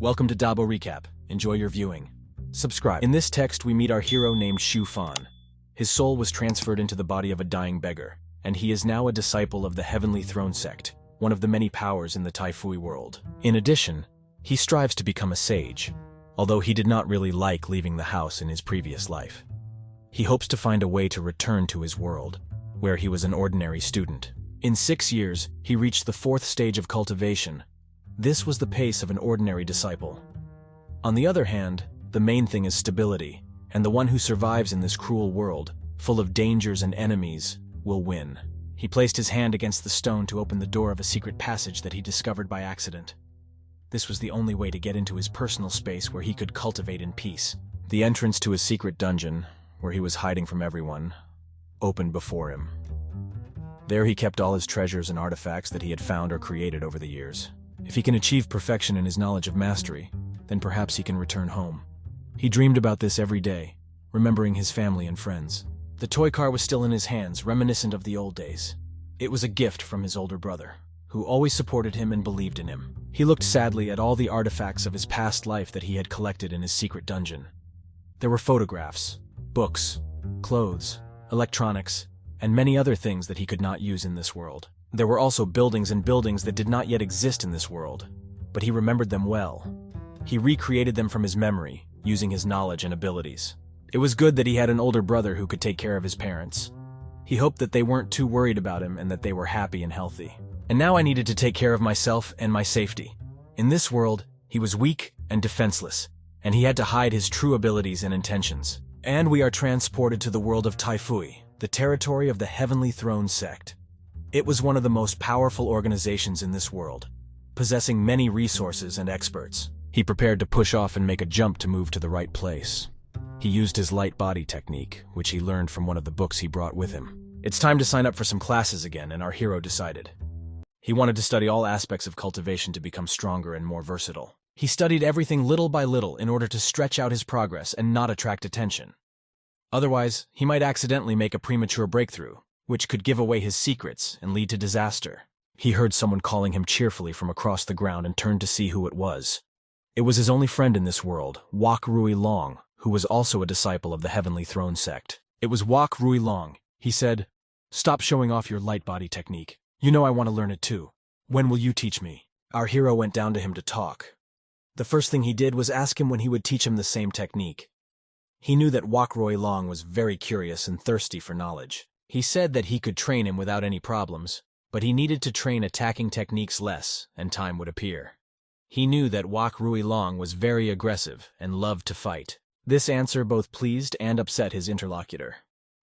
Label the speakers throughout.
Speaker 1: Welcome to Dabo Recap. Enjoy your viewing. Subscribe. In this text, we meet our hero named Shu Fan. His soul was transferred into the body of a dying beggar, and he is now a disciple of the Heavenly Throne sect, one of the many powers in the Taifui world. In addition, he strives to become a sage, although he did not really like leaving the house in his previous life. He hopes to find a way to return to his world, where he was an ordinary student. In 6 years, he reached the 4th stage of cultivation. This was the pace of an ordinary disciple. On the other hand, the main thing is stability, and the one who survives in this cruel world, full of dangers and enemies, will win. He placed his hand against the stone to open the door of a secret passage that he discovered by accident. This was the only way to get into his personal space where he could cultivate in peace. The entrance to his secret dungeon, where he was hiding from everyone, opened before him. There he kept all his treasures and artifacts that he had found or created over the years. If he can achieve perfection in his knowledge of mastery, then perhaps he can return home. He dreamed about this every day, remembering his family and friends. The toy car was still in his hands, reminiscent of the old days. It was a gift from his older brother, who always supported him and believed in him. He looked sadly at all the artifacts of his past life that he had collected in his secret dungeon. There were photographs, books, clothes, electronics, and many other things that he could not use in this world. There were also buildings and buildings that did not yet exist in this world, but he remembered them well. He recreated them from his memory, using his knowledge and abilities. It was good that he had an older brother who could take care of his parents. He hoped that they weren't too worried about him and that they were happy and healthy. And now I needed to take care of myself and my safety. In this world, he was weak and defenseless, and he had to hide his true abilities and intentions. And we are transported to the world of Taifui, the territory of the Heavenly Throne sect. It was one of the most powerful organizations in this world, possessing many resources and experts. He prepared to push off and make a jump to move to the right place. He used his light body technique, which he learned from one of the books he brought with him. It's time to sign up for some classes again, and our hero decided. He wanted to study all aspects of cultivation to become stronger and more versatile. He studied everything little by little in order to stretch out his progress and not attract attention. Otherwise, he might accidentally make a premature breakthrough, which could give away his secrets and lead to disaster. He heard someone calling him cheerfully from across the ground and turned to see who it was. It was his only friend in this world, Wak Rui Long, who was also a disciple of the Heavenly Throne sect. It was Wak Rui Long. He said, "Stop showing off your light body technique. You know I want to learn it too. When will you teach me?" Our hero went down to him to talk. The first thing he did was ask him when he would teach him the same technique. He knew that Wak Rui Long was very curious and thirsty for knowledge. He said that he could train him without any problems, but he needed to train attacking techniques less, and time would appear. He knew that Wak Rui Long was very aggressive and loved to fight. This answer both pleased and upset his interlocutor.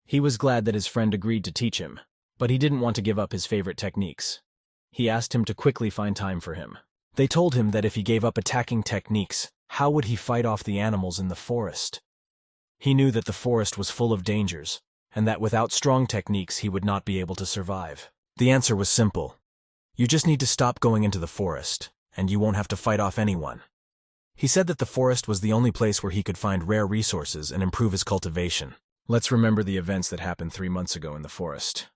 Speaker 1: He was glad that his friend agreed to teach him, but he didn't want to give up his favorite techniques. He asked him to quickly find time for him. They told him that if he gave up attacking techniques, how would he fight off the animals in the forest? He knew that the forest was full of dangers, and that without strong techniques he would not be able to survive. The answer was simple. You just need to stop going into the forest, and you won't have to fight off anyone. He said that the forest was the only place where he could find rare resources and improve his cultivation. Let's remember the events that happened 3 months ago in the forest.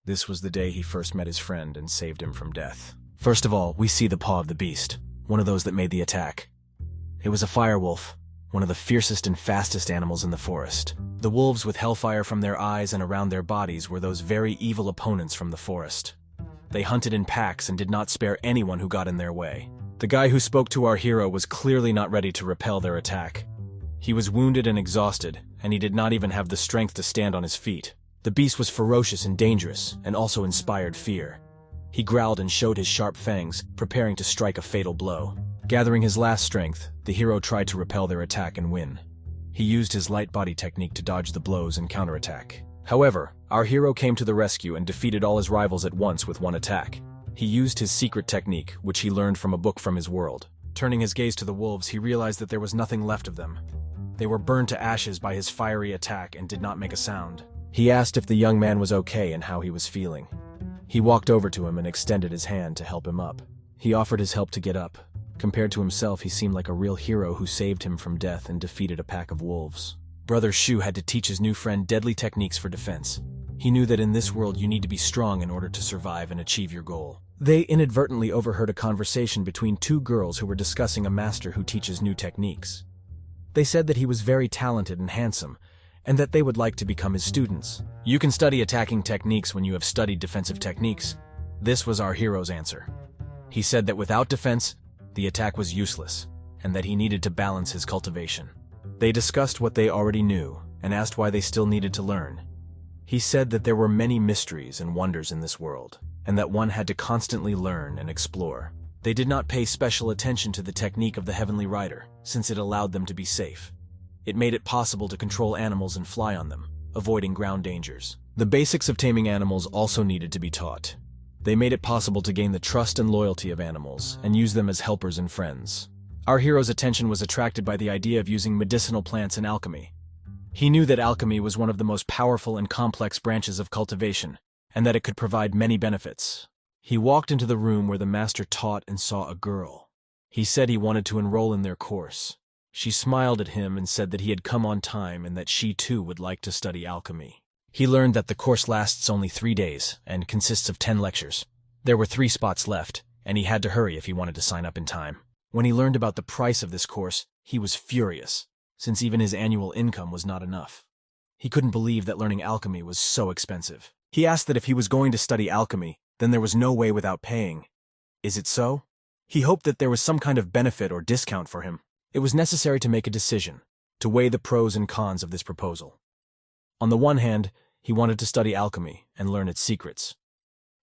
Speaker 1: This was the day he first met his friend and saved him from death. First of all, we see the paw of the beast, one of those that made the attack. It was a firewolf, one of the fiercest and fastest animals in the forest. The wolves with hellfire from their eyes and around their bodies were those very evil opponents from the forest. They hunted in packs and did not spare anyone who got in their way. The guy who spoke to our hero was clearly not ready to repel their attack. He was wounded and exhausted, and he did not even have the strength to stand on his feet. The beast was ferocious and dangerous, and also inspired fear. He growled and showed his sharp fangs, preparing to strike a fatal blow. Gathering his last strength, the hero tried to repel their attack and win. He used his light body technique to dodge the blows and counterattack. However, our hero came to the rescue and defeated all his rivals at once with one attack. He used his secret technique, which he learned from a book from his world. Turning his gaze to the wolves, he realized that there was nothing left of them. They were burned to ashes by his fiery attack and did not make a sound. He asked if the young man was okay and how he was feeling. He walked over to him and extended his hand to help him up. He offered his help to get up. Compared to himself, he seemed like a real hero who saved him from death and defeated a pack of wolves. Brother Shu had to teach his new friend deadly techniques for defense. He knew that in this world you need to be strong in order to survive and achieve your goal. They inadvertently overheard a conversation between two girls who were discussing a master who teaches new techniques. They said that he was very talented and handsome, and that they would like to become his students. You can study attacking techniques when you have studied defensive techniques. This was our hero's answer. He said that without defense, the attack was useless, and that he needed to balance his cultivation. They discussed what they already knew, and asked why they still needed to learn. He said that there were many mysteries and wonders in this world, and that one had to constantly learn and explore. They did not pay special attention to the technique of the Heavenly Rider, since it allowed them to be safe. It made it possible to control animals and fly on them, avoiding ground dangers. The basics of taming animals also needed to be taught. They made it possible to gain the trust and loyalty of animals, and use them as helpers and friends. Our hero's attention was attracted by the idea of using medicinal plants in alchemy. He knew that alchemy was one of the most powerful and complex branches of cultivation, and that it could provide many benefits. He walked into the room where the master taught and saw a girl. He said he wanted to enroll in their course. She smiled at him and said that he had come on time and that she too would like to study alchemy. He learned that the course lasts only 3 days and consists of 10 lectures. There were 3 spots left, and he had to hurry if he wanted to sign up in time. When he learned about the price of this course, he was furious, since even his annual income was not enough. He couldn't believe that learning alchemy was so expensive. He asked that if he was going to study alchemy, then there was no way without paying. Is it so? He hoped that there was some kind of benefit or discount for him. It was necessary to make a decision, to weigh the pros and cons of this proposal. On the one hand, he wanted to study alchemy and learn its secrets.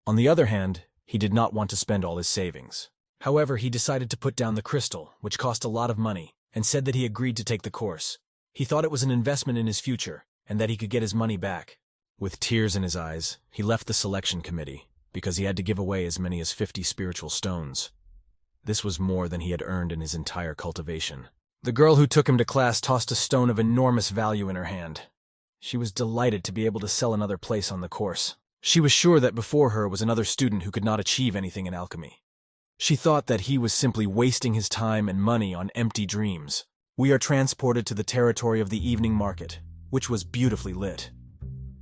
Speaker 1: On the other hand, he did not want to spend all his savings. However, he decided to put down the crystal, which cost a lot of money, and said that he agreed to take the course. He thought it was an investment in his future, and that he could get his money back. With tears in his eyes, he left the selection committee, because he had to give away as many as 50 spiritual stones. This was more than he had earned in his entire cultivation. The girl who took him to class tossed a stone of enormous value in her hand. She was delighted to be able to sell another place on the course. She was sure that before her was another student who could not achieve anything in alchemy. She thought that he was simply wasting his time and money on empty dreams. We are transported to the territory of the evening market, which was beautifully lit.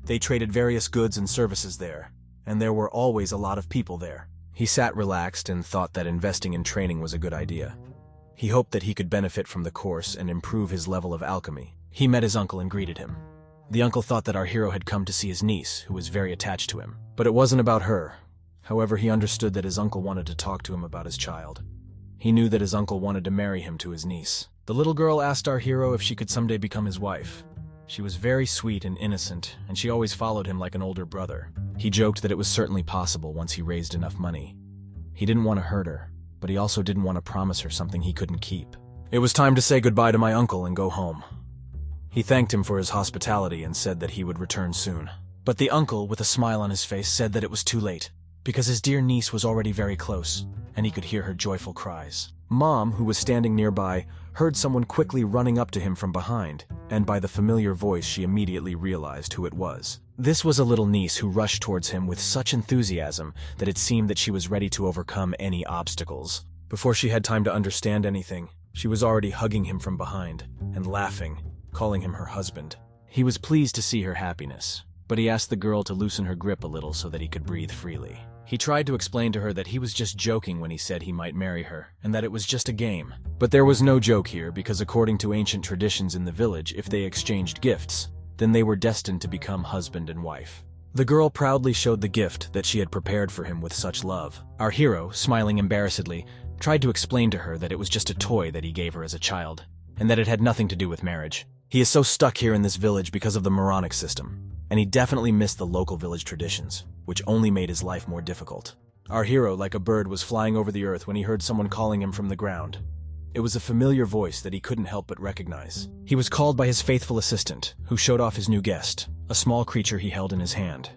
Speaker 1: They traded various goods and services there, and there were always a lot of people there. He sat relaxed and thought that investing in training was a good idea. He hoped that he could benefit from the course and improve his level of alchemy. He met his uncle and greeted him. The uncle thought that our hero had come to see his niece, who was very attached to him. But it wasn't about her. However, he understood that his uncle wanted to talk to him about his child. He knew that his uncle wanted to marry him to his niece. The little girl asked our hero if she could someday become his wife. She was very sweet and innocent, and she always followed him like an older brother. He joked that it was certainly possible once he raised enough money. He didn't want to hurt her, but he also didn't want to promise her something he couldn't keep. It was time to say goodbye to my uncle and go home. He thanked him for his hospitality and said that he would return soon. But the uncle, with a smile on his face, said that it was too late, because his dear niece was already very close, and he could hear her joyful cries. Mom, who was standing nearby, heard someone quickly running up to him from behind, and by the familiar voice she immediately realized who it was. This was a little niece who rushed towards him with such enthusiasm that it seemed that she was ready to overcome any obstacles. Before she had time to understand anything, she was already hugging him from behind, and laughing, calling him her husband. He was pleased to see her happiness, but he asked the girl to loosen her grip a little so that he could breathe freely. He tried to explain to her that he was just joking when he said he might marry her, and that it was just a game. But there was no joke here, because according to ancient traditions in the village, if they exchanged gifts, then they were destined to become husband and wife. The girl proudly showed the gift that she had prepared for him with such love. Our hero, smiling embarrassedly, tried to explain to her that it was just a toy that he gave her as a child, and that it had nothing to do with marriage. He is so stuck here in this village because of the moronic system, and he definitely missed the local village traditions, which only made his life more difficult. Our hero, like a bird, was flying over the earth when he heard someone calling him from the ground. It was a familiar voice that he couldn't help but recognize. He was called by his faithful assistant, who showed off his new guest, a small creature he held in his hand.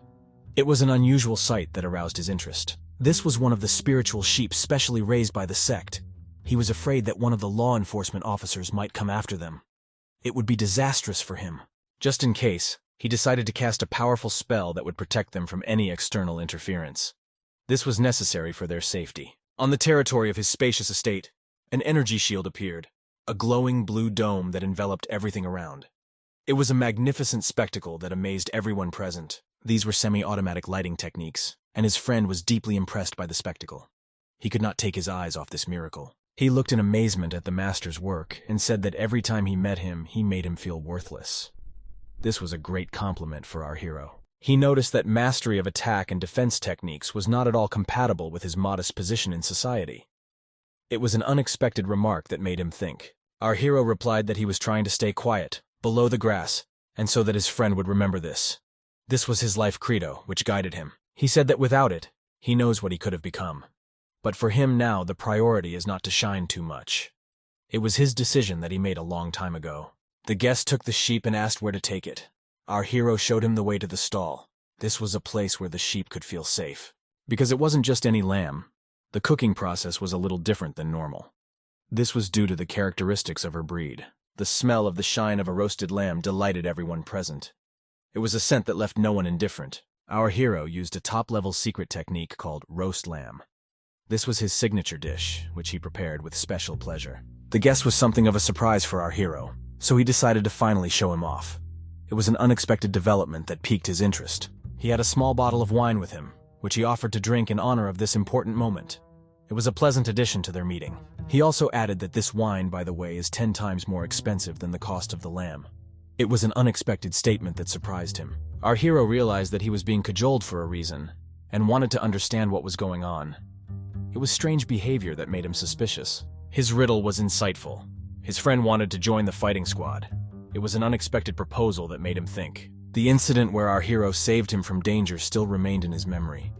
Speaker 1: It was an unusual sight that aroused his interest. This was one of the spiritual sheep specially raised by the sect. He was afraid that one of the law enforcement officers might come after them. It would be disastrous for him. Just in case, he decided to cast a powerful spell that would protect them from any external interference. This was necessary for their safety. On the territory of his spacious estate, an energy shield appeared, a glowing blue dome that enveloped everything around. It was a magnificent spectacle that amazed everyone present. These were semi-automatic lighting techniques, and his friend was deeply impressed by the spectacle. He could not take his eyes off this miracle. He looked in amazement at the master's work and said that every time he met him, he made him feel worthless. This was a great compliment for our hero. He noticed that mastery of attack and defense techniques was not at all compatible with his modest position in society. It was an unexpected remark that made him think. Our hero replied that he was trying to stay quiet, below the grass, and so that his friend would remember this. This was his life credo, which guided him. He said that without it, he knows what he could have become. But for him now, the priority is not to shine too much. It was his decision that he made a long time ago. The guest took the sheep and asked where to take it. Our hero showed him the way to the stall. This was a place where the sheep could feel safe. Because it wasn't just any lamb. The cooking process was a little different than normal. This was due to the characteristics of her breed. The smell of the shine of a roasted lamb delighted everyone present. It was a scent that left no one indifferent. Our hero used a top-level secret technique called roast lamb. This was his signature dish, which he prepared with special pleasure. The guest was something of a surprise for our hero, so he decided to finally show him off. It was an unexpected development that piqued his interest. He had a small bottle of wine with him, which he offered to drink in honor of this important moment. It was a pleasant addition to their meeting. He also added that this wine, by the way, is 10 times more expensive than the cost of the lamb. It was an unexpected statement that surprised him. Our hero realized that he was being cajoled for a reason, and wanted to understand what was going on. It was strange behavior that made him suspicious. His riddle was insightful. His friend wanted to join the fighting squad. It was an unexpected proposal that made him think. The incident where our hero saved him from danger still remained in his memory.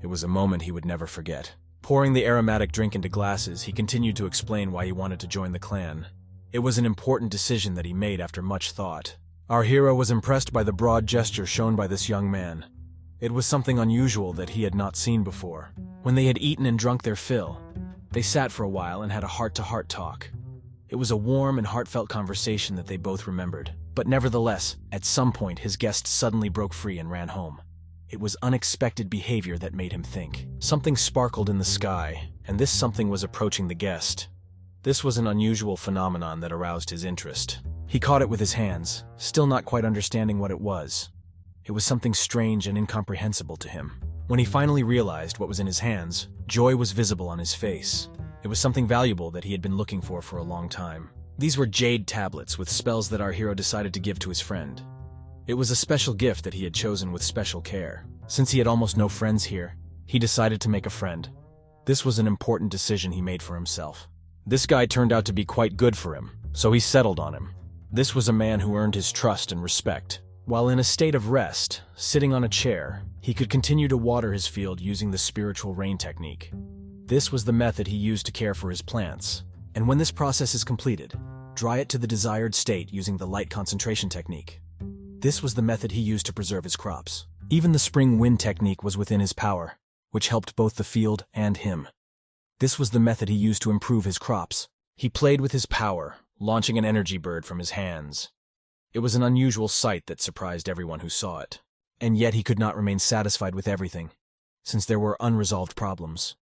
Speaker 1: It was a moment he would never forget. Pouring the aromatic drink into glasses, he continued to explain why he wanted to join the clan. It was an important decision that he made after much thought. Our hero was impressed by the broad gesture shown by this young man. It was something unusual that he had not seen before. When they had eaten and drunk their fill, they sat for a while and had a heart-to-heart talk. It was a warm and heartfelt conversation that they both remembered. But nevertheless, at some point his guest suddenly broke free and ran home. It was unexpected behavior that made him think. Something sparkled in the sky, and this something was approaching the guest. This was an unusual phenomenon that aroused his interest. He caught it with his hands, still not quite understanding what it was. It was something strange and incomprehensible to him. When he finally realized what was in his hands, joy was visible on his face. It was something valuable that he had been looking for a long time. These were jade tablets with spells that our hero decided to give to his friend. It was a special gift that he had chosen with special care. Since he had almost no friends here, he decided to make a friend. This was an important decision he made for himself. This guy turned out to be quite good for him, so he settled on him. This was a man who earned his trust and respect. While in a state of rest, sitting on a chair, he could continue to water his field using the spiritual rain technique. This was the method he used to care for his plants. And when this process is completed, dry it to the desired state using the light concentration technique. This was the method he used to preserve his crops. Even the spring wind technique was within his power, which helped both the field and him. This was the method he used to improve his crops. He played with his power, launching an energy bird from his hands. It was an unusual sight that surprised everyone who saw it. And yet he could not remain satisfied with everything, since there were unresolved problems.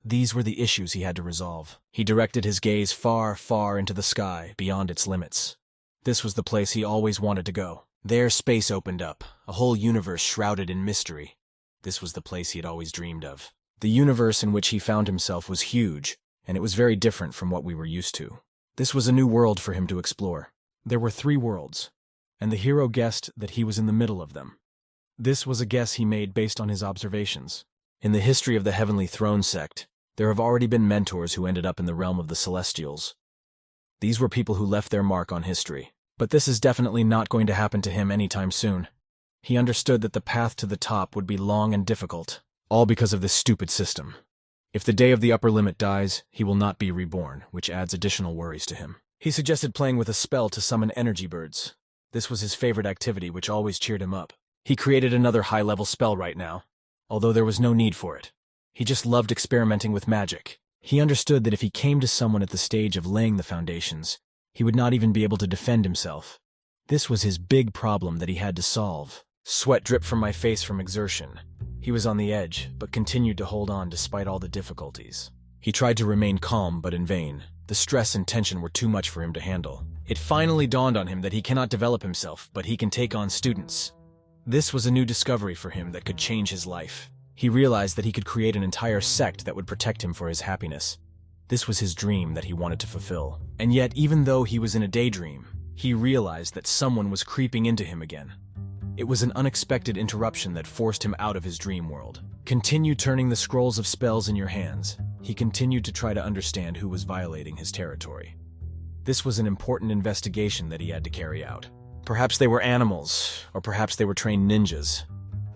Speaker 1: These were the issues he had to resolve. He directed his gaze far, far into the sky, beyond its limits. This was the place he always wanted to go. There space opened up, a whole universe shrouded in mystery. This was the place he had always dreamed of. The universe in which he found himself was huge, and it was very different from what we were used to. This was a new world for him to explore. There were 3 worlds, and the hero guessed that he was in the middle of them. This was a guess he made based on his observations. In the history of the Heavenly Throne sect, there have already been mentors who ended up in the realm of the Celestials. These were people who left their mark on history. But this is definitely not going to happen to him anytime soon. He understood that the path to the top would be long and difficult, all because of this stupid system. If the day of the upper limit dies, he will not be reborn, which adds additional worries to him. He suggested playing with a spell to summon energy birds. This was his favorite activity, which always cheered him up. He created another high-level spell right now, although there was no need for it. He just loved experimenting with magic. He understood that if he came to someone at the stage of laying the foundations, he would not even be able to defend himself. This was his big problem that he had to solve. Sweat dripped from my face from exertion. He was on the edge, but continued to hold on despite all the difficulties. He tried to remain calm, but in vain. The stress and tension were too much for him to handle. It finally dawned on him that he cannot develop himself, but he can take on students. This was a new discovery for him that could change his life. He realized that he could create an entire sect that would protect him for his happiness. This was his dream that he wanted to fulfill. And yet, even though he was in a daydream, he realized that someone was creeping into him again. It was an unexpected interruption that forced him out of his dream world. Continue turning the scrolls of spells in your hands. He continued to try to understand who was violating his territory. This was an important investigation that he had to carry out. Perhaps they were animals, or perhaps they were trained ninjas.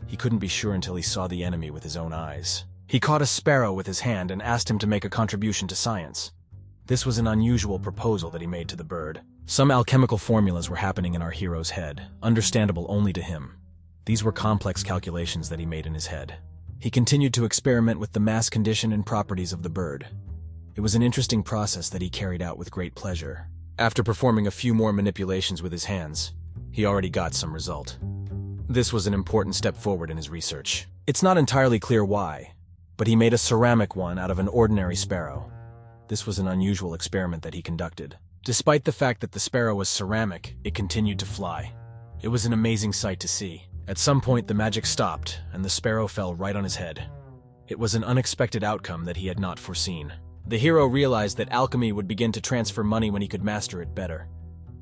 Speaker 1: He couldn't be sure until he saw the enemy with his own eyes. He caught a sparrow with his hand and asked him to make a contribution to science. This was an unusual proposal that he made to the bird. Some alchemical formulas were happening in our hero's head, understandable only to him. These were complex calculations that he made in his head. He continued to experiment with the mass condition and properties of the bird. It was an interesting process that he carried out with great pleasure. After performing a few more manipulations with his hands, he already got some result. This was an important step forward in his research. It's not entirely clear why, but he made a ceramic one out of an ordinary sparrow. This was an unusual experiment that he conducted. Despite the fact that the sparrow was ceramic, it continued to fly. It was an amazing sight to see. At some point, the magic stopped, and the sparrow fell right on his head. It was an unexpected outcome that he had not foreseen. The hero realized that alchemy would begin to transfer money when he could master it better.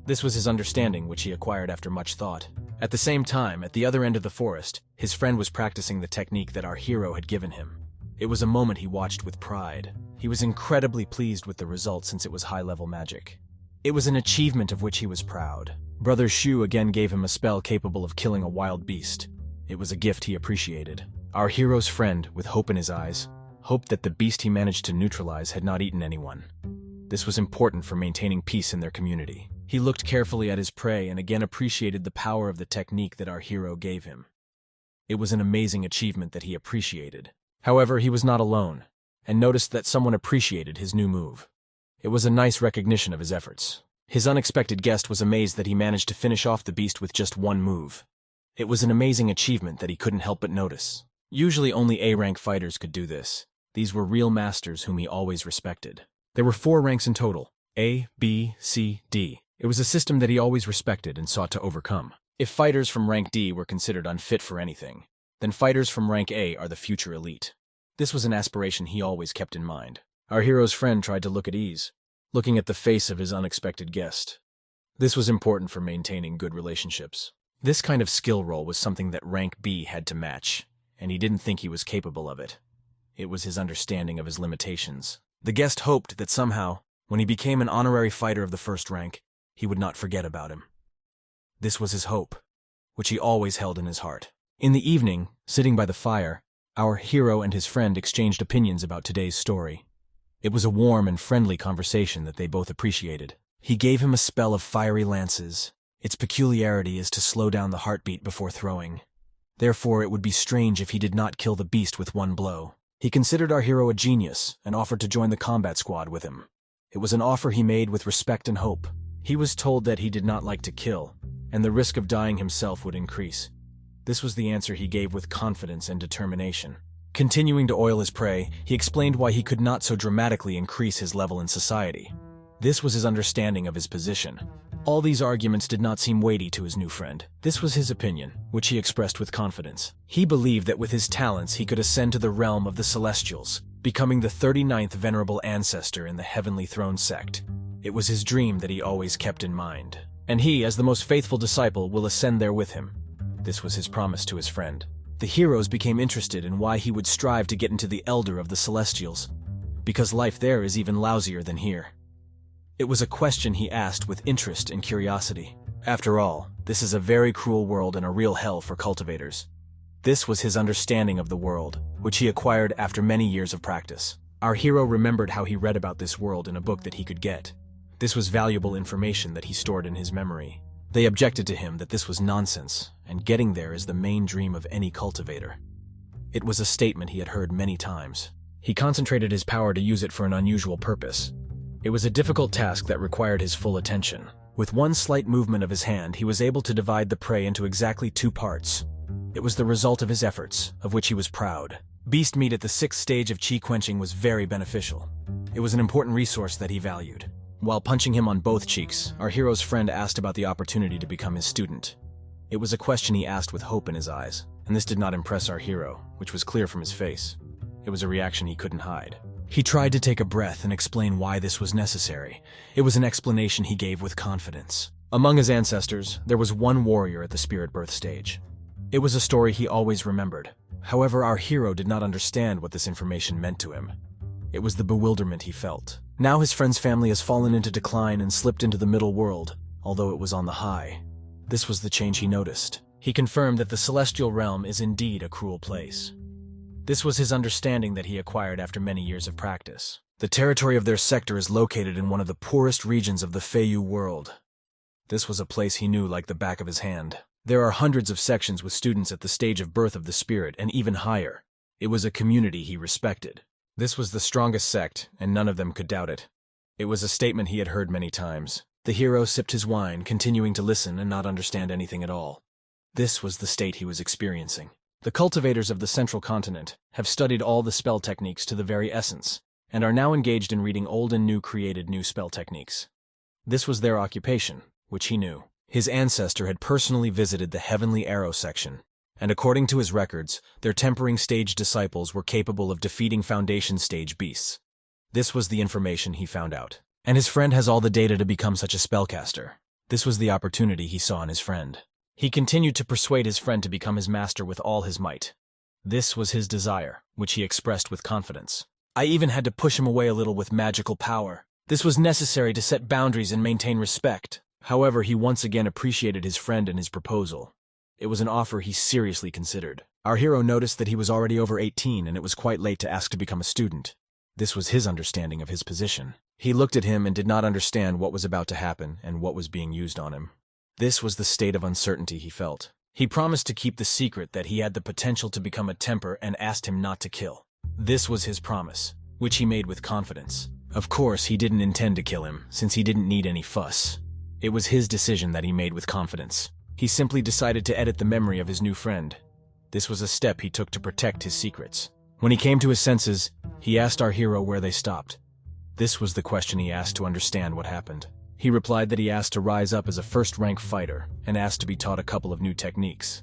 Speaker 1: This was his understanding, which he acquired after much thought. At the same time, at the other end of the forest, his friend was practicing the technique that our hero had given him. It was a moment he watched with pride. He was incredibly pleased with the result since it was high-level magic. It was an achievement of which he was proud. Brother Shu again gave him a spell capable of killing a wild beast. It was a gift he appreciated. Our hero's friend, with hope in his eyes, hoped that the beast he managed to neutralize had not eaten anyone. This was important for maintaining peace in their community. He looked carefully at his prey and again appreciated the power of the technique that our hero gave him. It was an amazing achievement that he appreciated. However, he was not alone, and noticed that someone appreciated his new move. It was a nice recognition of his efforts. His unexpected guest was amazed that he managed to finish off the beast with just one move. It was an amazing achievement that he couldn't help but notice. Usually only A-rank fighters could do this. These were real masters whom he always respected. There were 4 ranks in total: A, B, C, D. It was a system that he always respected and sought to overcome. If fighters from rank D were considered unfit for anything, then fighters from rank A are the future elite. This was an aspiration he always kept in mind. Our hero's friend tried to look at ease, looking at the face of his unexpected guest. This was important for maintaining good relationships. This kind of skill roll was something that rank B had to match, and he didn't think he was capable of it. It was his understanding of his limitations. The guest hoped that somehow, when he became an honorary fighter of the first rank, he would not forget about him. This was his hope, which he always held in his heart. In the evening, sitting by the fire, our hero and his friend exchanged opinions about today's story. It was a warm and friendly conversation that they both appreciated. He gave him a spell of fiery lances. Its peculiarity is to slow down the heartbeat before throwing. Therefore, it would be strange if he did not kill the beast with one blow. He considered our hero a genius and offered to join the combat squad with him. It was an offer he made with respect and hope. He was told that he did not like to kill, and the risk of dying himself would increase. This was the answer he gave with confidence and determination. Continuing to oil his prey, he explained why he could not so dramatically increase his level in society. This was his understanding of his position. All these arguments did not seem weighty to his new friend. This was his opinion, which he expressed with confidence. He believed that with his talents he could ascend to the realm of the Celestials, becoming the 39th venerable ancestor in the Heavenly Throne sect. It was his dream that he always kept in mind. And he, as the most faithful disciple, will ascend there with him. This was his promise to his friend. The heroes became interested in why he would strive to get into the Elder of the Celestials, because life there is even lousier than here. It was a question he asked with interest and curiosity. After all, this is a very cruel world and a real hell for cultivators. This was his understanding of the world, which he acquired after many years of practice. Our hero remembered how he read about this world in a book that he could get. This was valuable information that he stored in his memory. They objected to him that this was nonsense, and getting there is the main dream of any cultivator. It was a statement he had heard many times. He concentrated his power to use it for an unusual purpose. It was a difficult task that required his full attention. With one slight movement of his hand, he was able to divide the prey into exactly 2 parts. It was the result of his efforts, of which he was proud. Beast meat at the 6th stage of chi quenching was very beneficial. It was an important resource that he valued. While punching him on both cheeks, our hero's friend asked about the opportunity to become his student. It was a question he asked with hope in his eyes, and this did not impress our hero, which was clear from his face. It was a reaction he couldn't hide. He tried to take a breath and explain why this was necessary. It was an explanation he gave with confidence. Among his ancestors, there was one warrior at the spirit birth stage. It was a story he always remembered. However, our hero did not understand what this information meant to him. It was the bewilderment he felt. Now his friend's family has fallen into decline and slipped into the middle world, although it was on the high. This was the change he noticed. He confirmed that the celestial realm is indeed a cruel place. This was his understanding that he acquired after many years of practice. The territory of their sector is located in one of the poorest regions of the Feiyu world. This was a place he knew like the back of his hand. There are hundreds of sections with students at the stage of birth of the spirit and even higher. It was a community he respected. This was the strongest sect, and none of them could doubt it. It was a statement he had heard many times. The hero sipped his wine, continuing to listen and not understand anything at all. This was the state he was experiencing. The cultivators of the central continent have studied all the spell techniques to the very essence, and are now engaged in reading old and new created new spell techniques. This was their occupation, which he knew. His ancestor had personally visited the Heavenly Arrow section, and according to his records, their tempering stage disciples were capable of defeating Foundation stage beasts. This was the information he found out. And his friend has all the data to become such a spellcaster. This was the opportunity he saw in his friend. He continued to persuade his friend to become his master with all his might. This was his desire, which he expressed with confidence. I even had to push him away a little with magical power. This was necessary to set boundaries and maintain respect. However, he once again appreciated his friend and his proposal. It was an offer he seriously considered. Our hero noticed that he was already over 18 and it was quite late to ask to become a student. This was his understanding of his position. He looked at him and did not understand what was about to happen and what was being used on him. This was the state of uncertainty he felt. He promised to keep the secret that he had the potential to become a temper and asked him not to kill. This was his promise, which he made with confidence. Of course, he didn't intend to kill him, since he didn't need any fuss. It was his decision that he made with confidence. He simply decided to edit the memory of his new friend. This was a step he took to protect his secrets. When he came to his senses, he asked our hero where they stopped. This was the question he asked to understand what happened. He replied that he asked to rise up as a first-rank fighter and asked to be taught a couple of new techniques.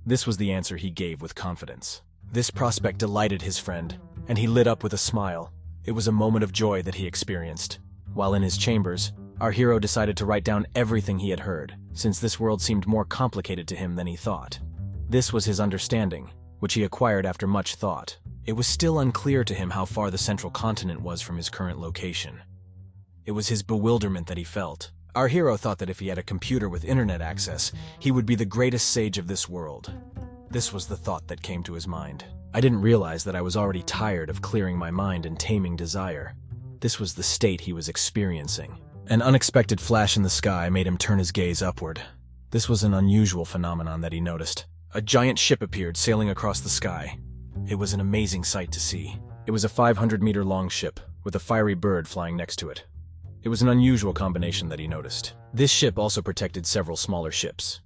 Speaker 1: This was the answer he gave with confidence. This prospect delighted his friend, and he lit up with a smile. It was a moment of joy that he experienced. While in his chambers, our hero decided to write down everything he had heard, since this world seemed more complicated to him than he thought. This was his understanding, which he acquired after much thought. It was still unclear to him how far the central continent was from his current location. It was his bewilderment that he felt. Our hero thought that if he had a computer with internet access, he would be the greatest sage of this world. This was the thought that came to his mind. I didn't realize that I was already tired of clearing my mind and taming desire. This was the state he was experiencing. An unexpected flash in the sky made him turn his gaze upward. This was an unusual phenomenon that he noticed. A giant ship appeared sailing across the sky. It was an amazing sight to see. It was a 500-meter-long ship, with a fiery bird flying next to it. It was an unusual combination that he noticed. This ship also protected several smaller ships.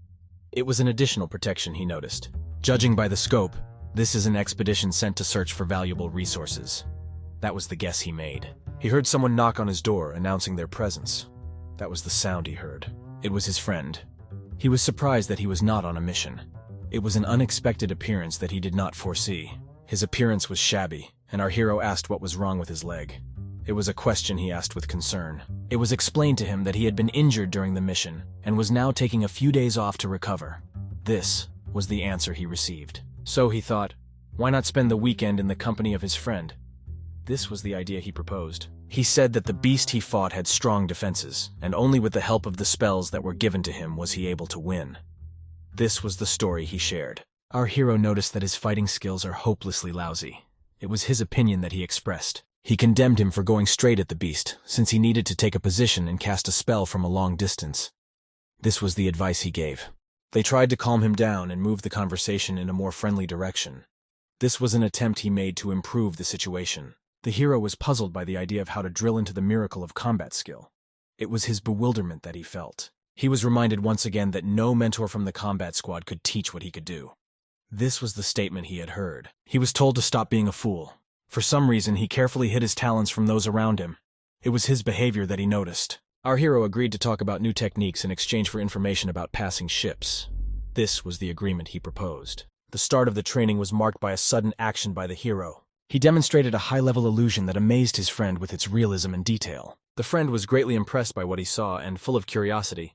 Speaker 1: It was an additional protection he noticed. Judging by the scope, this is an expedition sent to search for valuable resources. That was the guess he made. He heard someone knock on his door, announcing their presence. That was the sound he heard. It was his friend. He was surprised that he was not on a mission. It was an unexpected appearance that he did not foresee. His appearance was shabby, and our hero asked what was wrong with his leg. It was a question he asked with concern. It was explained to him that he had been injured during the mission and was now taking a few days off to recover. This was the answer he received. So he thought, why not spend the weekend in the company of his friend? This was the idea he proposed. He said that the beast he fought had strong defenses, and only with the help of the spells that were given to him was he able to win. This was the story he shared. Our hero noticed that his fighting skills are hopelessly lousy. It was his opinion that he expressed. He condemned him for going straight at the beast, since he needed to take a position and cast a spell from a long distance. This was the advice he gave. They tried to calm him down and move the conversation in a more friendly direction. This was an attempt he made to improve the situation. The hero was puzzled by the idea of how to drill into the miracle of combat skill. It was his bewilderment that he felt. He was reminded once again that no mentor from the combat squad could teach what he could do. This was the statement he had heard. He was told to stop being a fool. For some reason, he carefully hid his talents from those around him. It was his behavior that he noticed. Our hero agreed to talk about new techniques in exchange for information about passing ships. This was the agreement he proposed. The start of the training was marked by a sudden action by the hero. He demonstrated a high-level illusion that amazed his friend with its realism and detail. The friend was greatly impressed by what he saw and, full of curiosity,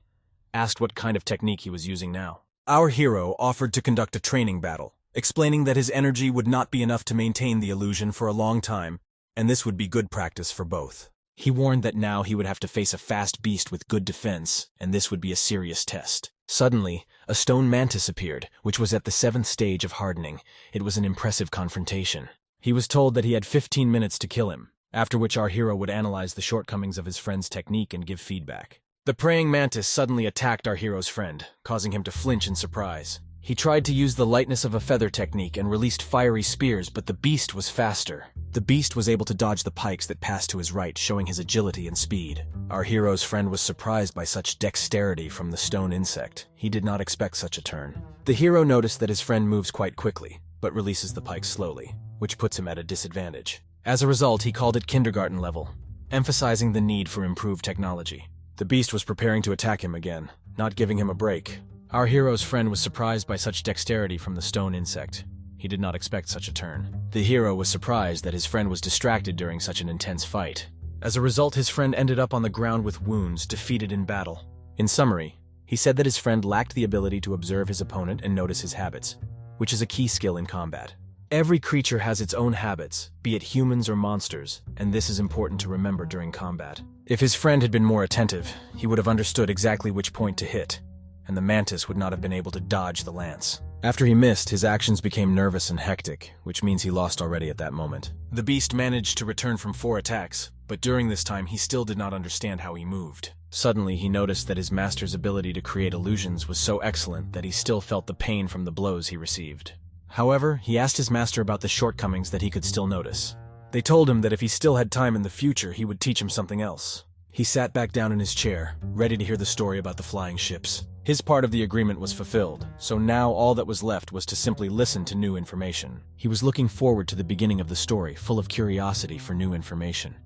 Speaker 1: asked what kind of technique he was using now. Our hero offered to conduct a training battle, explaining that his energy would not be enough to maintain the illusion for a long time, and this would be good practice for both. He warned that now he would have to face a fast beast with good defense, and this would be a serious test. Suddenly, a stone mantis appeared, which was at the 7th stage of hardening. It was an impressive confrontation. He was told that he had 15 minutes to kill him, after which our hero would analyze the shortcomings of his friend's technique and give feedback. The praying mantis suddenly attacked our hero's friend, causing him to flinch in surprise. He tried to use the lightness of a feather technique and released fiery spears, but the beast was faster. The beast was able to dodge the pikes that passed to his right, showing his agility and speed. Our hero's friend was surprised by such dexterity from the stone insect. He did not expect such a turn. The hero noticed that his friend moves quite quickly, but releases the pikes slowly, which puts him at a disadvantage. As a result, he called it kindergarten level, emphasizing the need for improved technology. The beast was preparing to attack him again, not giving him a break. Our hero's friend was surprised by such dexterity from the stone insect. He did not expect such a turn. The hero was surprised that his friend was distracted during such an intense fight. As a result, his friend ended up on the ground with wounds, defeated in battle. In summary, he said that his friend lacked the ability to observe his opponent and notice his habits, which is a key skill in combat. Every creature has its own habits, be it humans or monsters, and this is important to remember during combat. If his friend had been more attentive, he would have understood exactly which point to hit, and the mantis would not have been able to dodge the lance. After he missed, his actions became nervous and hectic, which means he lost already at that moment. The beast managed to return from 4 attacks, but during this time he still did not understand how he moved. Suddenly, he noticed that his master's ability to create illusions was so excellent that he still felt the pain from the blows he received. However, he asked his master about the shortcomings that he could still notice. They told him that if he still had time in the future, he would teach him something else. He sat back down in his chair, ready to hear the story about the flying ships. His part of the agreement was fulfilled, so now all that was left was to simply listen to new information. He was looking forward to the beginning of the story, full of curiosity for new information.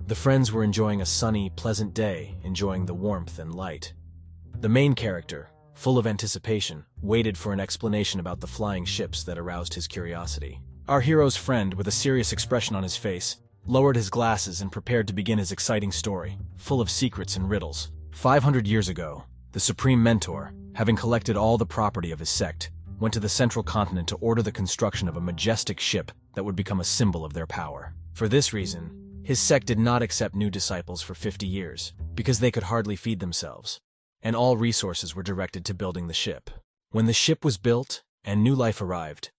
Speaker 1: The friends were enjoying a sunny, pleasant day, enjoying the warmth and light. The main character, full of anticipation, waited for an explanation about the flying ships that aroused his curiosity. Our hero's friend, with a serious expression on his face, lowered his glasses and prepared to begin his exciting story, full of secrets and riddles. 500 years ago, the Supreme Mentor, having collected all the property of his sect, went to the central continent to order the construction of a majestic ship that would become a symbol of their power. For this reason, his sect did not accept new disciples for 50 years, because they could hardly feed themselves, and all resources were directed to building the ship. When the ship was built and new life arrived,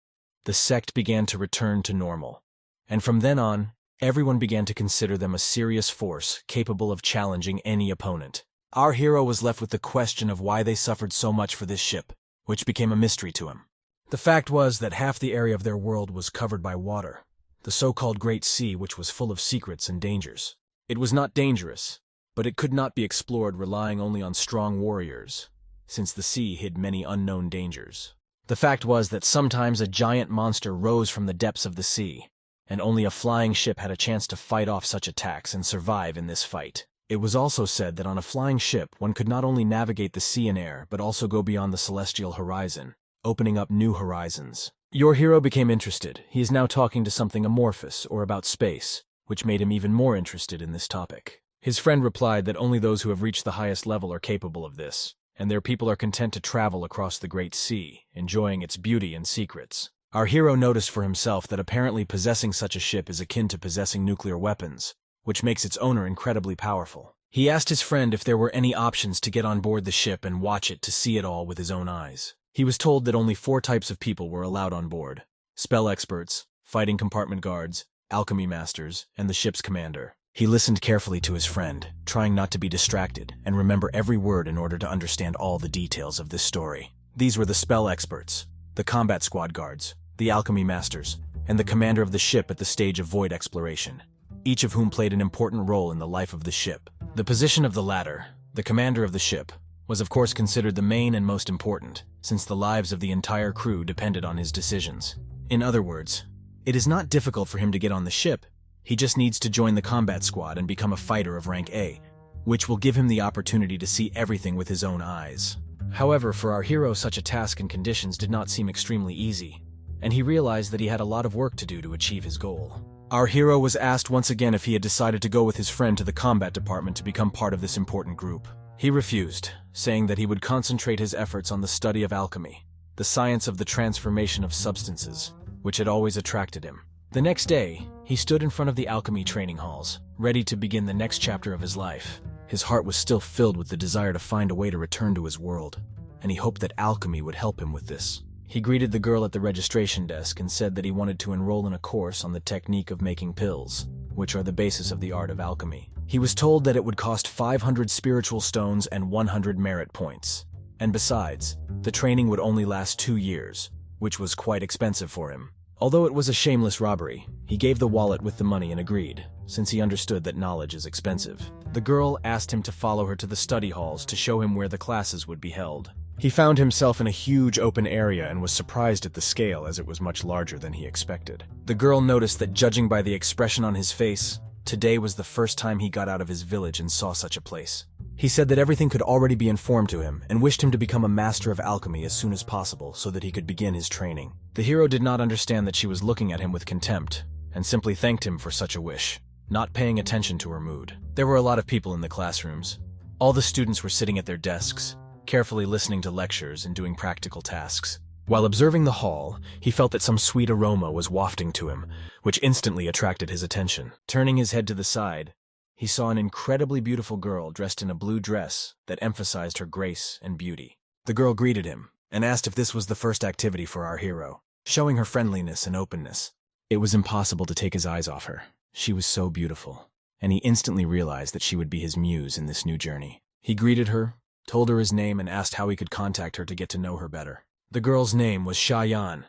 Speaker 1: the sect began to return to normal, and from then on, everyone began to consider them a serious force capable of challenging any opponent. Our hero was left with the question of why they suffered so much for this ship, which became a mystery to him. The fact was that half the area of their world was covered by water, the so-called Great Sea, which was full of secrets and dangers. It was not dangerous, but it could not be explored relying only on strong warriors, since the sea hid many unknown dangers. The fact was that sometimes a giant monster rose from the depths of the sea, and only a flying ship had a chance to fight off such attacks and survive in this fight. It was also said that on a flying ship, one could not only navigate the sea and air, but also go beyond the celestial horizon, opening up new horizons. Your hero became interested. He is now talking to something amorphous or about space, which made him even more interested in this topic. His friend replied that only those who have reached the highest level are capable of this, and their people are content to travel across the Great Sea, enjoying its beauty and secrets. Our hero noticed for himself that apparently possessing such a ship is akin to possessing nuclear weapons, which makes its owner incredibly powerful. He asked his friend if there were any options to get on board the ship and watch it to see it all with his own eyes. He was told that only 4 types of people were allowed on board: spell experts, fighting compartment guards, alchemy masters, and the ship's commander. He listened carefully to his friend, trying not to be distracted and remember every word in order to understand all the details of this story. These were the spell experts, the combat squad guards, the alchemy masters, and the commander of the ship at the stage of void exploration, each of whom played an important role in the life of the ship. The position of the latter, the commander of the ship, was of course considered the main and most important, since the lives of the entire crew depended on his decisions. In other words, it is not difficult for him to get on the ship. He just needs to join the combat squad and become a fighter of rank A, which will give him the opportunity to see everything with his own eyes. However, for our hero, such a task and conditions did not seem extremely easy, and he realized that he had a lot of work to do to achieve his goal. Our hero was asked once again if he had decided to go with his friend to the combat department to become part of this important group. He refused, saying that he would concentrate his efforts on the study of alchemy, the science of the transformation of substances, which had always attracted him. The next day, he stood in front of the alchemy training halls, ready to begin the next chapter of his life. His heart was still filled with the desire to find a way to return to his world, and he hoped that alchemy would help him with this. He greeted the girl at the registration desk and said that he wanted to enroll in a course on the technique of making pills, which are the basis of the art of alchemy. He was told that it would cost 500 spiritual stones and 100 merit points. And besides, the training would only last 2 years, which was quite expensive for him. Although it was a shameless robbery, he gave the wallet with the money and agreed, since he understood that knowledge is expensive. The girl asked him to follow her to the study halls to show him where the classes would be held. He found himself in a huge open area and was surprised at the scale, as it was much larger than he expected. The girl noticed that, judging by the expression on his face, today was the first time he got out of his village and saw such a place. He said that everything could already be informed to him and wished him to become a master of alchemy as soon as possible so that he could begin his training. The hero did not understand that she was looking at him with contempt and simply thanked him for such a wish, not paying attention to her mood. There were a lot of people in the classrooms. All the students were sitting at their desks, carefully listening to lectures and doing practical tasks. While observing the hall, he felt that some sweet aroma was wafting to him, which instantly attracted his attention. Turning his head to the side, he saw an incredibly beautiful girl dressed in a blue dress that emphasized her grace and beauty. The girl greeted him and asked if this was the first activity for our hero, showing her friendliness and openness. It was impossible to take his eyes off her. She was so beautiful, and he instantly realized that she would be his muse in this new journey. He greeted her, told her his name, and asked how he could contact her to get to know her better. The girl's name was Shayan.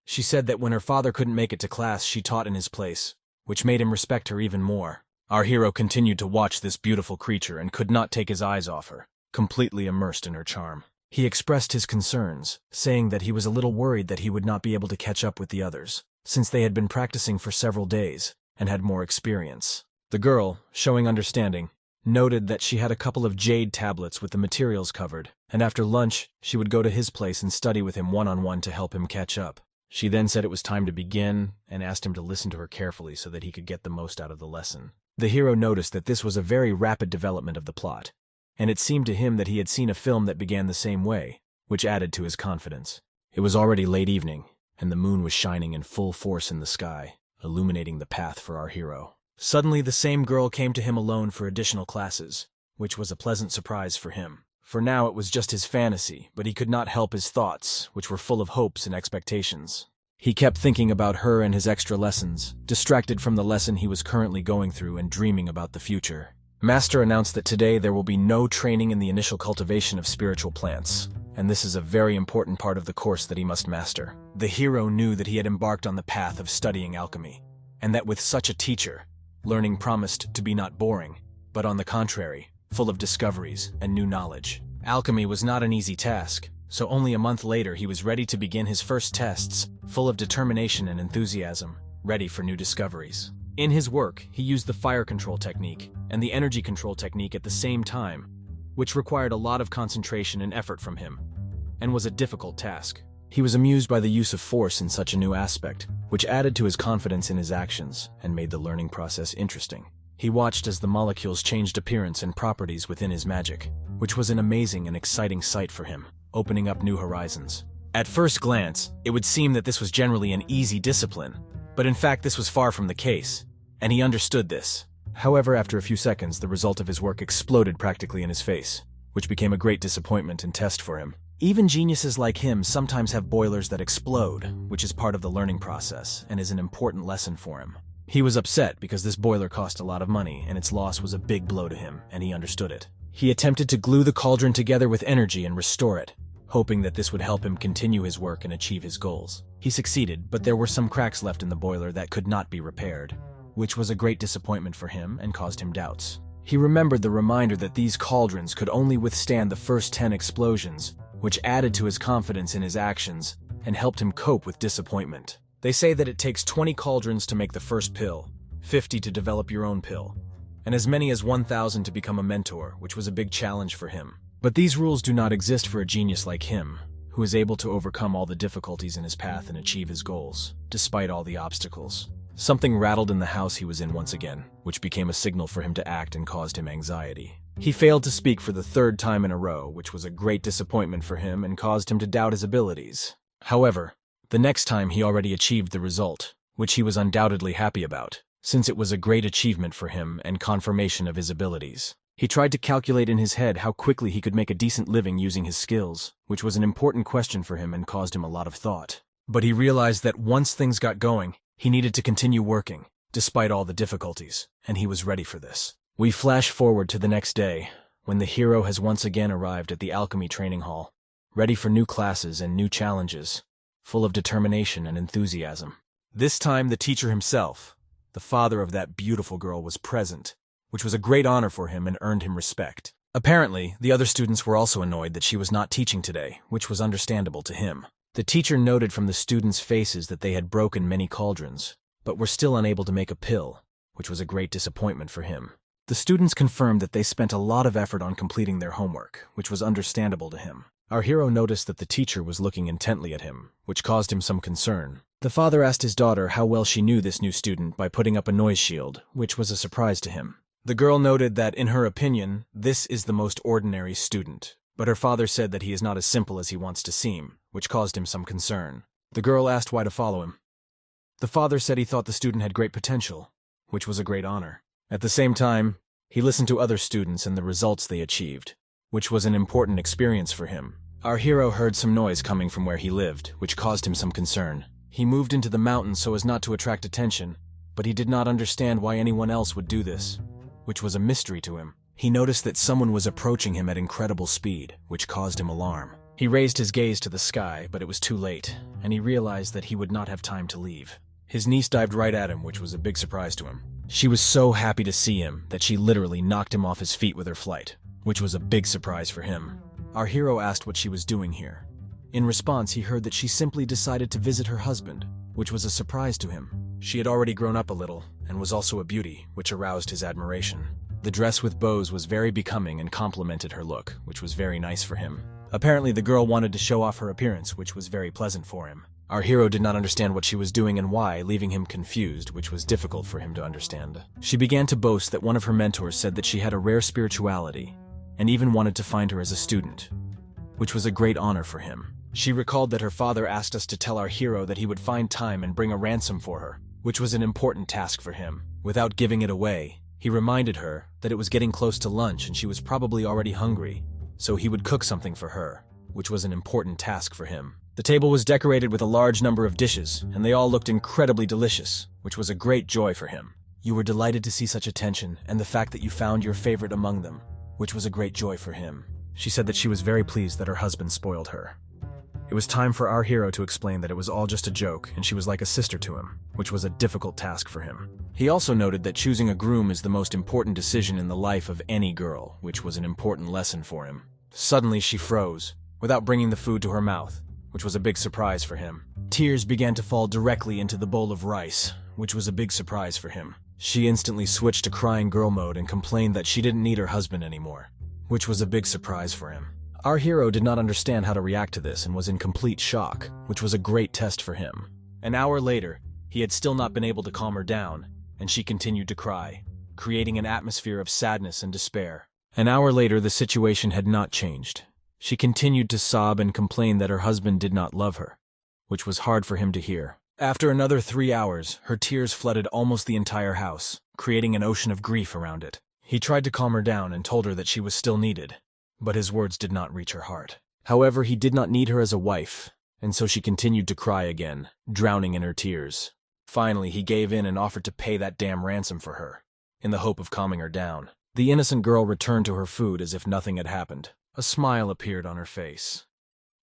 Speaker 1: She said that when her father couldn't make it to class, she taught in his place, which made him respect her even more. Our hero continued to watch this beautiful creature and could not take his eyes off her, completely immersed in her charm. He expressed his concerns, saying that he was a little worried that he would not be able to catch up with the others, since they had been practicing for several days and had more experience. The girl, showing understanding, noted that she had a couple of jade tablets with the materials covered, and after lunch, she would go to his place and study with him one-on-one to help him catch up. She then said it was time to begin and asked him to listen to her carefully so that he could get the most out of the lesson. The hero noticed that this was a very rapid development of the plot, and it seemed to him that he had seen a film that began the same way, which added to his confidence. It was already late evening, and the moon was shining in full force in the sky, illuminating the path for our hero. Suddenly, the same girl came to him alone for additional classes, which was a pleasant surprise for him. For now it was just his fantasy, but he could not help his thoughts, which were full of hopes and expectations. He kept thinking about her and his extra lessons, distracted from the lesson he was currently going through and dreaming about the future. Master announced that today there will be no training in the initial cultivation of spiritual plants, and this is a very important part of the course that he must master. The hero knew that he had embarked on the path of studying alchemy, and that with such a teacher, learning promised to be not boring, but on the contrary, full of discoveries and new knowledge. Alchemy was not an easy task, so only a month later he was ready to begin his first tests, full of determination and enthusiasm, ready for new discoveries. In his work, he used the fire control technique and the energy control technique at the same time, which required a lot of concentration and effort from him, and was a difficult task. He was amused by the use of force in such a new aspect, which added to his confidence in his actions and made the learning process interesting. He watched as the molecules changed appearance and properties within his magic, which was an amazing and exciting sight for him, opening up new horizons. At first glance, it would seem that this was generally an easy discipline, but in fact this was far from the case, and he understood this. However, after a few seconds, the result of his work exploded practically in his face, which became a great disappointment and test for him. Even geniuses like him sometimes have boilers that explode, which is part of the learning process and is an important lesson for him. He was upset because this boiler cost a lot of money and its loss was a big blow to him, and he understood it. He attempted to glue the cauldron together with energy and restore it, hoping that this would help him continue his work and achieve his goals. He succeeded, but there were some cracks left in the boiler that could not be repaired, which was a great disappointment for him and caused him doubts. He remembered the reminder that these cauldrons could only withstand the first 10 explosions, which added to his confidence in his actions and helped him cope with disappointment. They say that it takes 20 cauldrons to make the first pill, 50 to develop your own pill, and as many as 1,000 to become a mentor, which was a big challenge for him. But these rules do not exist for a genius like him, who is able to overcome all the difficulties in his path and achieve his goals, despite all the obstacles. Something rattled in the house he was in once again, which became a signal for him to act and caused him anxiety. He failed to speak for the third time in a row, which was a great disappointment for him and caused him to doubt his abilities. However, the next time he already achieved the result, which he was undoubtedly happy about, since it was a great achievement for him and confirmation of his abilities. He tried to calculate in his head how quickly he could make a decent living using his skills, which was an important question for him and caused him a lot of thought. But he realized that once things got going, he needed to continue working, despite all the difficulties, and he was ready for this. We flash forward to the next day, when the hero has once again arrived at the alchemy training hall, ready for new classes and new challenges, full of determination and enthusiasm. This time the teacher himself, the father of that beautiful girl, was present, which was a great honor for him and earned him respect. Apparently, the other students were also annoyed that she was not teaching today, which was understandable to him. The teacher noted from the students' faces that they had broken many cauldrons, but were still unable to make a pill, which was a great disappointment for him. The students confirmed that they spent a lot of effort on completing their homework, which was understandable to him. Our hero noticed that the teacher was looking intently at him, which caused him some concern. The father asked his daughter how well she knew this new student by putting up a noise shield, which was a surprise to him. The girl noted that, in her opinion, this is the most ordinary student, but her father said that he is not as simple as he wants to seem, which caused him some concern. The girl asked why to follow him. The father said he thought the student had great potential, which was a great honor. At the same time, he listened to other students and the results they achieved, which was an important experience for him. Our hero heard some noise coming from where he lived, which caused him some concern. He moved into the mountains so as not to attract attention, but he did not understand why anyone else would do this, which was a mystery to him. He noticed that someone was approaching him at incredible speed, which caused him alarm. He raised his gaze to the sky, but it was too late, and he realized that he would not have time to leave. His niece dived right at him, which was a big surprise to him. She was so happy to see him that she literally knocked him off his feet with her flight, which was a big surprise for him. Our hero asked what she was doing here. In response, he heard that she simply decided to visit her husband, which was a surprise to him. She had already grown up a little, and was also a beauty, which aroused his admiration. The dress with bows was very becoming and complemented her look, which was very nice for him. Apparently, the girl wanted to show off her appearance, which was very pleasant for him. Our hero did not understand what she was doing and why, leaving him confused, which was difficult for him to understand. She began to boast that one of her mentors said that she had a rare spirituality, and even wanted to find her as a student, which was a great honor for him. She recalled that her father asked us to tell our hero that he would find time and bring a ransom for her, which was an important task for him. Without giving it away, he reminded her that it was getting close to lunch and she was probably already hungry, so he would cook something for her, which was an important task for him. The table was decorated with a large number of dishes, and they all looked incredibly delicious, which was a great joy for him. You were delighted to see such attention and the fact that you found your favorite among them, which was a great joy for him. She said that she was very pleased that her husband spoiled her. It was time for our hero to explain that it was all just a joke and she was like a sister to him, which was a difficult task for him. He also noted that choosing a groom is the most important decision in the life of any girl, which was an important lesson for him. Suddenly she froze, without bringing the food to her mouth, which was a big surprise for him. Tears began to fall directly into the bowl of rice, which was a big surprise for him. She instantly switched to crying girl mode and complained that she didn't need her husband anymore, which was a big surprise for him. Our hero did not understand how to react to this and was in complete shock, which was a great test for him. An hour later, he had still not been able to calm her down, and she continued to cry, creating an atmosphere of sadness and despair. An hour later, the situation had not changed. She continued to sob and complain that her husband did not love her, which was hard for him to hear. After another 3 hours, her tears flooded almost the entire house, creating an ocean of grief around it. He tried to calm her down and told her that she was still needed, but his words did not reach her heart. However, he did not need her as a wife, and so she continued to cry again, drowning in her tears. Finally, he gave in and offered to pay that damn ransom for her, in the hope of calming her down. The innocent girl returned to her food as if nothing had happened. A smile appeared on her face.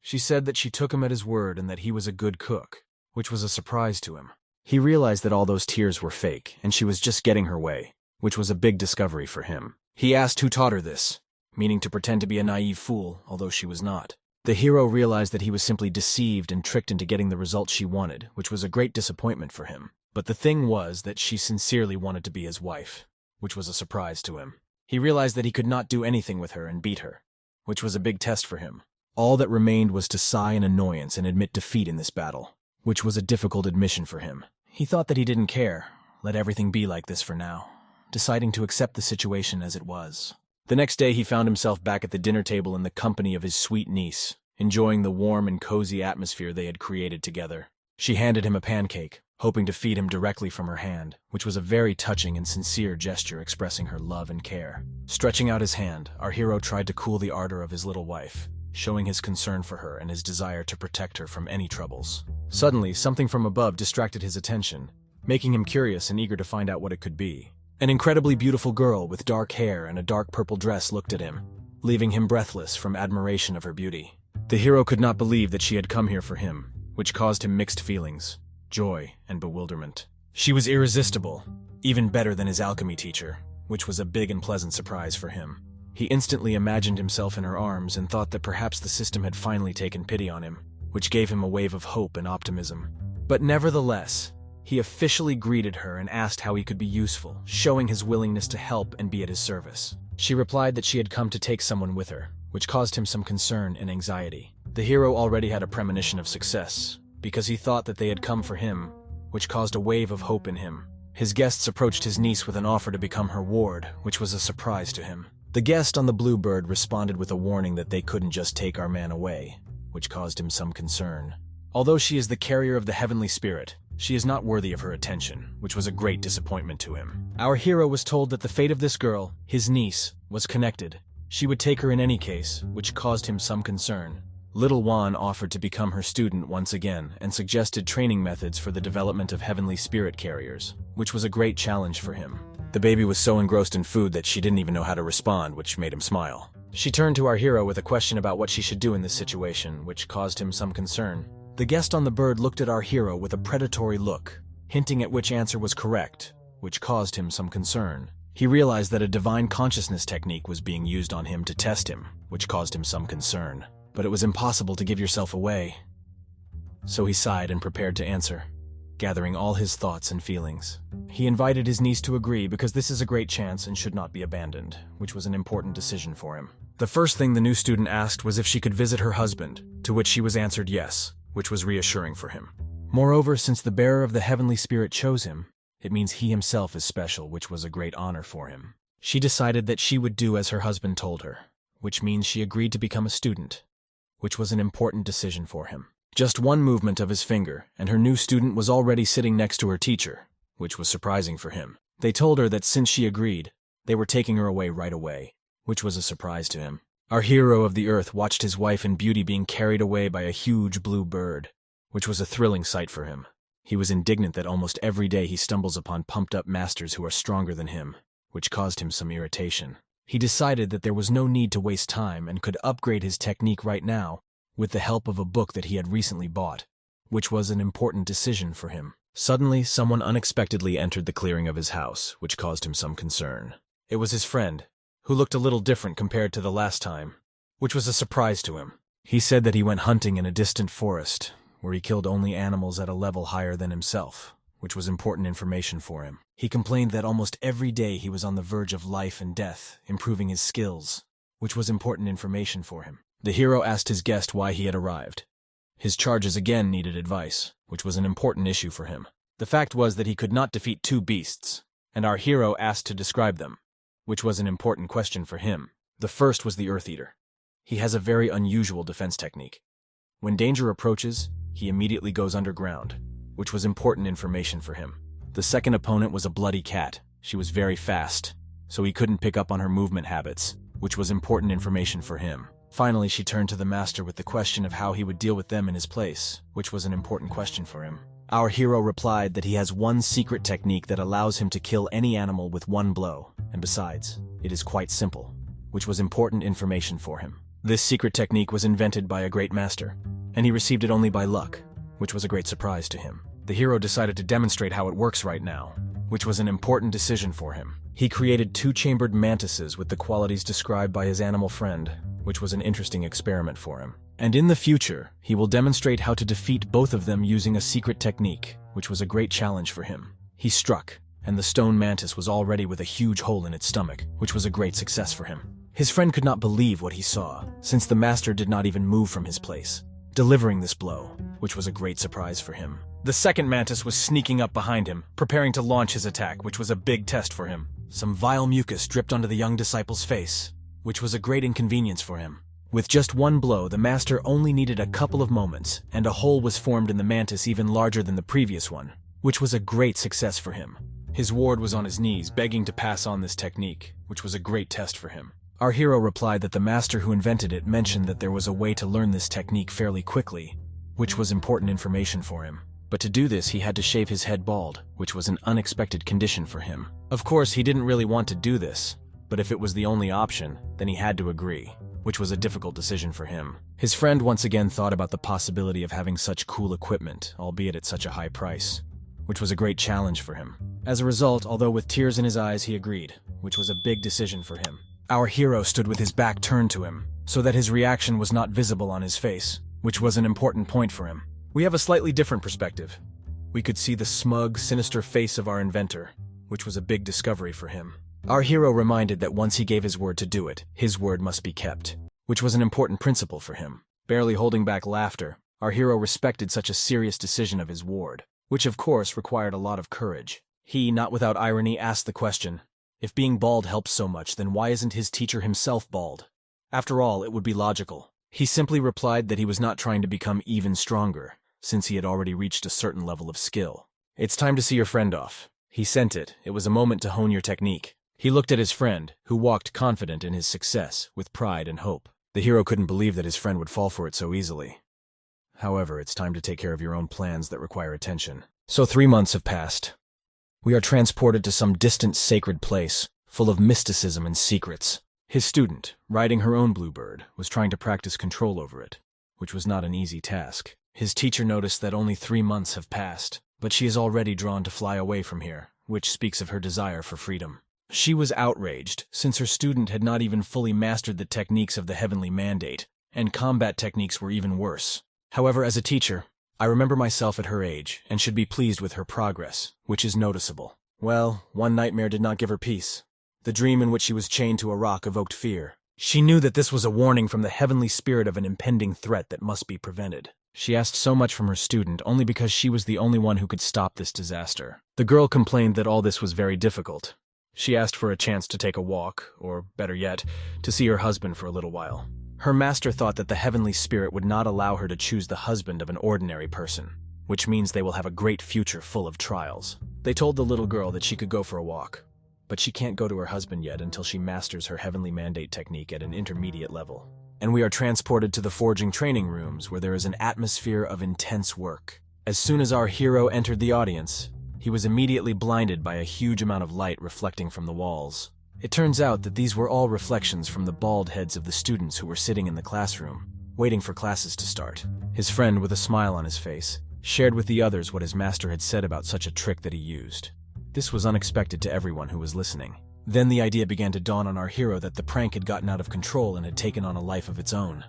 Speaker 1: She said that she took him at his word and that he was a good cook, which was a surprise to him. He realized that all those tears were fake, and she was just getting her way, which was a big discovery for him. He asked who taught her this, meaning to pretend to be a naive fool, although she was not. The hero realized that he was simply deceived and tricked into getting the result she wanted, which was a great disappointment for him. But the thing was that she sincerely wanted to be his wife, which was a surprise to him. He realized that he could not do anything with her and beat her, which was a big test for him. All that remained was to sigh in annoyance and admit defeat in this battle, which was a difficult admission for him. He thought that he didn't care, let everything be like this for now, deciding to accept the situation as it was. The next day he found himself back at the dinner table in the company of his sweet niece, enjoying the warm and cozy atmosphere they had created together. She handed him a pancake, hoping to feed him directly from her hand, which was a very touching and sincere gesture expressing her love and care. Stretching out his hand, our hero tried to cool the ardor of his little wife, showing his concern for her and his desire to protect her from any troubles. Suddenly, something from above distracted his attention, making him curious and eager to find out what it could be. An incredibly beautiful girl with dark hair and a dark purple dress looked at him, leaving him breathless from admiration of her beauty. The hero could not believe that she had come here for him, which caused him mixed feelings, joy and bewilderment. She was irresistible, even better than his alchemy teacher, which was a big and pleasant surprise for him. He instantly imagined himself in her arms and thought that perhaps the system had finally taken pity on him, which gave him a wave of hope and optimism. But nevertheless, he officially greeted her and asked how he could be useful, showing his willingness to help and be at his service. She replied that she had come to take someone with her, which caused him some concern and anxiety. The hero already had a premonition of success, because he thought that they had come for him, which caused a wave of hope in him. His guests approached his niece with an offer to become her ward, which was a surprise to him. The guest on the Bluebird responded with a warning that they couldn't just take our man away, which caused him some concern. Although she is the carrier of the heavenly spirit, she is not worthy of her attention, which was a great disappointment to him. Our hero was told that the fate of this girl, his niece, was connected. She would take her in any case, which caused him some concern. Little Juan offered to become her student once again and suggested training methods for the development of heavenly spirit carriers, which was a great challenge for him. The baby was so engrossed in food that she didn't even know how to respond, which made him smile. She turned to our hero with a question about what she should do in this situation, which caused him some concern. The guest on the bird looked at our hero with a predatory look, hinting at which answer was correct, which caused him some concern. He realized that a divine consciousness technique was being used on him to test him, which caused him some concern. But it was impossible to give yourself away. So he sighed and prepared to answer, gathering all his thoughts and feelings. He invited his niece to agree because this is a great chance and should not be abandoned, which was an important decision for him. The first thing the new student asked was if she could visit her husband, to which she was answered yes, which was reassuring for him. Moreover, since the bearer of the heavenly spirit chose him, it means he himself is special, which was a great honor for him. She decided that she would do as her husband told her, which means she agreed to become a student, which was an important decision for him. Just one movement of his finger, and her new student was already sitting next to her teacher, which was surprising for him. They told her that since she agreed, they were taking her away right away, which was a surprise to him. Our hero of the earth watched his wife in beauty being carried away by a huge blue bird, which was a thrilling sight for him. He was indignant that almost every day he stumbles upon pumped-up masters who are stronger than him, which caused him some irritation. He decided that there was no need to waste time and could upgrade his technique right now with the help of a book that he had recently bought, which was an important decision for him. Suddenly, someone unexpectedly entered the clearing of his house, which caused him some concern. It was his friend, who looked a little different compared to the last time, which was a surprise to him. He said that he went hunting in a distant forest, where he killed only animals at a level higher than himself, which was important information for him. He complained that almost every day he was on the verge of life and death, improving his skills, which was important information for him. The hero asked his guest why he had arrived. His charges again needed advice, which was an important issue for him. The fact was that he could not defeat two beasts, and our hero asked to describe them, which was an important question for him. The first was the Earth Eater. He has a very unusual defense technique. When danger approaches, he immediately goes underground, which was important information for him. The second opponent was a bloody cat. She was very fast, so he couldn't pick up on her movement habits, which was important information for him. Finally, she turned to the master with the question of how he would deal with them in his place, which was an important question for him. Our hero replied that he has one secret technique that allows him to kill any animal with one blow, and besides, it is quite simple, which was important information for him. This secret technique was invented by a great master, and he received it only by luck, which was a great surprise to him. The hero decided to demonstrate how it works right now, which was an important decision for him. He created two-chambered mantises with the qualities described by his animal friend, which was an interesting experiment for him. And in the future, he will demonstrate how to defeat both of them using a secret technique, which was a great challenge for him. He struck, and the stone mantis was already with a huge hole in its stomach, which was a great success for him. His friend could not believe what he saw, since the master did not even move from his place, delivering this blow, which was a great surprise for him. The second mantis was sneaking up behind him, preparing to launch his attack, which was a big test for him. Some vile mucus dripped onto the young disciple's face, which was a great inconvenience for him. With just one blow, the master only needed a couple of moments, and a hole was formed in the mantis even larger than the previous one, which was a great success for him. His ward was on his knees, begging to pass on this technique, which was a great test for him. Our hero replied that the master who invented it mentioned that there was a way to learn this technique fairly quickly, which was important information for him. But to do this, he had to shave his head bald, which was an unexpected condition for him. Of course, he didn't really want to do this, but if it was the only option, then he had to agree, which was a difficult decision for him. His friend once again thought about the possibility of having such cool equipment, albeit at such a high price, which was a great challenge for him. As a result, although with tears in his eyes, he agreed, which was a big decision for him. Our hero stood with his back turned to him, so that his reaction was not visible on his face, which was an important point for him. We have a slightly different perspective. We could see the smug, sinister face of our inventor, which was a big discovery for him. Our hero reminded that once he gave his word to do it, his word must be kept, which was an important principle for him. Barely holding back laughter, our hero respected such a serious decision of his ward, which of course required a lot of courage. He, not without irony, asked the question, if being bald helps so much, then why isn't his teacher himself bald? After all, it would be logical. He simply replied that he was not trying to become even stronger, since he had already reached a certain level of skill. It's time to see your friend off. He sent it. It was a moment to hone your technique. He looked at his friend, who walked confident in his success, with pride and hope. The hero couldn't believe that his friend would fall for it so easily. However, it's time to take care of your own plans that require attention. So 3 months have passed. We are transported to some distant sacred place, full of mysticism and secrets. His student, riding her own bluebird, was trying to practice control over it, which was not an easy task. His teacher noticed that only 3 months have passed, but she is already drawn to fly away from here, which speaks of her desire for freedom. She was outraged, since her student had not even fully mastered the techniques of the heavenly mandate, and combat techniques were even worse. However, as a teacher, I remember myself at her age, and should be pleased with her progress, which is noticeable. Well, one nightmare did not give her peace. The dream in which she was chained to a rock evoked fear. She knew that this was a warning from the heavenly spirit of an impending threat that must be prevented. She asked so much from her student only because she was the only one who could stop this disaster. The girl complained that all this was very difficult. She asked for a chance to take a walk, or better yet, to see her husband for a little while. Her master thought that the heavenly spirit would not allow her to choose the husband of an ordinary person, which means they will have a great future full of trials. They told the little girl that she could go for a walk, but she can't go to her husband yet until she masters her heavenly mandate technique at an intermediate level. And we are transported to the forging training rooms, where there is an atmosphere of intense work. As soon as our hero entered the audience, he was immediately blinded by a huge amount of light reflecting from the walls. It turns out that these were all reflections from the bald heads of the students who were sitting in the classroom, waiting for classes to start. His friend, with a smile on his face, shared with the others what his master had said about such a trick that he used. This was unexpected to everyone who was listening. Then the idea began to dawn on our hero that the prank had gotten out of control and had taken on a life of its own.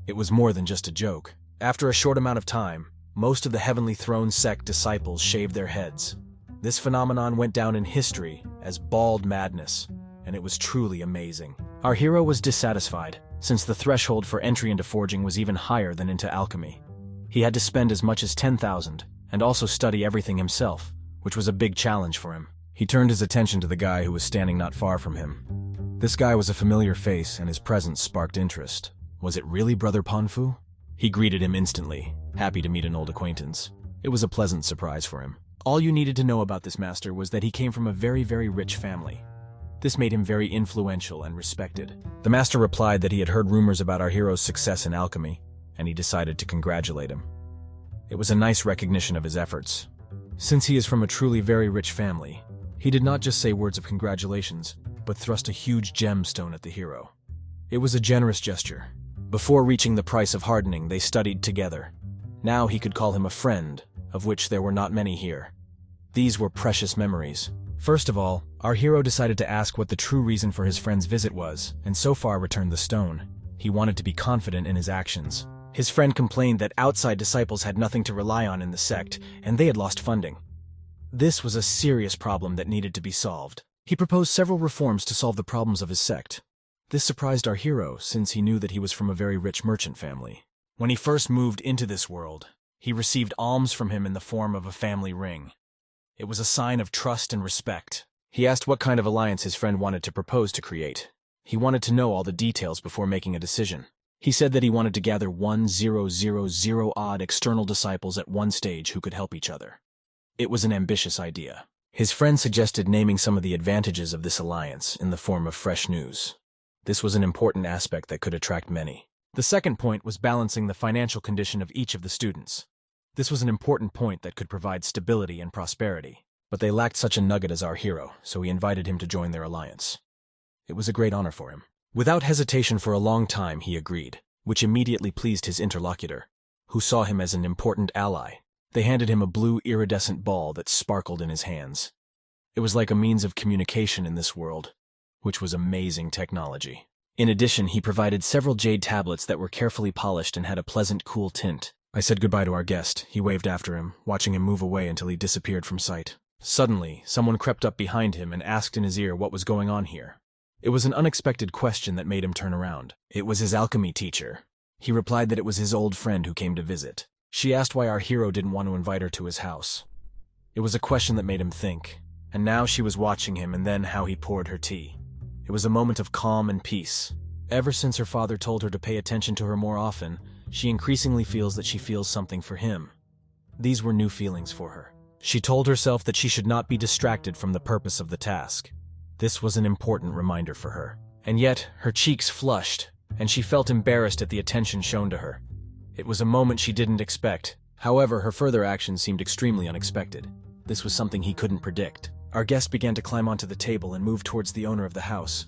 Speaker 1: It was more than just a joke. After a short amount of time, most of the Heavenly Throne sect disciples shaved their heads. This phenomenon went down in history as bald madness, and it was truly amazing. Our hero was dissatisfied, since the threshold for entry into forging was even higher than into alchemy. He had to spend as much as 10,000, and also study everything himself, which was a big challenge for him. He turned his attention to the guy who was standing not far from him. This guy was a familiar face, and his presence sparked interest. Was it really Brother Ponfu? He greeted him instantly, happy to meet an old acquaintance. It was a pleasant surprise for him. All you needed to know about this master was that he came from a very, very rich family. This made him very influential and respected. The master replied that he had heard rumors about our hero's success in alchemy, and he decided to congratulate him. It was a nice recognition of his efforts. Since he is from a truly very rich family, he did not just say words of congratulations, but thrust a huge gemstone at the hero. It was a generous gesture. Before reaching the price of hardening, they studied together. Now he could call him a friend, of which there were not many here. These were precious memories. First of all, our hero decided to ask what the true reason for his friend's visit was, and so far returned the stone. He wanted to be confident in his actions. His friend complained that outside disciples had nothing to rely on in the sect, and they had lost funding. This was a serious problem that needed to be solved. He proposed several reforms to solve the problems of his sect. This surprised our hero, since he knew that he was from a very rich merchant family. When he first moved into this world, he received alms from him in the form of a family ring. It was a sign of trust and respect. He asked what kind of alliance his friend wanted to propose to create. He wanted to know all the details before making a decision. He said that he wanted to gather 1,000 odd external disciples at one stage who could help each other. It was an ambitious idea. His friend suggested naming some of the advantages of this alliance in the form of fresh news. This was an important aspect that could attract many. The second point was balancing the financial condition of each of the students. This was an important point that could provide stability and prosperity, but they lacked such a nugget as our hero, so he invited him to join their alliance. It was a great honor for him. Without hesitation for a long time, he agreed, which immediately pleased his interlocutor, who saw him as an important ally. They handed him a blue iridescent ball that sparkled in his hands. It was like a means of communication in this world, which was amazing technology. In addition, he provided several jade tablets that were carefully polished and had a pleasant, cool tint. I said goodbye to our guest. He waved after him, watching him move away until he disappeared from sight. Suddenly, someone crept up behind him and asked in his ear what was going on here. It was an unexpected question that made him turn around. It was his alchemy teacher. He replied that it was his old friend who came to visit. She asked why our hero didn't want to invite her to his house. It was a question that made him think, and now she was watching him and then how he poured her tea. It was a moment of calm and peace. Ever since her father told her to pay attention to her more often, she increasingly feels that she feels something for him. These were new feelings for her. She told herself that she should not be distracted from the purpose of the task. This was an important reminder for her. And yet, her cheeks flushed, and she felt embarrassed at the attention shown to her. It was a moment she didn't expect. However, her further actions seemed extremely unexpected. This was something he couldn't predict. Our guest began to climb onto the table and move towards the owner of the house.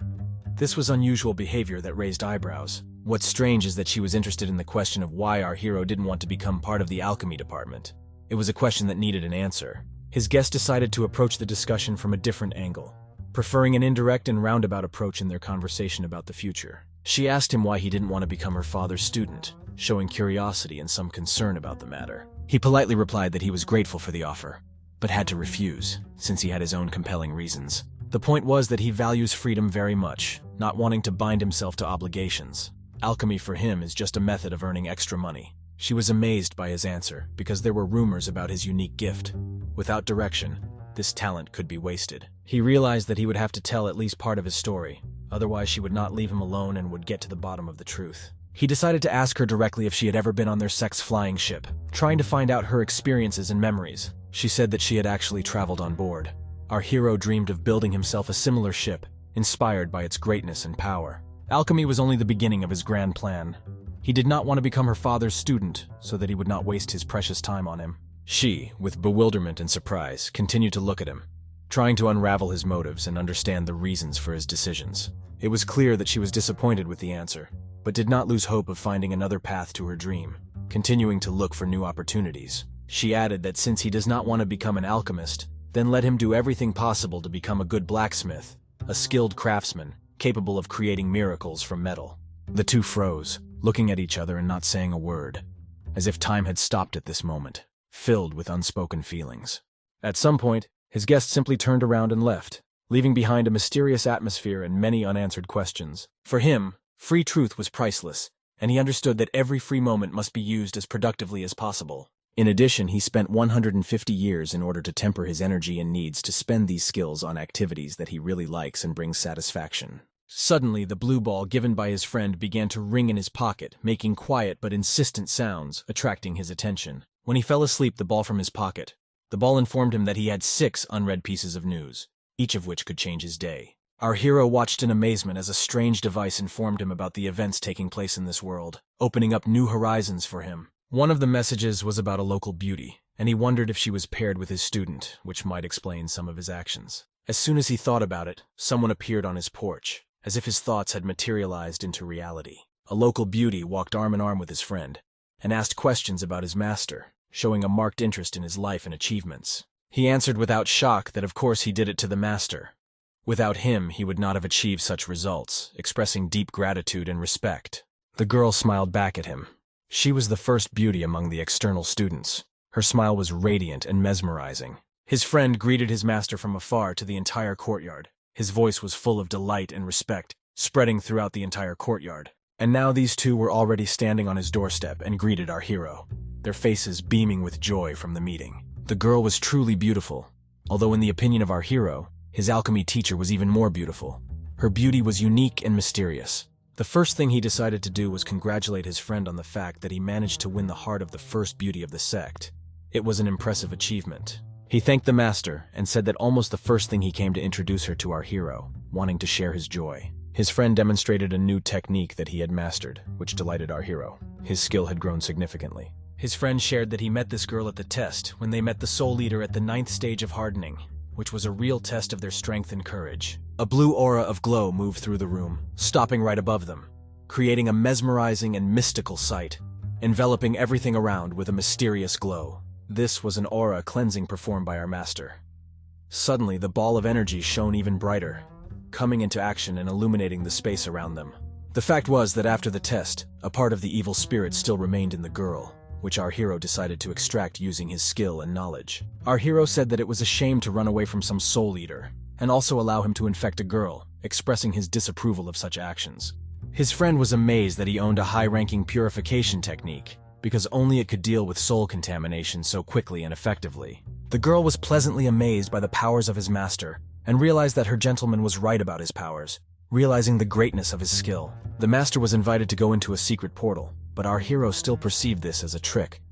Speaker 1: This was unusual behavior that raised eyebrows. What's strange is that she was interested in the question of why our hero didn't want to become part of the alchemy department. It was a question that needed an answer. His guest decided to approach the discussion from a different angle, preferring an indirect and roundabout approach in their conversation about the future. She asked him why he didn't want to become her father's student, showing curiosity and some concern about the matter. He politely replied that he was grateful for the offer, but had to refuse, since he had his own compelling reasons. The point was that he values freedom very much, not wanting to bind himself to obligations. Alchemy for him is just a method of earning extra money. She was amazed by his answer, because there were rumors about his unique gift. Without direction, this talent could be wasted. He realized that he would have to tell at least part of his story, otherwise she would not leave him alone and would get to the bottom of the truth. He decided to ask her directly if she had ever been on their sex flying ship, trying to find out her experiences and memories. She said that she had actually traveled on board. Our hero dreamed of building himself a similar ship, inspired by its greatness and power. Alchemy was only the beginning of his grand plan. He did not want to become her father's student, so that he would not waste his precious time on him. She, with bewilderment and surprise, continued to look at him, trying to unravel his motives and understand the reasons for his decisions. It was clear that she was disappointed with the answer, but did not lose hope of finding another path to her dream, continuing to look for new opportunities. She added that since he does not want to become an alchemist, then let him do everything possible to become a good blacksmith, a skilled craftsman, capable of creating miracles from metal. The two froze, looking at each other and not saying a word, as if time had stopped at this moment, filled with unspoken feelings. At some point, his guest simply turned around and left, leaving behind a mysterious atmosphere and many unanswered questions. For him, free truth was priceless, and he understood that every free moment must be used as productively as possible. In addition, he spent 150 years in order to temper his energy and needs to spend these skills on activities that he really likes and brings satisfaction. Suddenly, the blue ball given by his friend began to ring in his pocket, making quiet but insistent sounds, attracting his attention. When he fell asleep, the ball from his pocket, the ball informed him that he had 6 unread pieces of news, each of which could change his day. Our hero watched in amazement as a strange device informed him about the events taking place in this world, opening up new horizons for him. One of the messages was about a local beauty, and he wondered if she was paired with his student, which might explain some of his actions. As soon as he thought about it, someone appeared on his porch, as if his thoughts had materialized into reality. A local beauty walked arm in arm with his friend, and asked questions about his master, showing a marked interest in his life and achievements. He answered without shock that of course he did it to the master. Without him, he would not have achieved such results, expressing deep gratitude and respect. The girl smiled back at him. She was the first beauty among the external students. Her smile was radiant and mesmerizing. His friend greeted his master from afar to the entire courtyard. His voice was full of delight and respect, spreading throughout the entire courtyard. And now these two were already standing on his doorstep and greeted our hero, their faces beaming with joy from the meeting. The girl was truly beautiful, although in the opinion of our hero, his alchemy teacher was even more beautiful. Her beauty was unique and mysterious. The first thing he decided to do was congratulate his friend on the fact that he managed to win the heart of the first beauty of the sect. It was an impressive achievement. He thanked the master and said that almost the first thing he came to introduce her to our hero, wanting to share his joy. His friend demonstrated a new technique that he had mastered, which delighted our hero. His skill had grown significantly. His friend shared that he met this girl at the test when they met the soul leader at the 9th stage of hardening, which was a real test of their strength and courage. A blue aura of glow moved through the room, stopping right above them, creating a mesmerizing and mystical sight, enveloping everything around with a mysterious glow. This was an aura cleansing performed by our master. Suddenly, the ball of energy shone even brighter, coming into action and illuminating the space around them. The fact was that after the test, a part of the evil spirit still remained in the girl, which our hero decided to extract using his skill and knowledge. Our hero said that it was a shame to run away from some soul eater, and also allow him to infect a girl, expressing his disapproval of such actions. His friend was amazed that he owned a high-ranking purification technique, because only it could deal with soul contamination so quickly and effectively. The girl was pleasantly amazed by the powers of his master, and realized that her gentleman was right about his powers, realizing the greatness of his skill. The master was invited to go into a secret portal, but our hero still perceived this as a trick,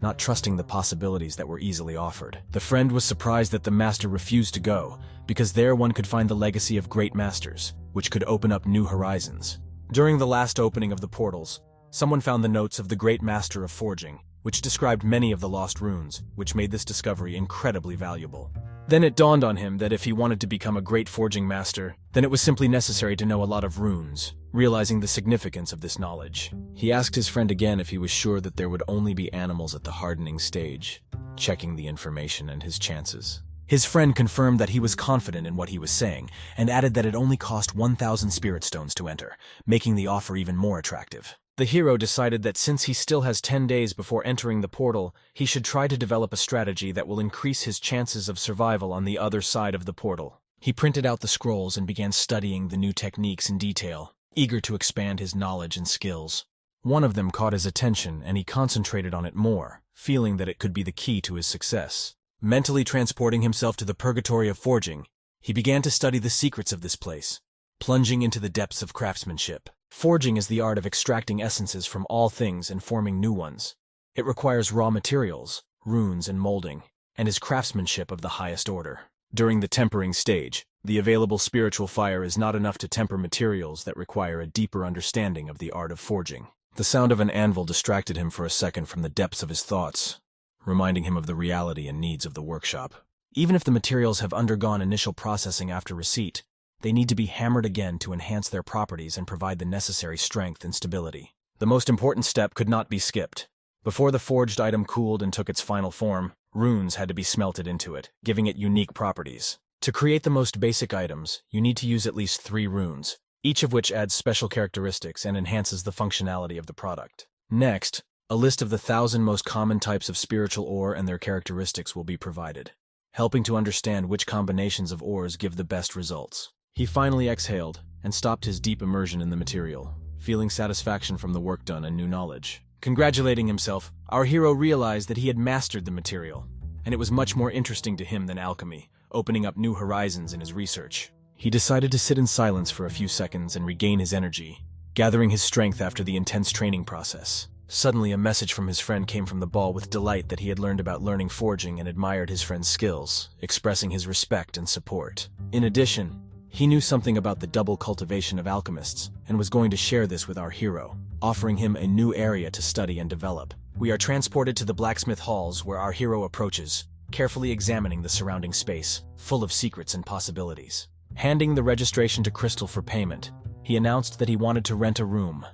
Speaker 1: not trusting the possibilities that were easily offered. The friend was surprised that the master refused to go, because there one could find the legacy of great masters, which could open up new horizons. During the last opening of the portals, someone found the notes of the great master of forging, which described many of the lost runes, which made this discovery incredibly valuable. Then it dawned on him that if he wanted to become a great forging master, then it was simply necessary to know a lot of runes. Realizing the significance of this knowledge, he asked his friend again if he was sure that there would only be animals at the hardening stage, checking the information and his chances. His friend confirmed that he was confident in what he was saying, and added that it only cost 1,000 spirit stones to enter, making the offer even more attractive. The hero decided that since he still has 10 days before entering the portal, he should try to develop a strategy that will increase his chances of survival on the other side of the portal. He printed out the scrolls and began studying the new techniques in detail, eager to expand his knowledge and skills. One of them caught his attention, and he concentrated on it more, feeling that it could be the key to his success. Mentally transporting himself to the purgatory of forging, he began to study the secrets of this place, plunging into the depths of craftsmanship. Forging is the art of extracting essences from all things and forming new ones. It requires raw materials, runes, and molding, and is craftsmanship of the highest order. During the tempering stage, the available spiritual fire is not enough to temper materials that require a deeper understanding of the art of forging. The sound of an anvil distracted him for a second from the depths of his thoughts, reminding him of the reality and needs of the workshop. Even if the materials have undergone initial processing after receipt, they need to be hammered again to enhance their properties and provide the necessary strength and stability. The most important step could not be skipped. Before the forged item cooled and took its final form, runes had to be smelted into it, giving it unique properties. To create the most basic items, you need to use at least 3 runes, each of which adds special characteristics and enhances the functionality of the product. Next, a list of the 1,000 most common types of spiritual ore and their characteristics will be provided, helping to understand which combinations of ores give the best results. He finally exhaled and stopped his deep immersion in the material, feeling satisfaction from the work done and new knowledge. Congratulating himself, our hero realized that he had mastered the material, and it was much more interesting to him than alchemy, opening up new horizons in his research. He decided to sit in silence for a few seconds and regain his energy, gathering his strength after the intense training process. Suddenly, a message from his friend came from the ball with delight that he had learned about learning forging and admired his friend's skills, expressing his respect and support. In addition, he knew something about the double cultivation of alchemists and was going to share this with our hero, offering him a new area to study and develop. We are transported to the blacksmith halls where our hero approaches, carefully examining the surrounding space, full of secrets and possibilities. Handing the registration to Crystal for payment, he announced that he wanted to rent a room,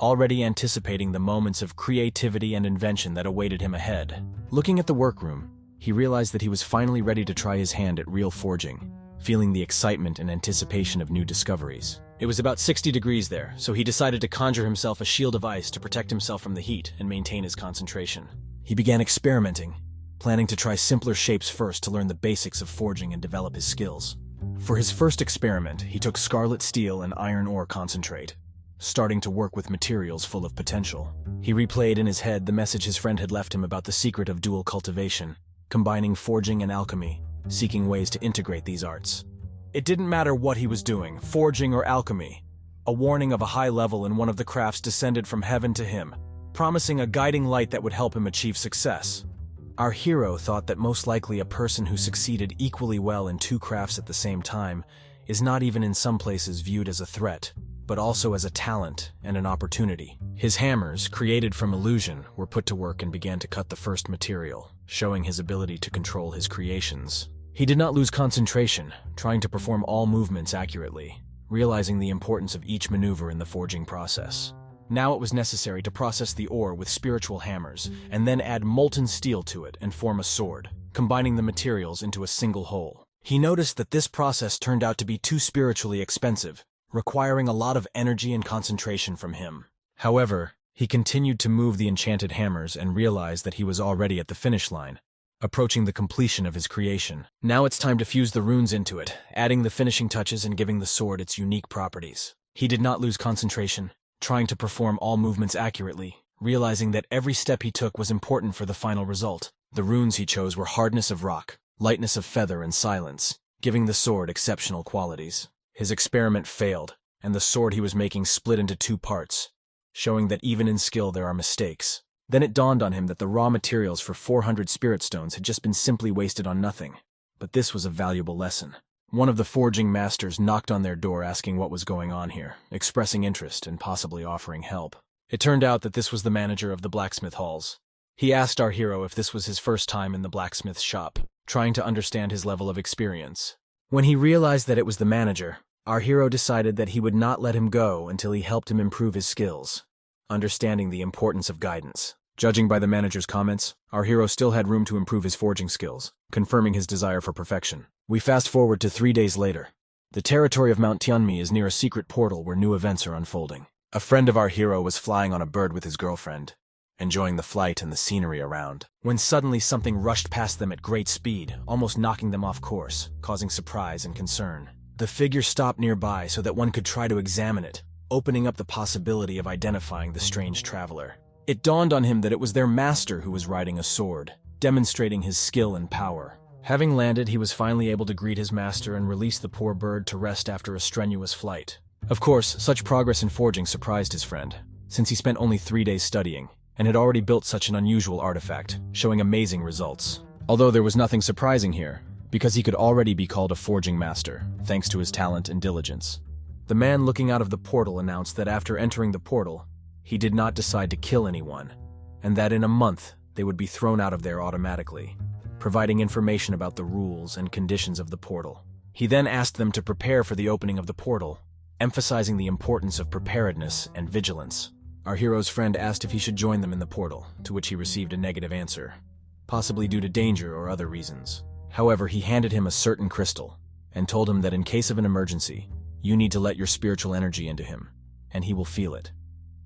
Speaker 1: already anticipating the moments of creativity and invention that awaited him ahead. Looking at the workroom, he realized that he was finally ready to try his hand at real forging, feeling the excitement and anticipation of new discoveries. It was about 60 degrees there, so he decided to conjure himself a shield of ice to protect himself from the heat and maintain his concentration. He began experimenting, planning to try simpler shapes first to learn the basics of forging and develop his skills. For his first experiment, he took scarlet steel and iron ore concentrate, starting to work with materials full of potential. He replayed in his head the message his friend had left him about the secret of dual cultivation, combining forging and alchemy, seeking ways to integrate these arts. It didn't matter what he was doing, forging or alchemy. A warning of a high level in one of the crafts descended from heaven to him, promising a guiding light that would help him achieve success. Our hero thought that most likely a person who succeeded equally well in two crafts at the same time is not even in some places viewed as a threat, but also as a talent and an opportunity. His hammers, created from illusion, were put to work and began to cut the first material, showing his ability to control his creations. He did not lose concentration, trying to perform all movements accurately, realizing the importance of each maneuver in the forging process. Now it was necessary to process the ore with spiritual hammers, and then add molten steel to it and form a sword, combining the materials into a single whole. He noticed that this process turned out to be too spiritually expensive, requiring a lot of energy and concentration from him. However, he continued to move the enchanted hammers and realized that he was already at the finish line, approaching the completion of his creation. Now it's time to fuse the runes into it, adding the finishing touches and giving the sword its unique properties. He did not lose concentration, trying to perform all movements accurately, realizing that every step he took was important for the final result. The runes he chose were hardness of rock, lightness of feather, and silence, giving the sword exceptional qualities. His experiment failed, and the sword he was making split into two parts, showing that even in skill there are mistakes. Then it dawned on him that the raw materials for 400 spirit stones had just been simply wasted on nothing. But this was a valuable lesson. One of the forging masters knocked on their door asking what was going on here, expressing interest and possibly offering help. It turned out that this was the manager of the blacksmith halls. He asked our hero if this was his first time in the blacksmith's shop, trying to understand his level of experience. When he realized that it was the manager, our hero decided that he would not let him go until he helped him improve his skills, understanding the importance of guidance. Judging by the manager's comments, our hero still had room to improve his forging skills, confirming his desire for perfection. We fast forward to 3 days later. The territory of Mount Tianmi is near a secret portal where new events are unfolding. A friend of our hero was flying on a bird with his girlfriend, enjoying the flight and the scenery around, when suddenly something rushed past them at great speed, almost knocking them off course, causing surprise and concern. The figure stopped nearby so that one could try to examine it, opening up the possibility of identifying the strange traveler. It dawned on him that it was their master who was riding a sword, demonstrating his skill and power. Having landed, he was finally able to greet his master and release the poor bird to rest after a strenuous flight. Of course, such progress in forging surprised his friend, since he spent only 3 days studying, and had already built such an unusual artifact, showing amazing results. Although there was nothing surprising here, because he could already be called a forging master, thanks to his talent and diligence. The man looking out of the portal announced that after entering the portal, he did not decide to kill anyone, and that in a month they would be thrown out of there automatically, providing information about the rules and conditions of the portal. He then asked them to prepare for the opening of the portal, emphasizing the importance of preparedness and vigilance. Our hero's friend asked if he should join them in the portal, to which he received a negative answer, possibly due to danger or other reasons. However, he handed him a certain crystal, and told him that in case of an emergency, you need to let your spiritual energy into him, and he will feel it,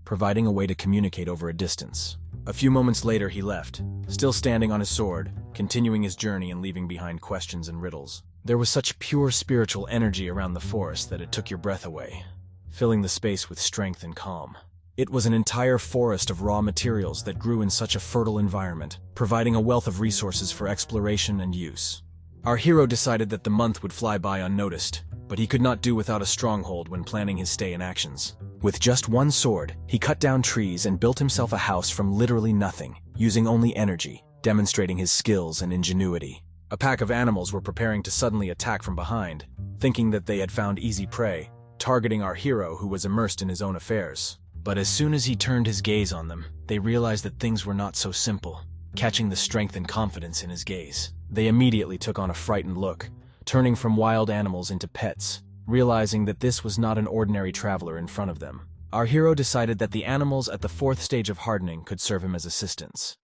Speaker 1: providing a way to communicate over a distance. A few moments later he left, still standing on his sword, continuing his journey and leaving behind questions and riddles. There was such pure spiritual energy around the forest that it took your breath away, filling the space with strength and calm. It was an entire forest of raw materials that grew in such a fertile environment, providing a wealth of resources for exploration and use. Our hero decided that the month would fly by unnoticed, but he could not do without a stronghold when planning his stay and actions. With just one sword, he cut down trees and built himself a house from literally nothing, using only energy, demonstrating his skills and ingenuity. A pack of animals were preparing to suddenly attack from behind, thinking that they had found easy prey, targeting our hero who was immersed in his own affairs. But as soon as he turned his gaze on them, they realized that things were not so simple, catching the strength and confidence in his gaze. They immediately took on a frightened look, turning from wild animals into pets, realizing that this was not an ordinary traveler in front of them. Our hero decided that the animals at the 4th stage of hardening could serve him as assistants.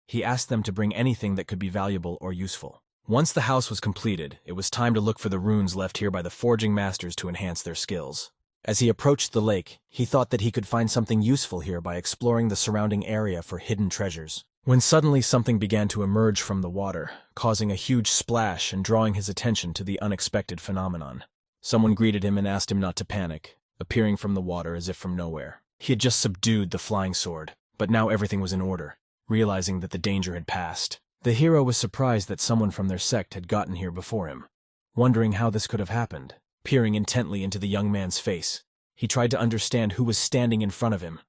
Speaker 1: He asked them to bring anything that could be valuable or useful. Once the house was completed, it was time to look for the runes left here by the forging masters to enhance their skills. As he approached the lake, he thought that he could find something useful here by exploring the surrounding area for hidden treasures. when suddenly something began to emerge from the water, causing a huge splash and drawing his attention to the unexpected phenomenon. Someone greeted him and asked him not to panic, appearing from the water as if from nowhere. He had just subdued the flying sword, but now everything was in order, realizing that the danger had passed. The hero was surprised that someone from their sect had gotten here before him, wondering how this could have happened. Peering intently into the young man's face, he tried to understand who was standing in front of him,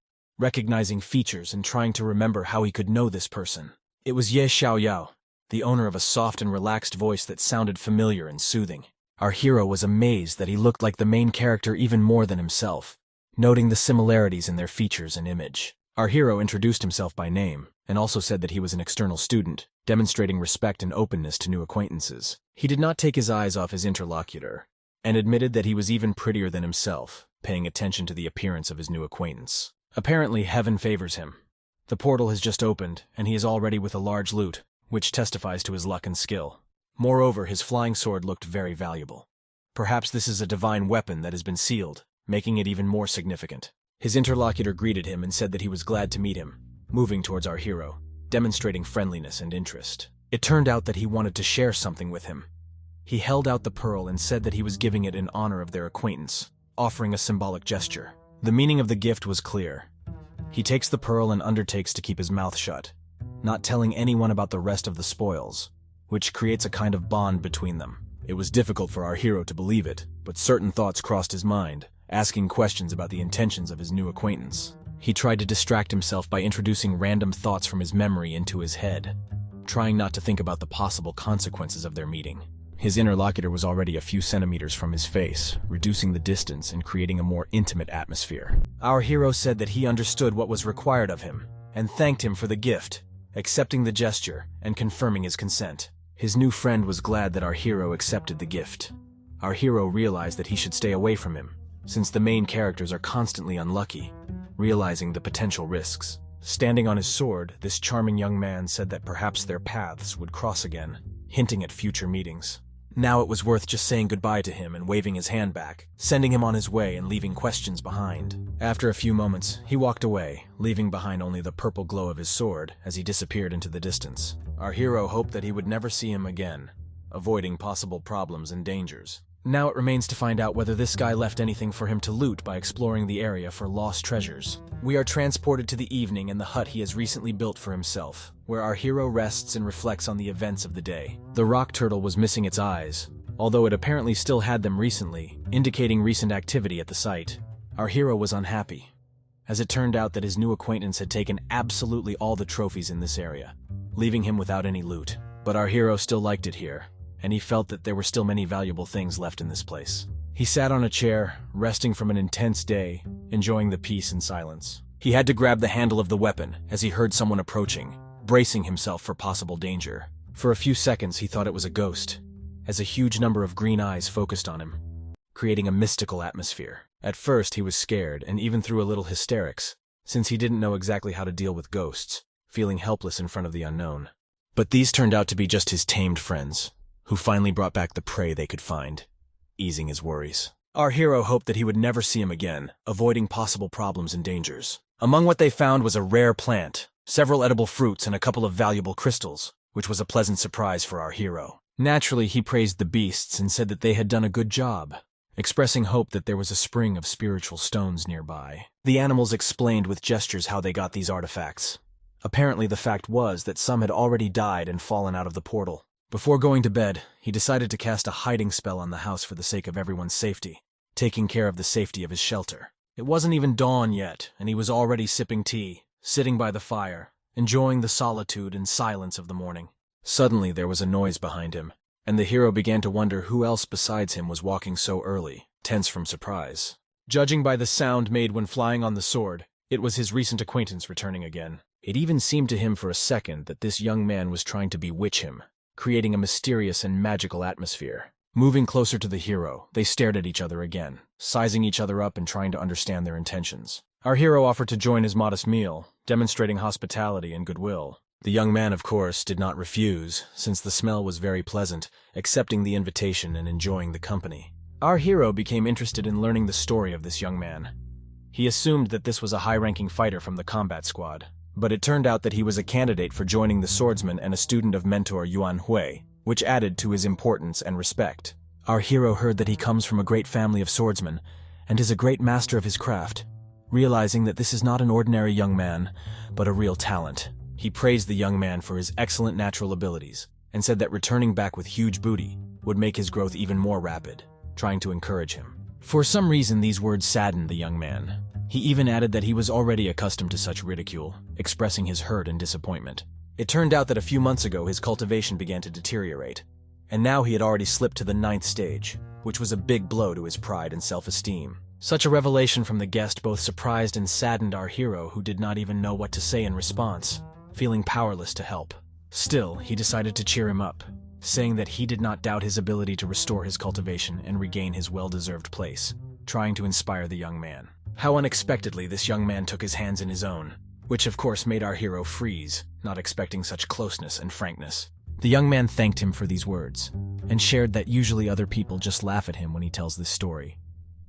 Speaker 1: recognizing features and trying to remember how he could know this person. It was Ye Xiaoyao, the owner of a soft and relaxed voice that sounded familiar and soothing. Our hero was amazed that he looked like the main character even more than himself, noting the similarities in their features and image. Our hero introduced himself by name, and also said that he was an external student, demonstrating respect and openness to new acquaintances. He did not take his eyes off his interlocutor, and admitted that he was even prettier than himself, paying attention to the appearance of his new acquaintance. Apparently, heaven favors him. The portal has just opened, and he is already with a large loot, which testifies to his luck and skill. Moreover, his flying sword looked very valuable. Perhaps this is a divine weapon that has been sealed, making it even more significant. His interlocutor greeted him and said that he was glad to meet him, moving towards our hero, demonstrating friendliness and interest. It turned out that he wanted to share something with him. He held out the pearl and said that he was giving it in honor of their acquaintance, offering a symbolic gesture. The meaning of the gift was clear. He takes the pearl and undertakes to keep his mouth shut, not telling anyone about the rest of the spoils, which creates a kind of bond between them. It was difficult for our hero to believe it, but certain thoughts crossed his mind, asking questions about the intentions of his new acquaintance. He tried to distract himself by introducing random thoughts from his memory into his head, trying not to think about the possible consequences of their meeting. His interlocutor was already a few centimeters from his face, reducing the distance and creating a more intimate atmosphere. Our hero said that he understood what was required of him, and thanked him for the gift, accepting the gesture and confirming his consent. His new friend was glad that our hero accepted the gift. Our hero realized that he should stay away from him, since the main characters are constantly unlucky, realizing the potential risks. Standing on his sword, this charming young man said that perhaps their paths would cross again, hinting at future meetings. Now it was worth just saying goodbye to him and waving his hand back, sending him on his way and leaving questions behind. After a few moments, he walked away, leaving behind only the purple glow of his sword as he disappeared into the distance. Our hero hoped that he would never see him again, avoiding possible problems and dangers. Now it remains to find out whether this guy left anything for him to loot by exploring the area for lost treasures. We are transported to the evening in the hut he has recently built for himself, where our hero rests and reflects on the events of the day. The rock turtle was missing its eyes, although it apparently still had them recently, indicating recent activity at the site. Our hero was unhappy, as it turned out that his new acquaintance had taken absolutely all the trophies in this area, leaving him without any loot. But our hero still liked it here, and he felt that there were still many valuable things left in this place. He sat on a chair, resting from an intense day, enjoying the peace and silence. He had to grab the handle of the weapon as he heard someone approaching, bracing himself for possible danger. For a few seconds he thought it was a ghost, as a huge number of green eyes focused on him, creating a mystical atmosphere. At first he was scared and even threw a little hysterics, since he didn't know exactly how to deal with ghosts, feeling helpless in front of the unknown. But these turned out to be just his tamed friends, who finally brought back the prey they could find, easing his worries. Our hero hoped that he would never see him again, avoiding possible problems and dangers. Among what they found was a rare plant, several edible fruits, and a couple of valuable crystals, which was a pleasant surprise for our hero. Naturally, he praised the beasts and said that they had done a good job, expressing hope that there was a spring of spiritual stones nearby. The animals explained with gestures how they got these artifacts. Apparently, the fact was that some had already died and fallen out of the portal. Before going to bed, he decided to cast a hiding spell on the house for the sake of everyone's safety, taking care of the safety of his shelter. It wasn't even dawn yet, and he was already sipping tea, sitting by the fire, enjoying the solitude and silence of the morning. Suddenly there was a noise behind him, and the hero began to wonder who else besides him was walking so early, tense from surprise. Judging by the sound made when flying on the sword, it was his recent acquaintance returning again. It even seemed to him for a second that this young man was trying to bewitch him, creating a mysterious and magical atmosphere. Moving closer to the hero, they stared at each other again, sizing each other up and trying to understand their intentions. Our hero offered to join his modest meal, demonstrating hospitality and goodwill. The young man, of course, did not refuse, since the smell was very pleasant, accepting the invitation and enjoying the company. Our hero became interested in learning the story of this young man. He assumed that this was a high-ranking fighter from the combat squad, But it turned out that he was a candidate for joining the swordsman and a student of mentor Yuan Hui, which added to his importance and respect. Our hero heard that he comes from a great family of swordsmen and is a great master of his craft. Realizing that this is not an ordinary young man, but a real talent, he praised the young man for his excellent natural abilities and said that returning back with huge booty would make his growth even more rapid, trying to encourage him. For some reason, these words saddened the young man. He even added that he was already accustomed to such ridicule, expressing his hurt and disappointment. It turned out that a few months ago his cultivation began to deteriorate, and now he had already slipped to the 9th stage, which was a big blow to his pride and self-esteem. Such a revelation from the guest both surprised and saddened our hero, who did not even know what to say in response, feeling powerless to help. Still, he decided to cheer him up, saying that he did not doubt his ability to restore his cultivation and regain his well-deserved place, trying to inspire the young man. How unexpectedly this young man took his hands in his own, which of course made our hero freeze, not expecting such closeness and frankness. The young man thanked him for these words, and shared that usually other people just laugh at him when he tells this story,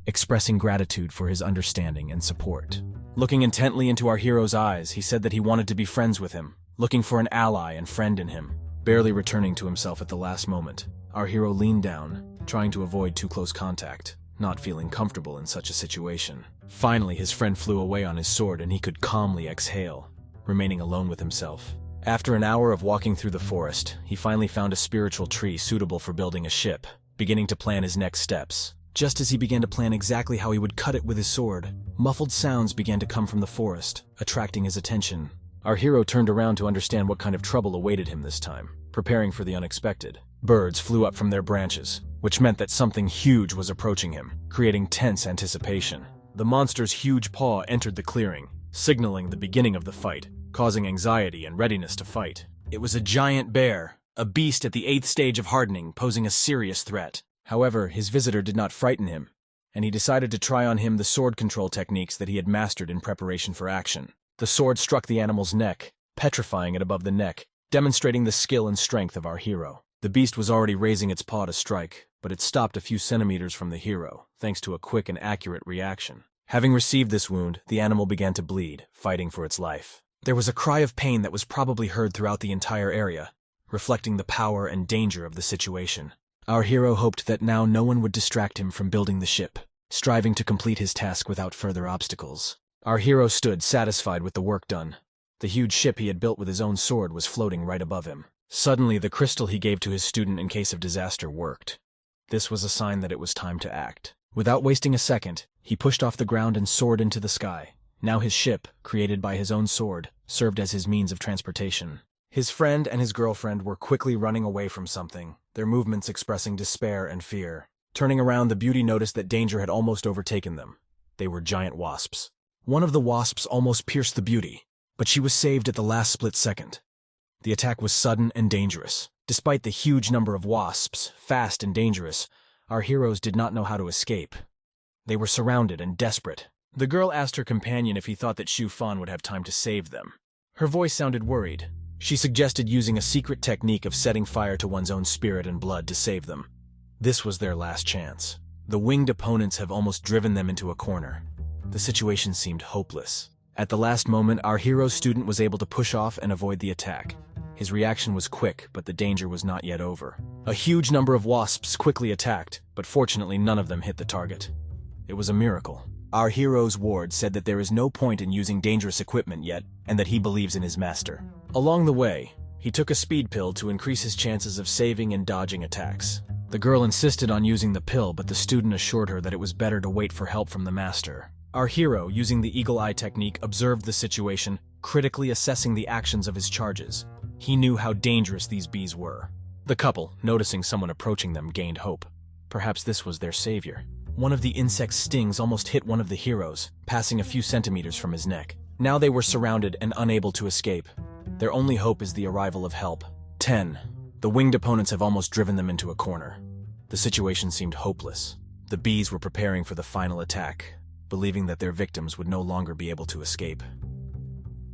Speaker 1: expressing gratitude for his understanding and support. Looking intently into our hero's eyes, he said that he wanted to be friends with him, looking for an ally and friend in him. Barely returning to himself at the last moment, our hero leaned down, trying to avoid too close contact, not feeling comfortable in such a situation. Finally, his friend flew away on his sword and he could calmly exhale, remaining alone with himself. After an hour of walking through the forest, he finally found a spiritual tree suitable for building a ship, beginning to plan his next steps. Just as he began to plan exactly how he would cut it with his sword, muffled sounds began to come from the forest, attracting his attention. Our hero turned around to understand what kind of trouble awaited him this time, preparing for the unexpected. Birds flew up from their branches, which meant that something huge was approaching him, creating tense anticipation. The monster's huge paw entered the clearing, signaling the beginning of the fight, causing anxiety and readiness to fight. It was a giant bear, a beast at the 8th stage of hardening, posing a serious threat. However, his visitor did not frighten him, and he decided to try on him the sword control techniques that he had mastered in preparation for action. The sword struck the animal's neck, petrifying it above the neck, demonstrating the skill and strength of our hero. The beast was already raising its paw to strike, but it stopped a few centimeters from the hero, thanks to a quick and accurate reaction. Having received this wound, the animal began to bleed, fighting for its life. There was a cry of pain that was probably heard throughout the entire area, reflecting the power and danger of the situation. Our hero hoped that now no one would distract him from building the ship, striving to complete his task without further obstacles. Our hero stood satisfied with the work done. The huge ship he had built with his own sword was floating right above him. Suddenly, the crystal he gave to his student in case of disaster worked. This was a sign that it was time to act. Without wasting a second, he pushed off the ground and soared into the sky. Now his ship, created by his own sword, served as his means of transportation. His friend and his girlfriend were quickly running away from something, their movements expressing despair and fear. Turning around, the beauty noticed that danger had almost overtaken them. They were giant wasps. One of the wasps almost pierced the beauty, but she was saved at the last split second. The attack was sudden and dangerous. Despite the huge number of wasps, fast and dangerous, our heroes did not know how to escape. They were surrounded and desperate. The girl asked her companion if he thought that Shu Fan would have time to save them. Her voice sounded worried. She suggested using a secret technique of setting fire to one's own spirit and blood to save them. This was their last chance. The winged opponents have almost driven them into a corner. The situation seemed hopeless. At the last moment, our hero's student was able to push off and avoid the attack. His reaction was quick, but the danger was not yet over. A huge number of wasps quickly attacked, but fortunately none of them hit the target. It was a miracle. Our hero's ward said that there is no point in using dangerous equipment yet, and that he believes in his master. Along the way, he took a speed pill to increase his chances of saving and dodging attacks. The girl insisted on using the pill, but the student assured her that it was better to wait for help from the master. Our hero, using the eagle eye technique, observed the situation, critically assessing the actions of his charges. He knew how dangerous these bees were. The couple, noticing someone approaching them, gained hope. Perhaps this was their savior. One of the insect's stings almost hit one of the heroes, passing a few centimeters from his neck. Now they were surrounded and unable to escape. Their only hope is the arrival of help. 10. The winged opponents have almost driven them into a corner. The situation seemed hopeless. The bees were preparing for the final attack, believing that their victims would no longer be able to escape.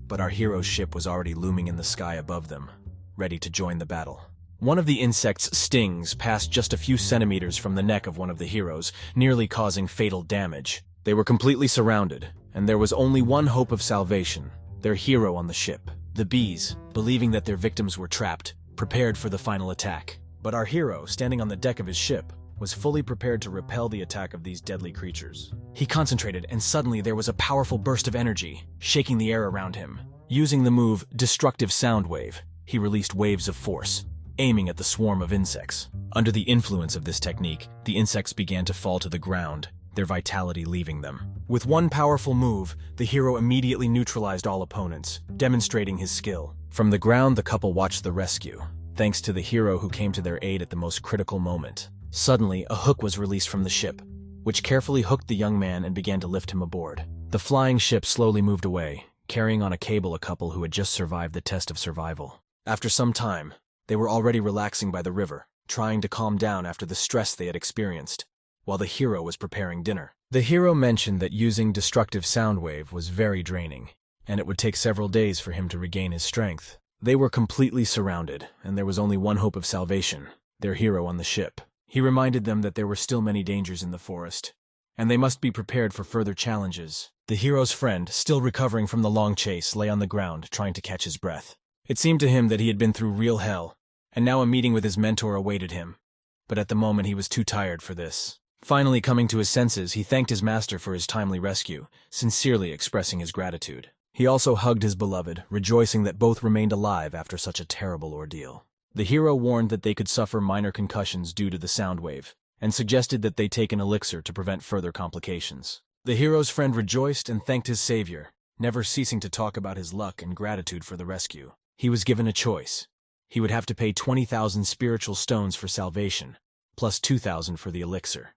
Speaker 1: But our hero's ship was already looming in the sky above them, ready to join the battle. One of the insect's stings passed just a few centimeters from the neck of one of the heroes, nearly causing fatal damage. They were completely surrounded, and there was only one hope of salvation: their hero on the ship. The bees, believing that their victims were trapped, prepared for the final attack. But our hero, standing on the deck of his ship, was fully prepared to repel the attack of these deadly creatures. He concentrated, and suddenly there was a powerful burst of energy, shaking the air around him. Using the move Destructive Sound Wave, he released waves of force, aiming at the swarm of insects. Under the influence of this technique, the insects began to fall to the ground, their vitality leaving them. With one powerful move, the hero immediately neutralized all opponents, demonstrating his skill. From the ground, the couple watched the rescue, thanks to the hero who came to their aid at the most critical moment. Suddenly, a hook was released from the ship, which carefully hooked the young man and began to lift him aboard. The flying ship slowly moved away, carrying on a cable a couple who had just survived the test of survival. After some time, they were already relaxing by the river, trying to calm down after the stress they had experienced, while the hero was preparing dinner. The hero mentioned that using Destructive Sound Wave was very draining, and it would take several days for him to regain his strength. They were completely surrounded, and there was only one hope of salvation, their hero on the ship. He reminded them that there were still many dangers in the forest, and they must be prepared for further challenges. The hero's friend, still recovering from the long chase, lay on the ground, trying to catch his breath. It seemed to him that he had been through real hell, and now a meeting with his mentor awaited him. But at the moment he was too tired for this. Finally coming to his senses, he thanked his master for his timely rescue, sincerely expressing his gratitude. He also hugged his beloved, rejoicing that both remained alive after such a terrible ordeal. The hero warned that they could suffer minor concussions due to the sound wave, and suggested that they take an elixir to prevent further complications. The hero's friend rejoiced and thanked his savior, never ceasing to talk about his luck and gratitude for the rescue. He was given a choice. He would have to pay 20,000 spiritual stones for salvation, plus 2,000 for the elixir.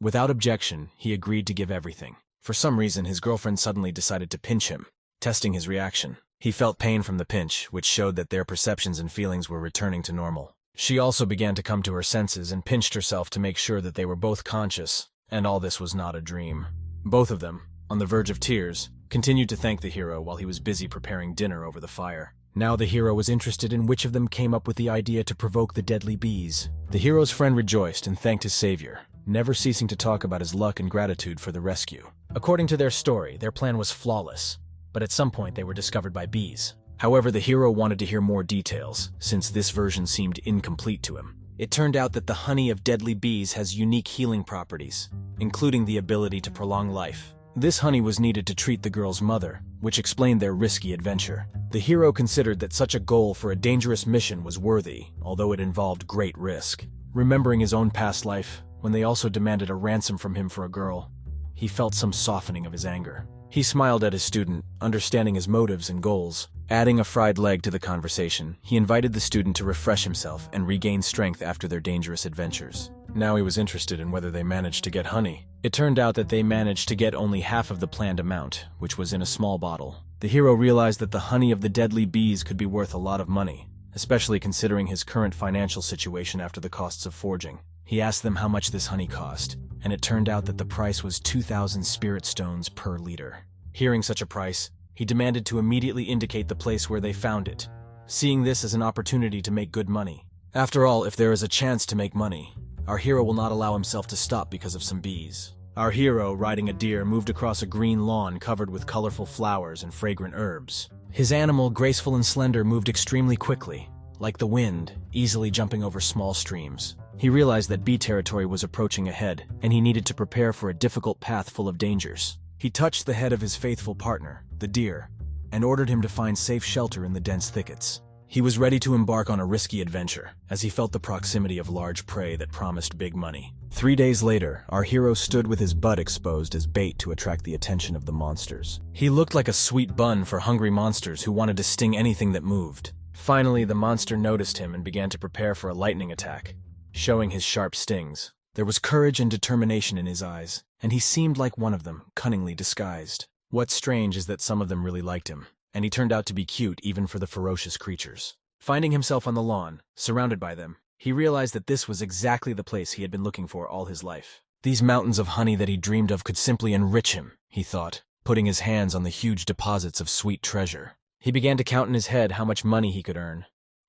Speaker 1: Without objection, he agreed to give everything. For some reason, his girlfriend suddenly decided to pinch him, testing his reaction. He felt pain from the pinch, which showed that their perceptions and feelings were returning to normal. She also began to come to her senses and pinched herself to make sure that they were both conscious, and all this was not a dream. Both of them, on the verge of tears, continued to thank the hero while he was busy preparing dinner over the fire. Now the hero was interested in which of them came up with the idea to provoke the deadly bees. The hero's friend rejoiced and thanked his savior, never ceasing to talk about his luck and gratitude for the rescue. According to their story, their plan was flawless, but at some point they were discovered by bees. However, the hero wanted to hear more details, since this version seemed incomplete to him. It turned out that the honey of deadly bees has unique healing properties, including the ability to prolong life. This honey was needed to treat the girl's mother, which explained their risky adventure. The hero considered that such a goal for a dangerous mission was worthy, although it involved great risk. Remembering his own past life, when they also demanded a ransom from him for a girl, he felt some softening of his anger. He smiled at his student, understanding his motives and goals. Adding a fried leg to the conversation, he invited the student to refresh himself and regain strength after their dangerous adventures. Now he was interested in whether they managed to get honey. It turned out that they managed to get only half of the planned amount, which was in a small bottle. The hero realized that the honey of the deadly bees could be worth a lot of money, especially considering his current financial situation after the costs of forging. He asked them how much this honey cost, and it turned out that the price was 2,000 spirit stones per liter. Hearing such a price, he demanded to immediately indicate the place where they found it, seeing this as an opportunity to make good money. After all, if there is a chance to make money, our hero will not allow himself to stop because of some bees. Our hero, riding a deer, moved across a green lawn covered with colorful flowers and fragrant herbs. His animal, graceful and slender, moved extremely quickly, like the wind, easily jumping over small streams. He realized that bee territory was approaching ahead, and he needed to prepare for a difficult path full of dangers. He touched the head of his faithful partner, the deer, and ordered him to find safe shelter in the dense thickets. He was ready to embark on a risky adventure, as he felt the proximity of large prey that promised big money. 3 days later, our hero stood with his butt exposed as bait to attract the attention of the monsters. He looked like a sweet bun for hungry monsters who wanted to sting anything that moved. Finally, the monster noticed him and began to prepare for a lightning attack, showing his sharp stings. There was courage and determination in his eyes, and he seemed like one of them, cunningly disguised. What's strange is that some of them really liked him, and he turned out to be cute even for the ferocious creatures. Finding himself on the lawn, surrounded by them, he realized that this was exactly the place he had been looking for all his life. These mountains of honey that he dreamed of could simply enrich him, he thought, putting his hands on the huge deposits of sweet treasure. He began to count in his head how much money he could earn,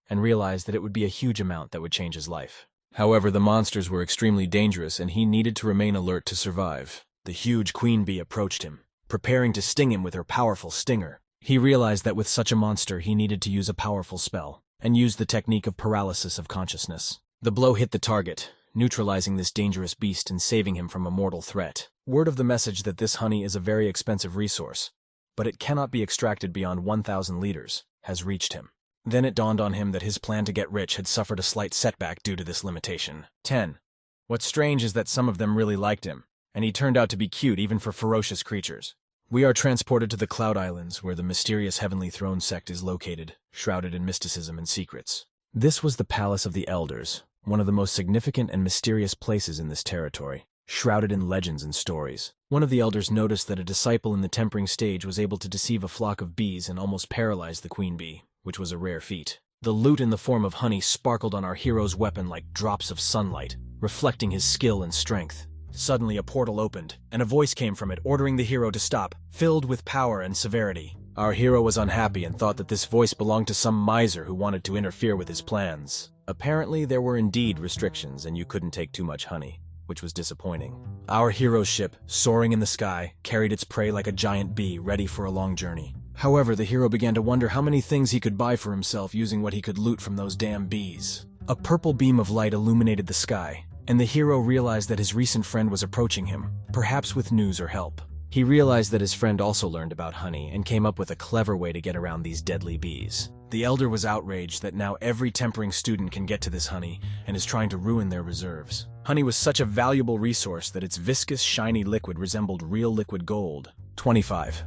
Speaker 1: and realized that it would be a huge amount that would change his life. However, the monsters were extremely dangerous and he needed to remain alert to survive. The huge queen bee approached him, preparing to sting him with her powerful stinger. He realized that with such a monster he needed to use a powerful spell, and used the technique of paralysis of consciousness. The blow hit the target, neutralizing this dangerous beast and saving him from a mortal threat. Word of the message that this honey is a very expensive resource, but it cannot be extracted beyond 1,000 liters, has reached him. Then it dawned on him that his plan to get rich had suffered a slight setback due to this limitation. 10. What's strange is that some of them really liked him, and he turned out to be cute even for ferocious creatures. We are transported to the Cloud Islands, where the mysterious Heavenly Throne sect is located, shrouded in mysticism and secrets. This was the Palace of the Elders, one of the most significant and mysterious places in this territory, shrouded in legends and stories. One of the elders noticed that a disciple in the tempering stage was able to deceive a flock of bees and almost paralyze the queen bee, which was a rare feat. The loot in the form of honey sparkled on our hero's weapon like drops of sunlight, reflecting his skill and strength. Suddenly a portal opened, and a voice came from it ordering the hero to stop, filled with power and severity. Our hero was unhappy and thought that this voice belonged to some miser who wanted to interfere with his plans. Apparently there were indeed restrictions and you couldn't take too much honey, which was disappointing. Our hero's ship, soaring in the sky, carried its prey like a giant bee ready for a long journey. However, the hero began to wonder how many things he could buy for himself using what he could loot from those damn bees. A purple beam of light illuminated the sky, and the hero realized that his recent friend was approaching him, perhaps with news or help. He realized that his friend also learned about honey and came up with a clever way to get around these deadly bees. The elder was outraged that now every tempering student can get to this honey and is trying to ruin their reserves. Honey was such a valuable resource that its viscous, shiny liquid resembled real liquid gold. 25.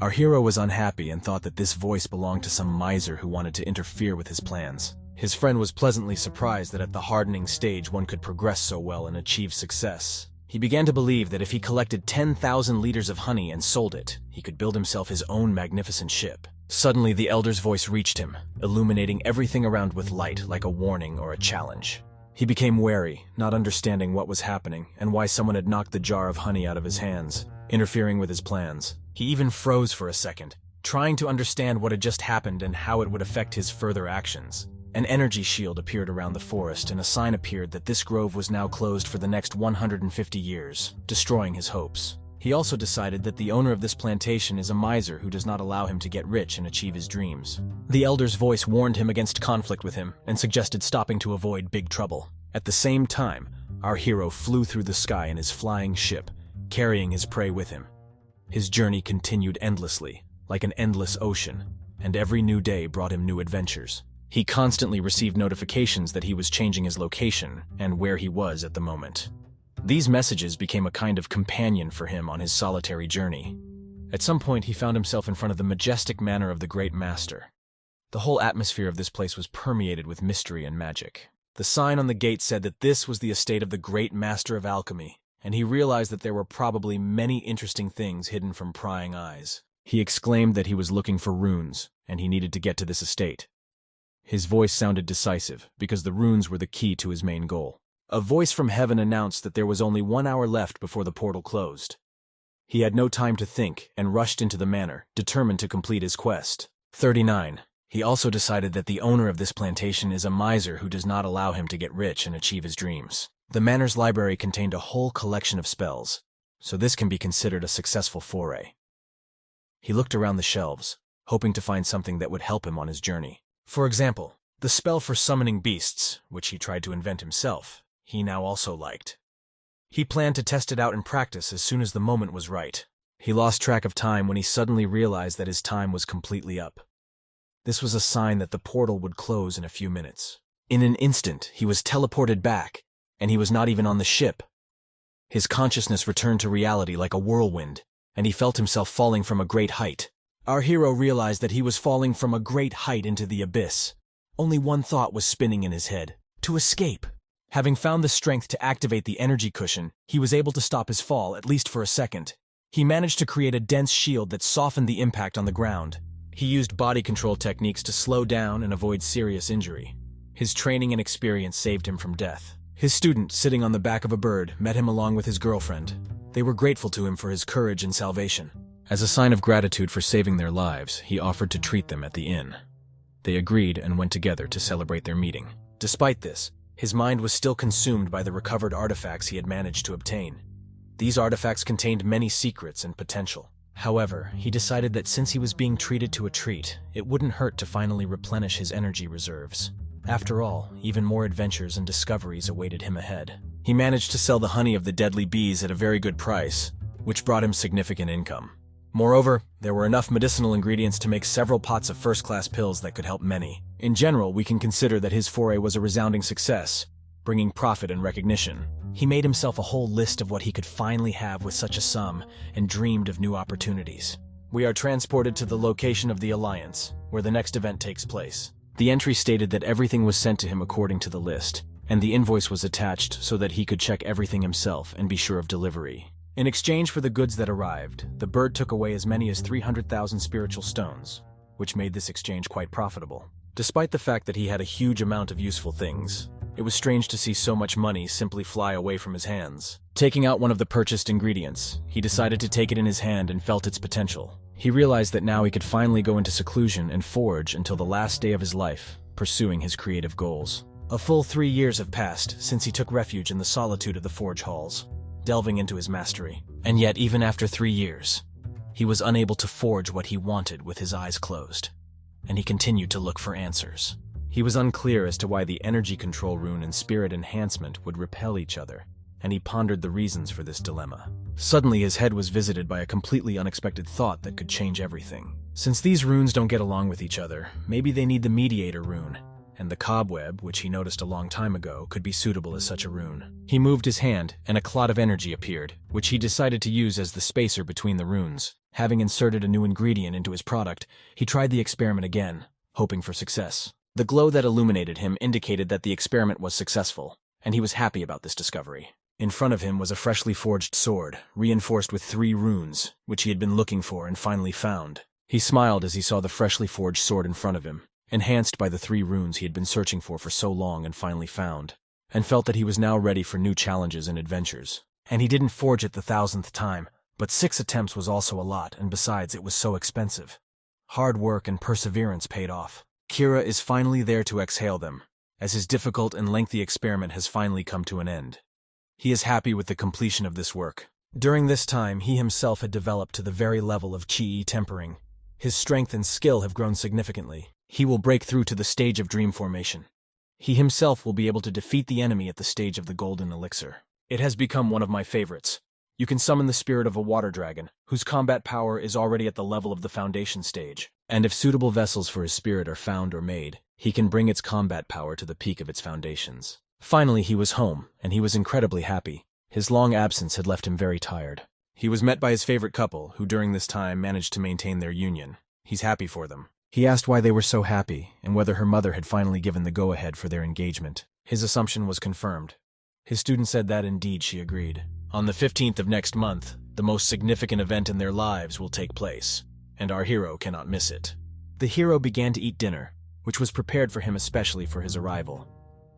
Speaker 1: Our hero was unhappy and thought that this voice belonged to some miser who wanted to interfere with his plans. His friend was pleasantly surprised that at the hardening stage one could progress so well and achieve success. He began to believe that if he collected 10,000 liters of honey and sold it, he could build himself his own magnificent ship. Suddenly the elder's voice reached him, illuminating everything around with light like a warning or a challenge. He became wary, not understanding what was happening and why someone had knocked the jar of honey out of his hands, interfering with his plans. He even froze for a second, trying to understand what had just happened and how it would affect his further actions. An energy shield appeared around the forest and a sign appeared that this grove was now closed for the next 150 years, destroying his hopes. He also decided that the owner of this plantation is a miser who does not allow him to get rich and achieve his dreams. The elder's voice warned him against conflict with him and suggested stopping to avoid big trouble. At the same time, our hero flew through the sky in his flying ship, carrying his prey with him. His journey continued endlessly, like an endless ocean, and every new day brought him new adventures. He constantly received notifications that he was changing his location and where he was at the moment. These messages became a kind of companion for him on his solitary journey. At some point, he found himself in front of the majestic manor of the Great Master. The whole atmosphere of this place was permeated with mystery and magic. The sign on the gate said that this was the estate of the Great Master of Alchemy, and he realized that there were probably many interesting things hidden from prying eyes. He exclaimed that he was looking for runes, and he needed to get to this estate. His voice sounded decisive, because the runes were the key to his main goal. A voice from heaven announced that there was only 1 hour left before the portal closed. He had no time to think and rushed into the manor, determined to complete his quest. 39. He also decided that the owner of this plantation is a miser who does not allow him to get rich and achieve his dreams. The manor's library contained a whole collection of spells, so this can be considered a successful foray. He looked around the shelves, hoping to find something that would help him on his journey. For example, the spell for summoning beasts, which he tried to invent himself, he now also liked. He planned to test it out in practice as soon as the moment was right. He lost track of time when he suddenly realized that his time was completely up. This was a sign that the portal would close in a few minutes. In an instant, he was teleported back, and he was not even on the ship. His consciousness returned to reality like a whirlwind, and he felt himself falling from a great height. Our hero realized that he was falling from a great height into the abyss. Only one thought was spinning in his head: to escape. Having found the strength to activate the energy cushion, he was able to stop his fall, at least for a second. He managed to create a dense shield that softened the impact on the ground. He used body control techniques to slow down and avoid serious injury. His training and experience saved him from death. His student, sitting on the back of a bird, met him along with his girlfriend. They were grateful to him for his courage and salvation. As a sign of gratitude for saving their lives, he offered to treat them at the inn. They agreed and went together to celebrate their meeting. Despite this, his mind was still consumed by the recovered artifacts he had managed to obtain. These artifacts contained many secrets and potential. However, he decided that since he was being treated to a treat, it wouldn't hurt to finally replenish his energy reserves. After all, even more adventures and discoveries awaited him ahead. He managed to sell the honey of the deadly bees at a very good price, which brought him significant income. Moreover, there were enough medicinal ingredients to make several pots of first-class pills that could help many. In general, we can consider that his foray was a resounding success, bringing profit and recognition. He made himself a whole list of what he could finally have with such a sum and dreamed of new opportunities. We are transported to the location of the Alliance, where the next event takes place. The entry stated that everything was sent to him according to the list, and the invoice was attached so that he could check everything himself and be sure of delivery. In exchange for the goods that arrived, the bird took away as many as 300,000 spiritual stones, which made this exchange quite profitable. Despite the fact that he had a huge amount of useful things, it was strange to see so much money simply fly away from his hands. Taking out one of the purchased ingredients, he decided to take it in his hand and felt its potential. He realized that now he could finally go into seclusion and forge until the last day of his life, pursuing his creative goals. A full 3 years have passed since he took refuge in the solitude of the forge halls, delving into his mastery. And yet, even after 3 years, he was unable to forge what he wanted with his eyes closed, and he continued to look for answers. He was unclear as to why the energy control rune and spirit enhancement would repel each other, and he pondered the reasons for this dilemma. Suddenly, his head was visited by a completely unexpected thought that could change everything. Since these runes don't get along with each other, maybe they need the mediator rune, and the cobweb, which he noticed a long time ago, could be suitable as such a rune. He moved his hand, and a clot of energy appeared, which he decided to use as the spacer between the runes. Having inserted a new ingredient into his product, he tried the experiment again, hoping for success. The glow that illuminated him indicated that the experiment was successful, and he was happy about this discovery. In front of him was a freshly forged sword, reinforced with 3 runes, which he had been looking for and finally found. He smiled as he saw the freshly forged sword in front of him, enhanced by the 3 runes he had been searching for so long and finally found, and felt that he was now ready for new challenges and adventures. And he didn't forge it the 1000th time, but 6 attempts was also a lot, and besides, it was so expensive. Hard work and perseverance paid off. Kira is finally there to exhale them, as his difficult and lengthy experiment has finally come to an end. He is happy with the completion of this work. During this time, he himself had developed to the very level of Qi tempering. His strength and skill have grown significantly. He will break through to the stage of dream formation. He himself will be able to defeat the enemy at the stage of the golden elixir. It has become one of my favorites. You can summon the spirit of a water dragon, whose combat power is already at the level of the foundation stage. And if suitable vessels for his spirit are found or made, he can bring its combat power to the peak of its foundations. Finally, he was home, and he was incredibly happy. His long absence had left him very tired. He was met by his favorite couple, who during this time managed to maintain their union. He's happy for them. He asked why they were so happy, and whether her mother had finally given the go-ahead for their engagement. His assumption was confirmed. His student said that indeed she agreed. On the 15th of next month, the most significant event in their lives will take place, and our hero cannot miss it. The hero began to eat dinner, which was prepared for him especially for his arrival.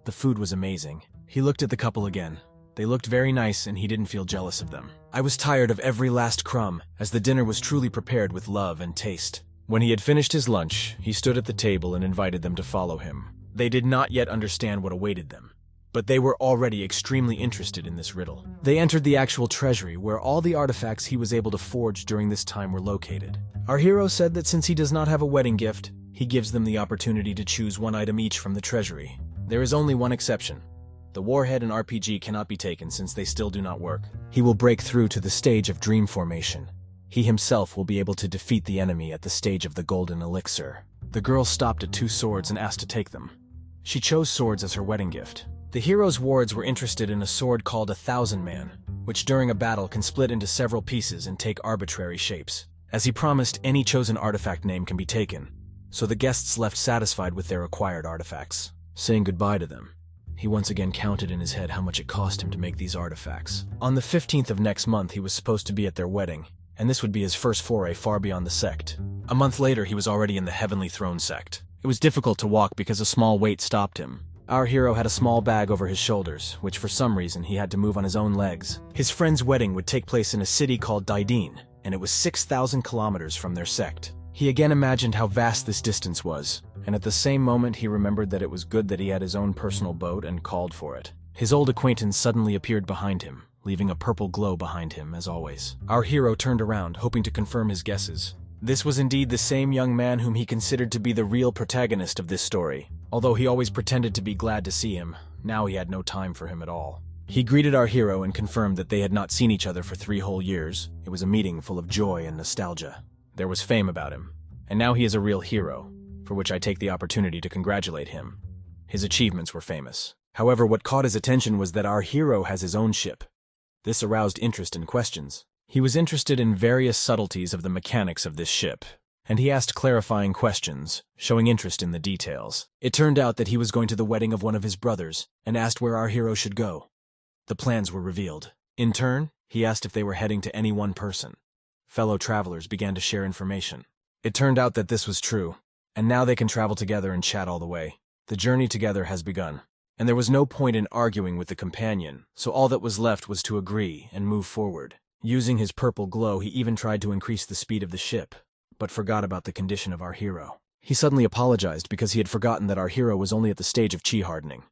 Speaker 1: The food was amazing. He looked at the couple again. They looked very nice, and he didn't feel jealous of them. I was tired of every last crumb, as the dinner was truly prepared with love and taste. When he had finished his lunch, he stood at the table and invited them to follow him. They did not yet understand what awaited them, but they were already extremely interested in this riddle. They entered the actual treasury, where all the artifacts he was able to forge during this time were located. Our hero said that since he does not have a wedding gift, he gives them the opportunity to choose one item each from the treasury. There is only one exception. The warhead and RPG cannot be taken since they still do not work. He will break through to the stage of dream formation. He himself will be able to defeat the enemy at the stage of the golden elixir. The girl stopped at 2 swords and asked to take them. She chose swords as her wedding gift. The hero's wards were interested in a sword called 1,000 Man, which during a battle can split into several pieces and take arbitrary shapes. As he promised, any chosen artifact name can be taken, so the guests left satisfied with their acquired artifacts. Saying goodbye to them, he once again counted in his head how much it cost him to make these artifacts. On the 15th of next month, he was supposed to be at their wedding, and this would be his first foray far beyond the sect. A month later, he was already in the Heavenly Throne sect. It was difficult to walk because a small weight stopped him. Our hero had a small bag over his shoulders, which for some reason he had to move on his own legs. His friend's wedding would take place in a city called Daidin, and it was 6,000 kilometers from their sect. He again imagined how vast this distance was, and at the same moment he remembered that it was good that he had his own personal boat and called for it. His old acquaintance suddenly appeared behind him, leaving a purple glow behind him as always. Our hero turned around, hoping to confirm his guesses. This was indeed the same young man whom he considered to be the real protagonist of this story. Although he always pretended to be glad to see him, now he had no time for him at all. He greeted our hero and confirmed that they had not seen each other for 3 whole years. It was a meeting full of joy and nostalgia. There was fame about him, and now he is a real hero, for which I take the opportunity to congratulate him. His achievements were famous. However, what caught his attention was that our hero has his own ship. This aroused interest and questions. He was interested in various subtleties of the mechanics of this ship, and he asked clarifying questions, showing interest in the details. It turned out that he was going to the wedding of one of his brothers, and asked where our hero should go. The plans were revealed. In turn, he asked if they were heading to any one person. Fellow travelers began to share information. It turned out that this was true, and now they can travel together and chat all the way. The journey together has begun, and there was no point in arguing with the companion, so all that was left was to agree and move forward. Using his purple glow, he even tried to increase the speed of the ship, but forgot about the condition of our hero. He suddenly apologized because he had forgotten that our hero was only at the stage of chi hardening.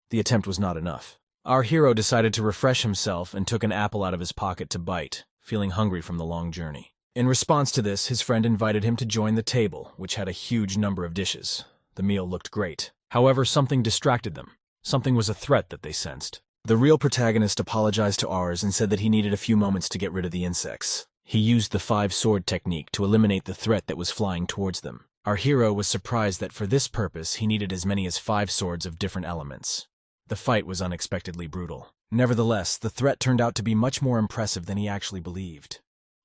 Speaker 1: The attempt was not enough. Our hero decided to refresh himself and took an apple out of his pocket to bite, feeling hungry from the long journey. In response to this, his friend invited him to join the table, which had a huge number of dishes. The meal looked great. However, something distracted them. Something was a threat that they sensed. The real protagonist apologized to ours and said that he needed a few moments to get rid of the insects. He used the 5-sword technique to eliminate the threat that was flying towards them. Our hero was surprised that for this purpose he needed as many as 5 swords of different elements. The fight was unexpectedly brutal. Nevertheless, the threat turned out to be much more impressive than he actually believed.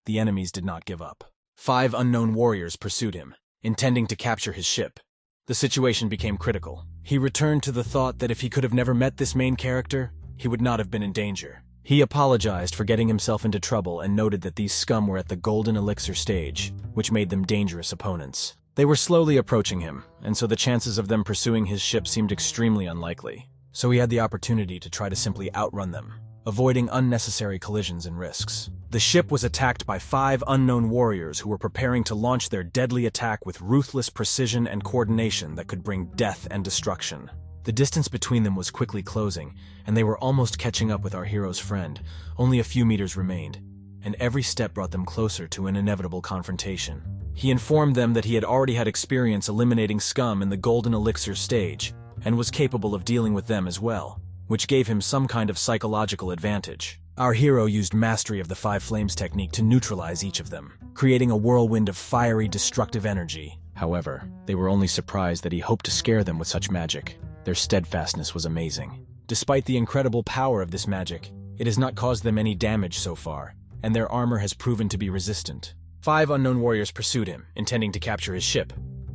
Speaker 1: The enemies did not give up. 5 unknown warriors pursued him, intending to capture his ship. The situation became critical. He returned to the thought that if he could have never met this main character, he would not have been in danger. He apologized for getting himself into trouble and noted that these scum were at the golden elixir stage, which made them dangerous opponents. They were slowly approaching him, and so the chances of them pursuing his ship seemed extremely unlikely. So he had the opportunity to try to simply outrun them, avoiding unnecessary collisions and risks. The ship was attacked by 5 unknown warriors who were preparing to launch their deadly attack with ruthless precision and coordination that could bring death and destruction. The distance between them was quickly closing, and they were almost catching up with our hero's friend. Only a few meters remained, and every step brought them closer to an inevitable confrontation. He informed them that he had already had experience eliminating scum in the golden elixir stage, and was capable of dealing with them as well, which gave him some kind of psychological advantage. Our hero used mastery of the 5 flames technique to neutralize each of them, creating a whirlwind of fiery, destructive energy. However, they were only surprised that he hoped to scare them with such magic. Their steadfastness was amazing. Despite the incredible power of this magic, it has not caused them any damage so far, and their armor has proven to be resistant. 5 unknown warriors pursued him, intending to capture his ship.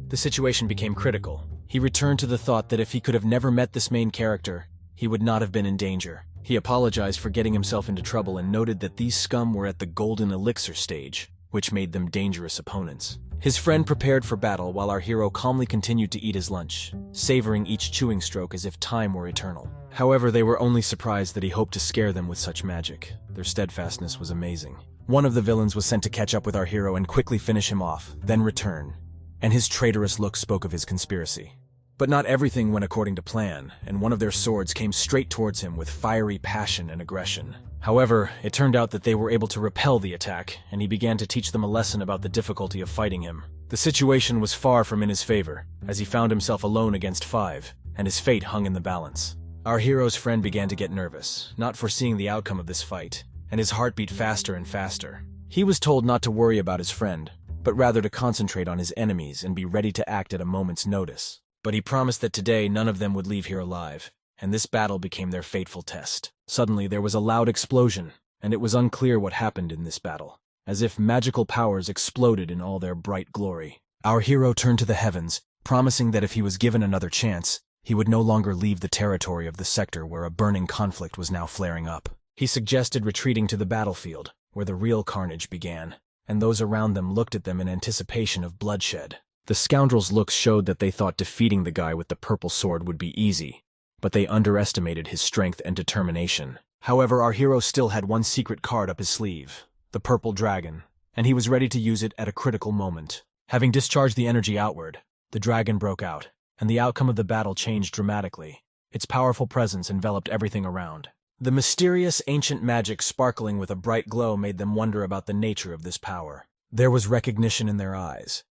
Speaker 1: The situation became critical. He returned to the thought that if he could have never met this main character, he would not have been in danger. He apologized for getting himself into trouble and noted that these scum were at the golden elixir stage, which made them dangerous opponents. His friend prepared for battle while our hero calmly continued to eat his lunch, savoring each chewing stroke as if time were eternal. However, they were only surprised that he hoped to scare them with such magic. Their steadfastness was amazing. One of the villains was sent to catch up with our hero and quickly finish him off, then return, and his traitorous look spoke of his conspiracy. But not everything went according to plan, and one of their swords came straight towards him with fiery passion and aggression. However, it turned out that they were able to repel the attack, and he began to teach them a lesson about the difficulty of fighting him. The situation was far from in his favor, as he found himself alone against 5, and his fate hung in the balance. Our hero's friend began to get nervous, not foreseeing the outcome of this fight, and his heart beat faster and faster. He was told not to worry about his friend, but rather to concentrate on his enemies and be ready to act at a moment's notice. But he promised that today none of them would leave here alive, and this battle became their fateful test. Suddenly there was a loud explosion, and it was unclear what happened in this battle, as if magical powers exploded in all their bright glory. Our hero turned to the heavens, promising that if he was given another chance, he would no longer leave the territory of the sector where a burning conflict was now flaring up. He suggested retreating to the battlefield, where the real carnage began, and those around them looked at them in anticipation of bloodshed. The scoundrels' looks showed that they thought defeating the guy with the purple sword would be easy, but they underestimated his strength and determination. However, our hero still had one secret card up his sleeve, the purple dragon, and he was ready to use it at a critical moment. Having discharged the energy outward, the dragon broke out, and the outcome of the battle changed dramatically. Its powerful presence enveloped everything around. The mysterious ancient magic sparkling with a bright glow made them wonder about the nature of this power. There was recognition in their eyes.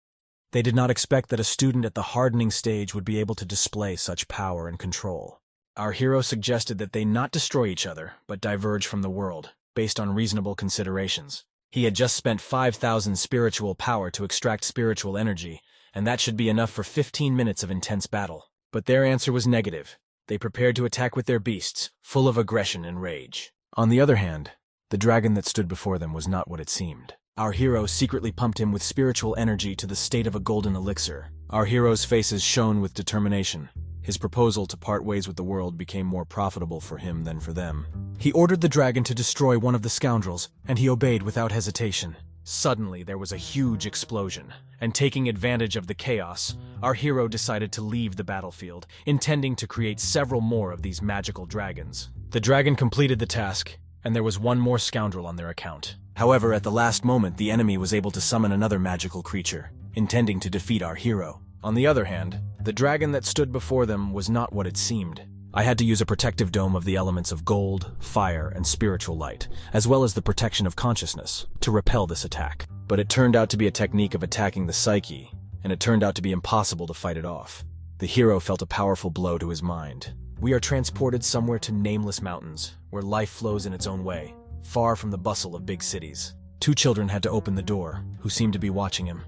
Speaker 1: They did not expect that a student at the hardening stage would be able to display such power and control. Our hero suggested that they not destroy each other, but diverge from the world, based on reasonable considerations. He had just spent 5,000 spiritual power to extract spiritual energy, and that should be enough for 15 minutes of intense battle. But their answer was negative. They prepared to attack with their beasts, full of aggression and rage. On the other hand, the dragon that stood before them was not what it seemed. Our hero secretly pumped him with spiritual energy to the state of a golden elixir. Our hero's faces shone with determination. His proposal to part ways with the world became more profitable for him than for them. He ordered the dragon to destroy one of the scoundrels, and he obeyed without hesitation. Suddenly, there was a huge explosion, and taking advantage of the chaos, our hero decided to leave the battlefield, intending to create several more of these magical dragons. The dragon completed the task, and there was one more scoundrel on their account. However, at the last moment, the enemy was able to summon another magical creature, intending to defeat our hero. On the other hand, the dragon that stood before them was not what it seemed. I had to use a protective dome of the elements of gold, fire, and spiritual light, as well as the protection of consciousness, to repel this attack. But it turned out to be a technique of attacking the psyche, and it turned out to be impossible to fight it off. The hero felt a powerful blow to his mind. We are transported somewhere to nameless mountains, where life flows in its own way, far from the bustle of big cities. Two children had to open the door, who seemed to be watching him.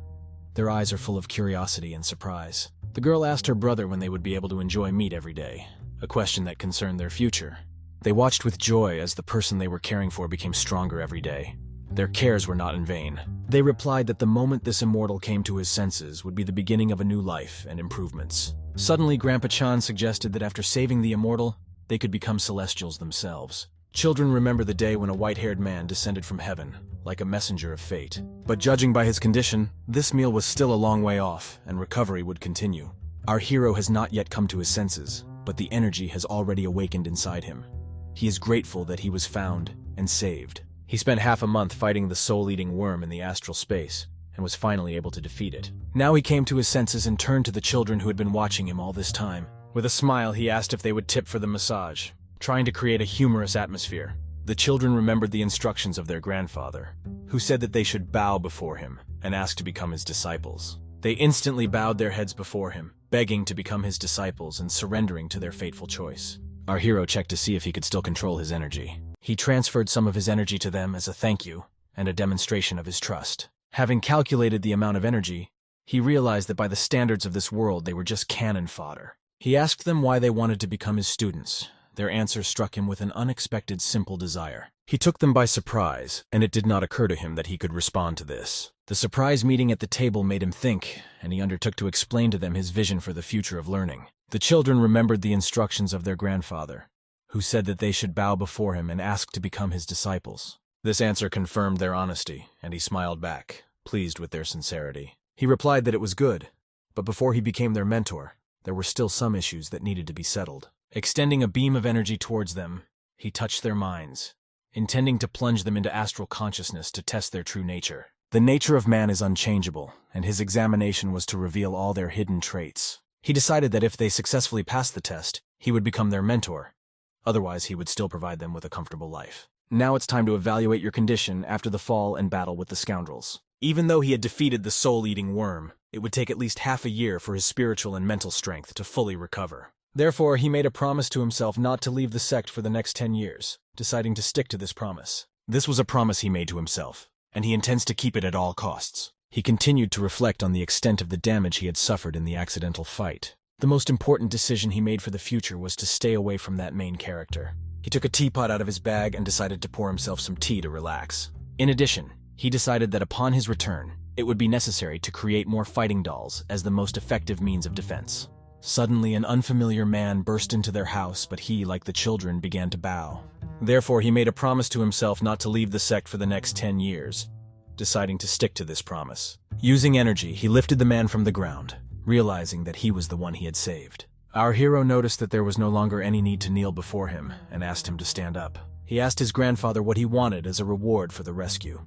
Speaker 1: Their eyes are full of curiosity and surprise. The girl asked her brother when they would be able to enjoy meat every day, a question that concerned their future. They watched with joy as the person they were caring for became stronger every day. Their cares were not in vain. They replied that the moment this immortal came to his senses would be the beginning of a new life and improvements. Suddenly, Grandpa Chan suggested that after saving the immortal, they could become celestials themselves. Children remember the day when a white-haired man descended from heaven, like a messenger of fate. But judging by his condition, this meal was still a long way off, and recovery would continue. Our hero has not yet come to his senses, but the energy has already awakened inside him. He is grateful that he was found and saved. He spent half a month fighting the soul-eating worm in the astral space, and was finally able to defeat it. Now he came to his senses and turned to the children who had been watching him all this time. With a smile, he asked if they would tip for the massage, trying to create a humorous atmosphere. The children remembered the instructions of their grandfather, who said that they should bow before him and ask to become his disciples. They instantly bowed their heads before him, begging to become his disciples and surrendering to their fateful choice. Our hero checked to see if he could still control his energy. He transferred some of his energy to them as a thank you and a demonstration of his trust. Having calculated the amount of energy, he realized that by the standards of this world they were just cannon fodder. He asked them why they wanted to become his students. Their answer struck him with an unexpected simple desire. He took them by surprise, and it did not occur to him that he could respond to this. The surprise meeting at the table made him think, and he undertook to explain to them his vision for the future of learning. The children remembered the instructions of their grandfather, who said that they should bow before him and ask to become his disciples. This answer confirmed their honesty, and he smiled back, pleased with their sincerity. He replied that it was good, but before he became their mentor, there were still some issues that needed to be settled. Extending a beam of energy towards them, he touched their minds, intending to plunge them into astral consciousness to test their true nature. The nature of man is unchangeable, and his examination was to reveal all their hidden traits. He decided that if they successfully passed the test, he would become their mentor. Otherwise, he would still provide them with a comfortable life. Now it's time to evaluate your condition after the fall and battle with the scoundrels. Even though he had defeated the soul-eating worm, it would take at least half a year for his spiritual and mental strength to fully recover. Therefore, he made a promise to himself not to leave the sect for the next 10 years, deciding to stick to this promise. This was a promise he made to himself, and he intends to keep it at all costs. He continued to reflect on the extent of the damage he had suffered in the accidental fight. The most important decision he made for the future was to stay away from that main character. He took a teapot out of his bag and decided to pour himself some tea to relax. In addition, he decided that upon his return, it would be necessary to create more fighting dolls as the most effective means of defense. Suddenly, an unfamiliar man burst into their house, but he, like the children, began to bow. Therefore, he made a promise to himself not to leave the sect for the next 10 years, deciding to stick to this promise. Using energy, he lifted the man from the ground, realizing that he was the one he had saved. Our hero noticed that there was no longer any need to kneel before him and asked him to stand up. He asked his grandfather what he wanted as a reward for the rescue.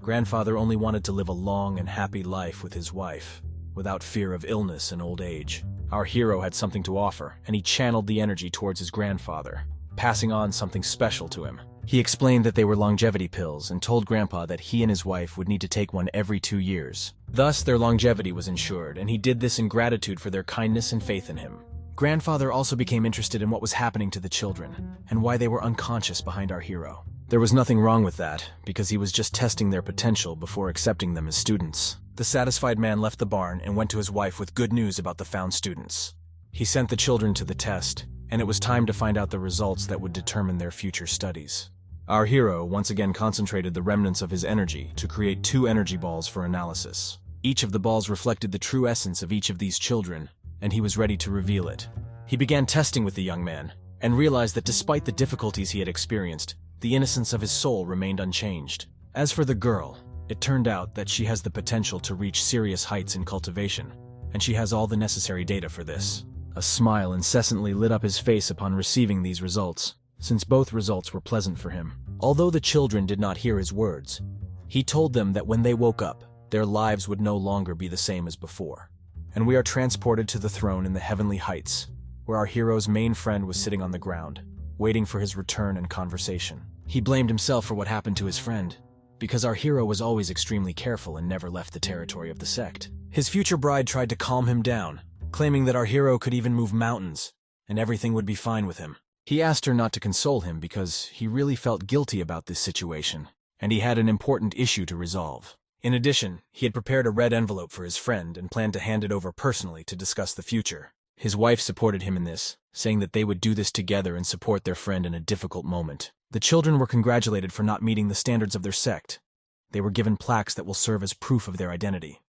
Speaker 1: Grandfather only wanted to live a long and happy life with his wife, without fear of illness and old age. Our hero had something to offer, and he channeled the energy towards his grandfather. passing on something special to him. He explained that they were longevity pills and told Grandpa that he and his wife would need to take one every 2 years. Thus, their longevity was ensured, and he did this in gratitude for their kindness and faith in him. Grandfather also became interested in what was happening to the children, and why they were unconscious behind our hero. There was nothing wrong with that, because he was just testing their potential before accepting them as students. The satisfied man left the barn and went to his wife with good news about the found students. He sent the children to the test, and it was time to find out the results that would determine their future studies. Our hero once again concentrated the remnants of his energy to create 2 energy balls for analysis. Each of the balls reflected the true essence of each of these children, and he was ready to reveal it. He began testing with the young man, and realized that despite the difficulties he had experienced, the innocence of his soul remained unchanged. As for the girl, it turned out that she has the potential to reach serious heights in cultivation, and she has all the necessary data for this. A smile incessantly lit up his face upon receiving these results, since both results were pleasant for him. Although the children did not hear his words, he told them that when they woke up, their lives would no longer be the same as before. And we are transported to the throne in the heavenly heights, where our hero's main friend was sitting on the ground, waiting for his return and conversation. He blamed himself for what happened to his friend, because our hero was always extremely careful and never left the territory of the sect. His future bride tried to calm him down, claiming that our hero could even move mountains, and everything would be fine with him. He asked her not to console him because he really felt guilty about this situation, and he had an important issue to resolve. In addition, he had prepared a red envelope for his friend and planned to hand it over personally to discuss the future. His wife supported him in this, saying that they would do this together and support their friend in a difficult moment. The children were congratulated for not meeting the standards of their sect. They were given plaques that will serve as proof of their identity.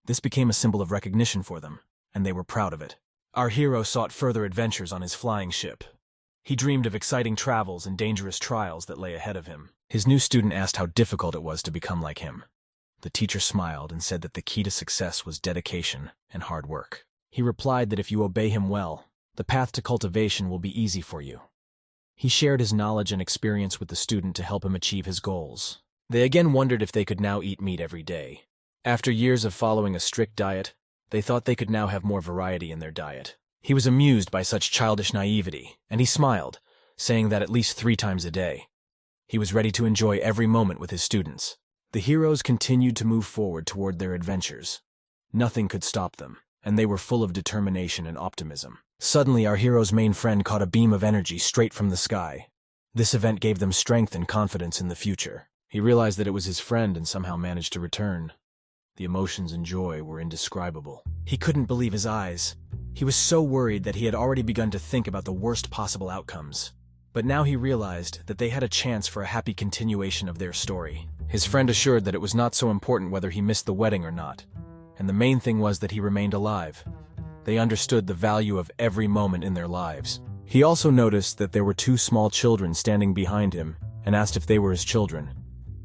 Speaker 1: This became a symbol of recognition for them, and they were proud of it. Our hero sought further adventures on his flying ship. He dreamed of exciting travels and dangerous trials that lay ahead of him. His new student asked how difficult it was to become like him. The teacher smiled and said that the key to success was dedication and hard work. He replied that if you obey him well, the path to cultivation will be easy for you. He shared his knowledge and experience with the student to help him achieve his goals. They again wondered if they could now eat meat every day. After years of following a strict diet, they thought they could now have more variety in their diet. He was amused by such childish naivety, and he smiled, saying that at least 3 times a day. He was ready to enjoy every moment with his students. The heroes continued to move forward toward their adventures. Nothing could stop them, and they were full of determination and optimism. Suddenly, our hero's main friend caught a beam of energy straight from the sky. This event gave them strength and confidence in the future. He realized that it was his friend and somehow managed to return. The emotions and joy were indescribable. He couldn't believe his eyes. He was so worried that he had already begun to think about the worst possible outcomes. But now he realized that they had a chance for a happy continuation of their story. His friend assured that it was not so important whether he missed the wedding or not, and the main thing was that he remained alive. They understood the value of every moment in their lives. He also noticed that there were 2 small children standing behind him and asked if they were his children.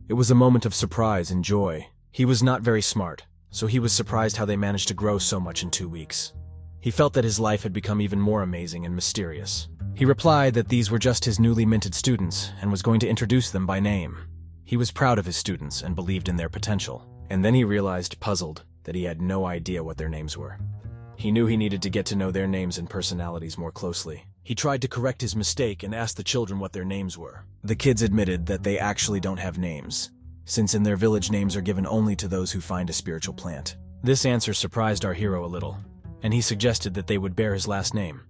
Speaker 1: It was a moment of surprise and joy. He was not very smart, so he was surprised how they managed to grow so much in 2 weeks. He felt that his life had become even more amazing and mysterious. He replied that these were just his newly minted students and was going to introduce them by name. He was proud of his students and believed in their potential. And then he realized, puzzled, that he had no idea what their names were. He knew he needed to get to know their names and personalities more closely. He tried to correct his mistake and asked the children what their names were. The kids admitted that they actually don't have names, since in their village names are given only to those who find a spiritual plant. This answer surprised our hero a little, and he suggested that they would bear his last name.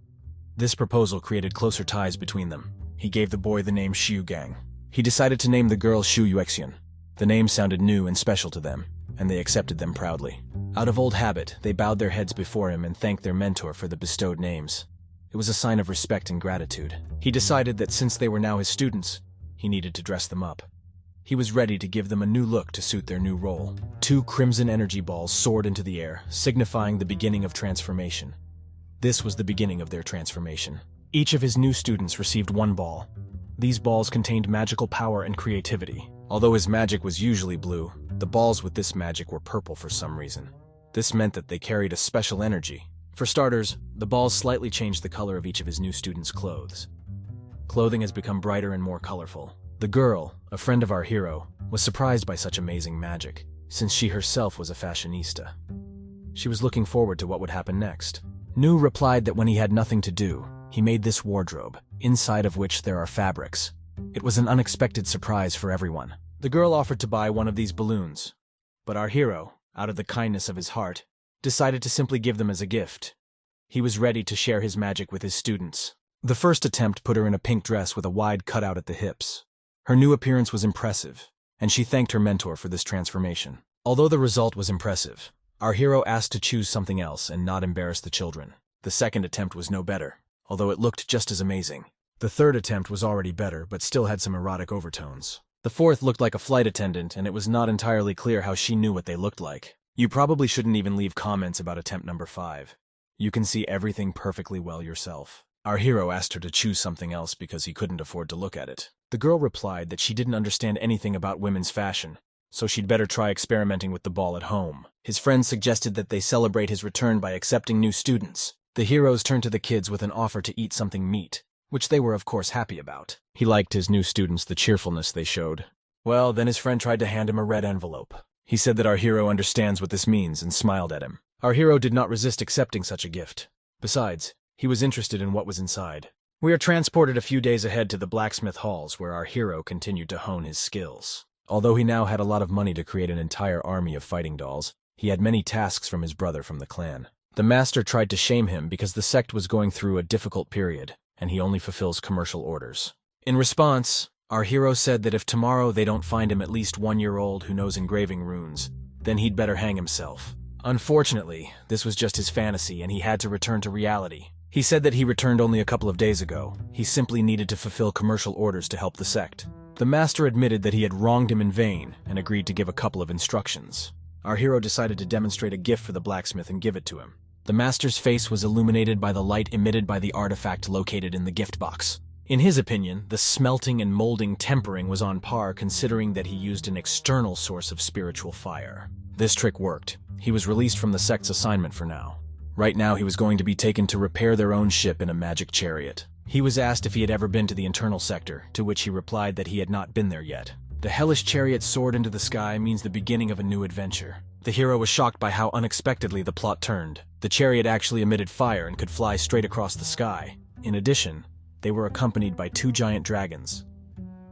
Speaker 1: This proposal created closer ties between them. He gave the boy the name Xiu Gang. He decided to name the girl Xu Yuexian. The name sounded new and special to them, and they accepted them proudly. Out of old habit, they bowed their heads before him and thanked their mentor for the bestowed names. It was a sign of respect and gratitude. He decided that since they were now his students, he needed to dress them up. He was ready to give them a new look to suit their new role. 2 crimson energy balls soared into the air, signifying the beginning of transformation. This was the beginning of their transformation. Each of his new students received 1 ball. These balls contained magical power and creativity. Although his magic was usually blue, the balls with this magic were purple for some reason. This meant that they carried a special energy. For starters, the balls slightly changed the color of each of his new students' clothes. Clothing has become brighter and more colorful. The girl, a friend of our hero, was surprised by such amazing magic, since she herself was a fashionista. She was looking forward to what would happen next. Nu replied that when he had nothing to do, he made this wardrobe, inside of which there are fabrics. It was an unexpected surprise for everyone. The girl offered to buy one of these balloons, but our hero, out of the kindness of his heart, decided to simply give them as a gift. He was ready to share his magic with his students. The first attempt put her in a pink dress with a wide cutout at the hips. Her new appearance was impressive, and she thanked her mentor for this transformation. Although the result was impressive, our hero asked to choose something else and not embarrass the children. The second attempt was no better, although it looked just as amazing. The third attempt was already better, but still had some erotic overtones. The fourth looked like a flight attendant, and it was not entirely clear how she knew what they looked like. You probably shouldn't even leave comments about attempt number 5. You can see everything perfectly well yourself. Our hero asked her to choose something else because he couldn't afford to look at it. The girl replied that she didn't understand anything about women's fashion, so she'd better try experimenting with the ball at home. His friends suggested that they celebrate his return by accepting new students. The heroes turned to the kids with an offer to eat something meat, which they were of course happy about. He liked his new students the cheerfulness they showed. Well, then his friend tried to hand him a red envelope. He said that our hero understands what this means and smiled at him. Our hero did not resist accepting such a gift. Besides, he was interested in what was inside. We are transported a few days ahead to the blacksmith halls where our hero continued to hone his skills. Although he now had a lot of money to create an entire army of fighting dolls, he had many tasks from his brother from the clan. The master tried to shame him because the sect was going through a difficult period, and he only fulfills commercial orders. In response, our hero said that if tomorrow they don't find him at least 1-year-old who knows engraving runes, then he'd better hang himself. Unfortunately, this was just his fantasy and he had to return to reality. He said that he returned only a couple of days ago. He simply needed to fulfill commercial orders to help the sect. The master admitted that he had wronged him in vain and agreed to give a couple of instructions. Our hero decided to demonstrate a gift for the blacksmith and give it to him. The master's face was illuminated by the light emitted by the artifact located in the gift box. In his opinion, the smelting and molding tempering was on par considering that he used an external source of spiritual fire. This trick worked. He was released from the sect's assignment for now. Right now he was going to be taken to repair their own ship in a magic chariot. He was asked if he had ever been to the internal sector, to which he replied that he had not been there yet. The hellish chariot soared into the sky means the beginning of a new adventure. The hero was shocked by how unexpectedly the plot turned. The chariot actually emitted fire and could fly straight across the sky. In addition, they were accompanied by 2 giant dragons.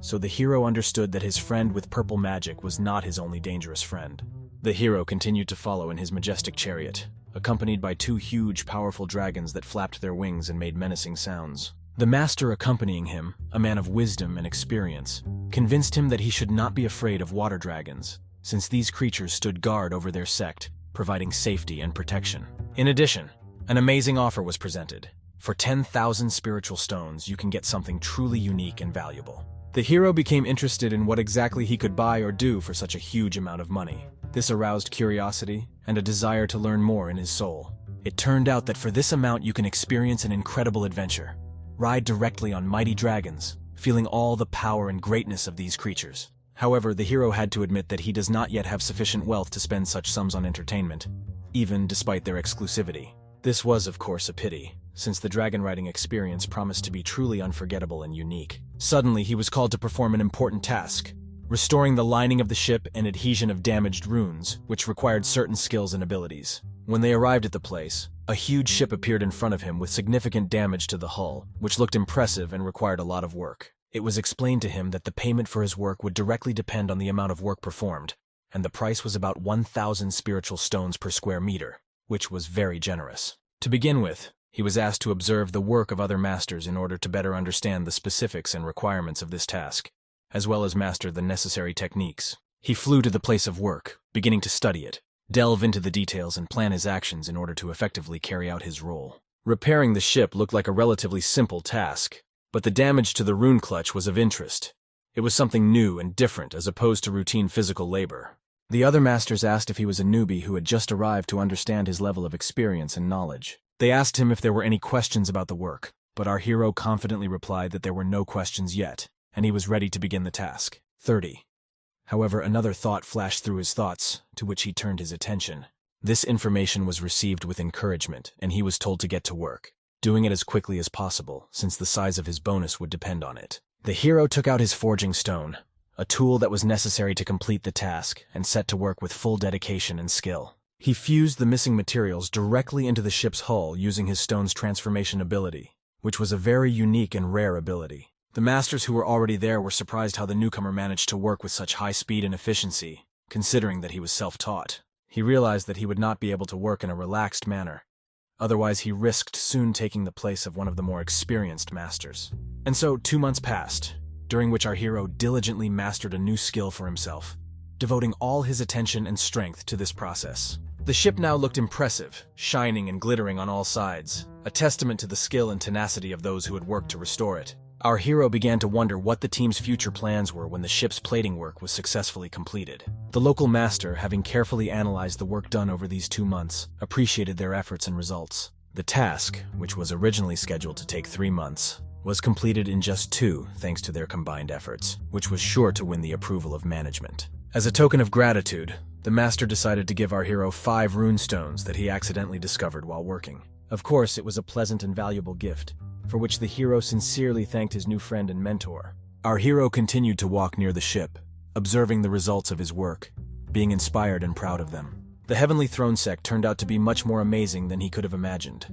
Speaker 1: So the hero understood that his friend with purple magic was not his only dangerous friend. The hero continued to follow in his majestic chariot, accompanied by 2 huge, powerful dragons that flapped their wings and made menacing sounds. The master accompanying him, a man of wisdom and experience, convinced him that he should not be afraid of water dragons, since these creatures stood guard over their sect, providing safety and protection. In addition, an amazing offer was presented. For 10,000 spiritual stones, you can get something truly unique and valuable. The hero became interested in what exactly he could buy or do for such a huge amount of money. This aroused curiosity and a desire to learn more in his soul. It turned out that for this amount you can experience an incredible adventure. Ride directly on mighty dragons, feeling all the power and greatness of these creatures. However, the hero had to admit that he does not yet have sufficient wealth to spend such sums on entertainment, even despite their exclusivity. This was, of course, a pity, since the dragon riding experience promised to be truly unforgettable and unique. Suddenly, he was called to perform an important task, restoring the lining of the ship and adhesion of damaged runes, which required certain skills and abilities. When they arrived at the place, a huge ship appeared in front of him with significant damage to the hull, which looked impressive and required a lot of work. It was explained to him that the payment for his work would directly depend on the amount of work performed, and the price was about 1,000 spiritual stones per square meter, which was very generous. To begin with, he was asked to observe the work of other masters in order to better understand the specifics and requirements of this task, as well as master the necessary techniques. He flew to the place of work, beginning to study it, delve into the details and plan his actions in order to effectively carry out his role. Repairing the ship looked like a relatively simple task, but the damage to the rune clutch was of interest. It was something new and different as opposed to routine physical labor. The other masters asked if he was a newbie who had just arrived to understand his level of experience and knowledge. They asked him if there were any questions about the work, but our hero confidently replied that there were no questions yet, and he was ready to begin the task. 30. However, another thought flashed through his thoughts, to which he turned his attention. This information was received with encouragement, and he was told to get to work, doing it as quickly as possible, since the size of his bonus would depend on it. The hero took out his forging stone, a tool that was necessary to complete the task, and set to work with full dedication and skill. He fused the missing materials directly into the ship's hull using his stone's transformation ability. which was a very unique and rare ability. The masters who were already there were surprised how the newcomer managed to work with such high speed and efficiency, considering that he was self-taught. He realized that he would not be able to work in a relaxed manner. Otherwise, he risked soon taking the place of one of the more experienced masters. And so 2 months passed, during which our hero diligently mastered a new skill for himself, devoting all his attention and strength to this process. The ship now looked impressive, shining and glittering on all sides, a testament to the skill and tenacity of those who had worked to restore it. Our hero began to wonder what the team's future plans were when the ship's plating work was successfully completed. The local master, having carefully analyzed the work done over these 2 months, appreciated their efforts and results. The task, which was originally scheduled to take 3 months, was completed in just 2 thanks to their combined efforts, which was sure to win the approval of management. As a token of gratitude, the master decided to give our hero 5 rune stones that he accidentally discovered while working. Of course, it was a pleasant and valuable gift, for which the hero sincerely thanked his new friend and mentor. Our hero continued to walk near the ship, observing the results of his work, being inspired and proud of them. The Heavenly Throne Sect turned out to be much more amazing than he could have imagined.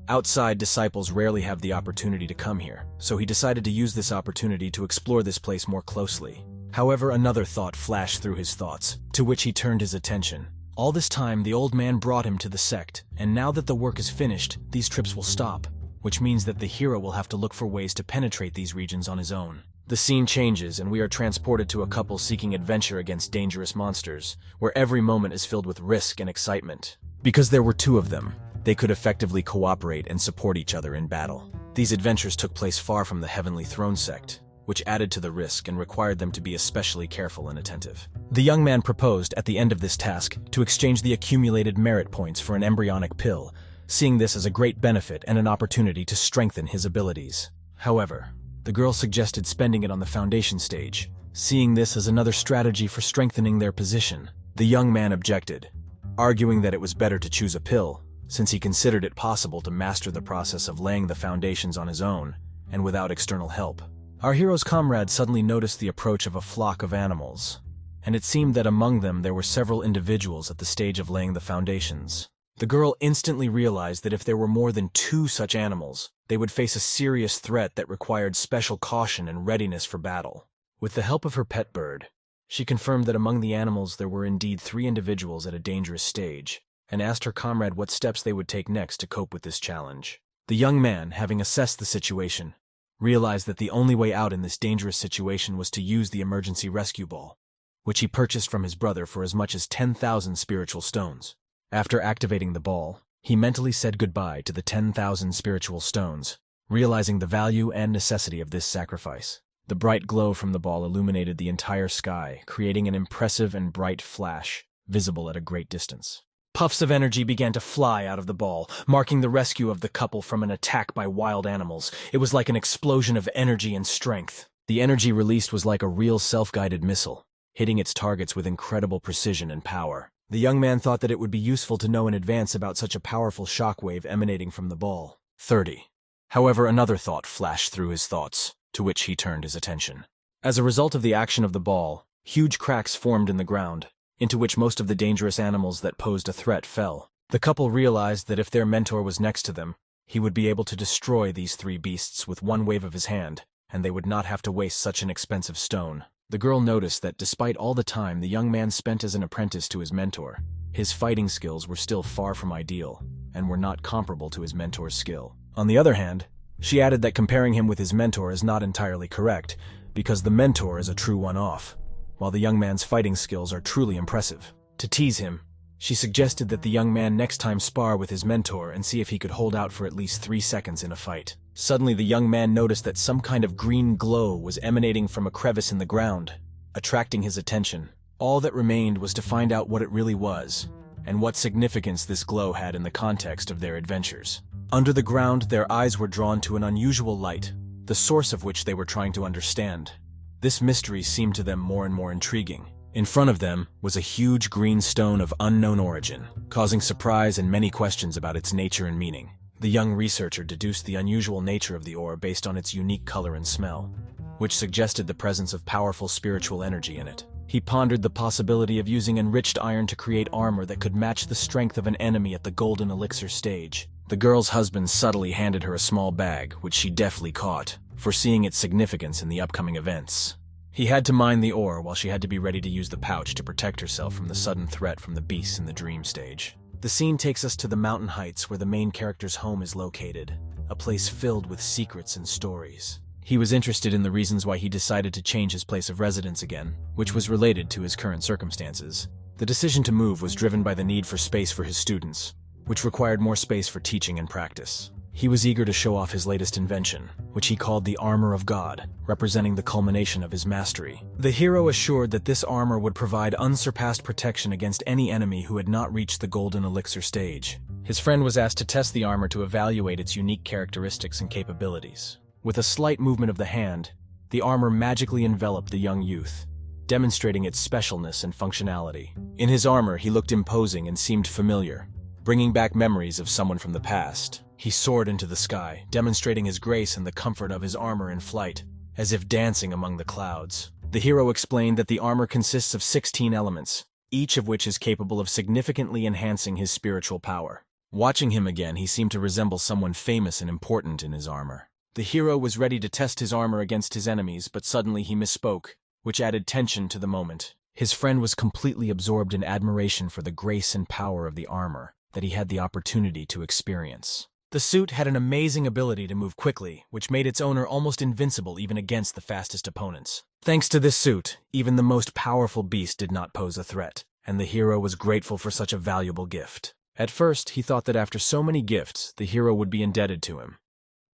Speaker 1: Outside disciples rarely have the opportunity to come here, so he decided to use this opportunity to explore this place more closely. However, another thought flashed through his thoughts, to which he turned his attention. All this time, the old man brought him to the sect, and now that the work is finished, these trips will stop, which means that the hero will have to look for ways to penetrate these regions on his own. The scene changes, and we are transported to a couple seeking adventure against dangerous monsters, where every moment is filled with risk and excitement. Because there were 2 of them, they could effectively cooperate and support each other in battle. These adventures took place far from the Heavenly Throne Sect, which added to the risk and required them to be especially careful and attentive. The young man proposed, at the end of this task, to exchange the accumulated merit points for an embryonic pill, seeing this as a great benefit and an opportunity to strengthen his abilities. However, the girl suggested spending it on the foundation stage, seeing this as another strategy for strengthening their position. The young man objected, arguing that it was better to choose a pill, since he considered it possible to master the process of laying the foundations on his own, and without external help. Our hero's comrade suddenly noticed the approach of a flock of animals, and it seemed that among them there were several individuals at the stage of laying the foundations. The girl instantly realized that if there were more than 2 such animals, they would face a serious threat that required special caution and readiness for battle. With the help of her pet bird, she confirmed that among the animals there were indeed 3 individuals at a dangerous stage, and asked her comrade what steps they would take next to cope with this challenge. The young man, having assessed the situation, realized that the only way out in this dangerous situation was to use the emergency rescue ball, which he purchased from his brother for as much as 10,000 spiritual stones. After activating the ball, he mentally said goodbye to the 10,000 spiritual stones, realizing the value and necessity of this sacrifice. The bright glow from the ball illuminated the entire sky, creating an impressive and bright flash, visible at a great distance. Puffs of energy began to fly out of the ball, marking the rescue of the couple from an attack by wild animals. It was like an explosion of energy and strength. The energy released was like a real self-guided missile, hitting its targets with incredible precision and power. The young man thought that it would be useful to know in advance about such a powerful shockwave emanating from the ball. 30. However, another thought flashed through his thoughts, to which he turned his attention. As a result of the action of the ball, huge cracks formed in the ground, into which most of the dangerous animals that posed a threat fell. The couple realized that if their mentor was next to them, he would be able to destroy these 3 beasts with one wave of his hand, and they would not have to waste such an expensive stone. The girl noticed that despite all the time the young man spent as an apprentice to his mentor, his fighting skills were still far from ideal, and were not comparable to his mentor's skill. On the other hand, she added that comparing him with his mentor is not entirely correct, because the mentor is a true one-off, while the young man's fighting skills are truly impressive. To tease him, she suggested that the young man next time spar with his mentor and see if he could hold out for at least 3 seconds in a fight. Suddenly, the young man noticed that some kind of green glow was emanating from a crevice in the ground, attracting his attention. All that remained was to find out what it really was, and what significance this glow had in the context of their adventures. Under the ground, their eyes were drawn to an unusual light, the source of which they were trying to understand. This mystery seemed to them more and more intriguing. In front of them was a huge green stone of unknown origin, causing surprise and many questions about its nature and meaning. The young researcher deduced the unusual nature of the ore based on its unique color and smell, which suggested the presence of powerful spiritual energy in it. He pondered the possibility of using enriched iron to create armor that could match the strength of an enemy at the golden elixir stage. The girl's husband subtly handed her a small bag, which she deftly caught, foreseeing its significance in the upcoming events. He had to mind the ore while she had to be ready to use the pouch to protect herself from the sudden threat from the beasts in the dream stage. The scene takes us to the mountain heights where the main character's home is located, a place filled with secrets and stories. He was interested in the reasons why he decided to change his place of residence again, which was related to his current circumstances. The decision to move was driven by the need for space for his students, which required more space for teaching and practice. He was eager to show off his latest invention, which he called the Armor of God, representing the culmination of his mastery. The hero assured that this armor would provide unsurpassed protection against any enemy who had not reached the golden elixir stage. His friend was asked to test the armor to evaluate its unique characteristics and capabilities. With a slight movement of the hand, the armor magically enveloped the young youth, demonstrating its specialness and functionality. In his armor, he looked imposing and seemed familiar, bringing back memories of someone from the past. He soared into the sky, demonstrating his grace and the comfort of his armor in flight, as if dancing among the clouds. The hero explained that the armor consists of 16 elements, each of which is capable of significantly enhancing his spiritual power. Watching him again, he seemed to resemble someone famous and important in his armor. The hero was ready to test his armor against his enemies, but suddenly he misspoke, which added tension to the moment. His friend was completely absorbed in admiration for the grace and power of the armor that he had the opportunity to experience. The suit had an amazing ability to move quickly, which made its owner almost invincible even against the fastest opponents. Thanks to this suit, even the most powerful beast did not pose a threat, and the hero was grateful for such a valuable gift. At first, he thought that after so many gifts, the hero would be indebted to him.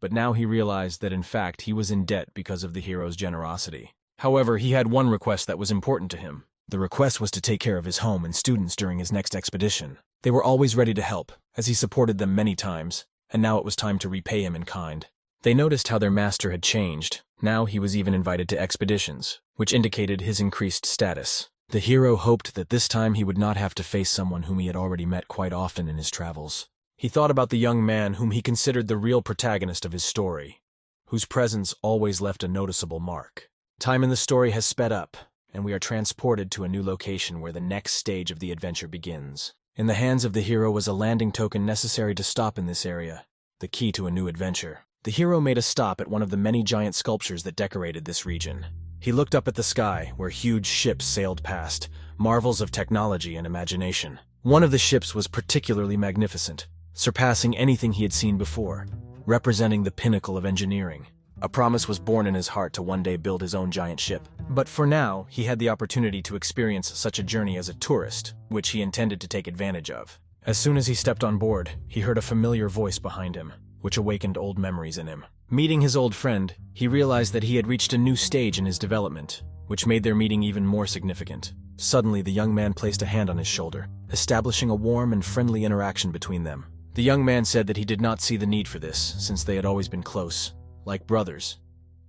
Speaker 1: But now he realized that in fact he was in debt because of the hero's generosity. However, he had one request that was important to him. The request was to take care of his home and students during his next expedition. They were always ready to help, as he supported them many times, and now it was time to repay him in kind. They noticed how their master had changed. Now he was even invited to expeditions, which indicated his increased status. The hero hoped that this time he would not have to face someone whom he had already met quite often in his travels. He thought about the young man whom he considered the real protagonist of his story, whose presence always left a noticeable mark. Time in the story has sped up, and we are transported to a new location where the next stage of the adventure begins. In the hands of the hero was a landing token necessary to stop in this area, the key to a new adventure. The hero made a stop at one of the many giant sculptures that decorated this region. He looked up at the sky, where huge ships sailed past, marvels of technology and imagination. One of the ships was particularly magnificent, surpassing anything he had seen before, representing the pinnacle of engineering. A promise was born in his heart to one day build his own giant ship. But for now, he had the opportunity to experience such a journey as a tourist, which he intended to take advantage of. As soon as he stepped on board, he heard a familiar voice behind him, which awakened old memories in him. Meeting his old friend, he realized that he had reached a new stage in his development, which made their meeting even more significant. Suddenly, the young man placed a hand on his shoulder, establishing a warm and friendly interaction between them. The young man said that he did not see the need for this, since they had always been close, like brothers,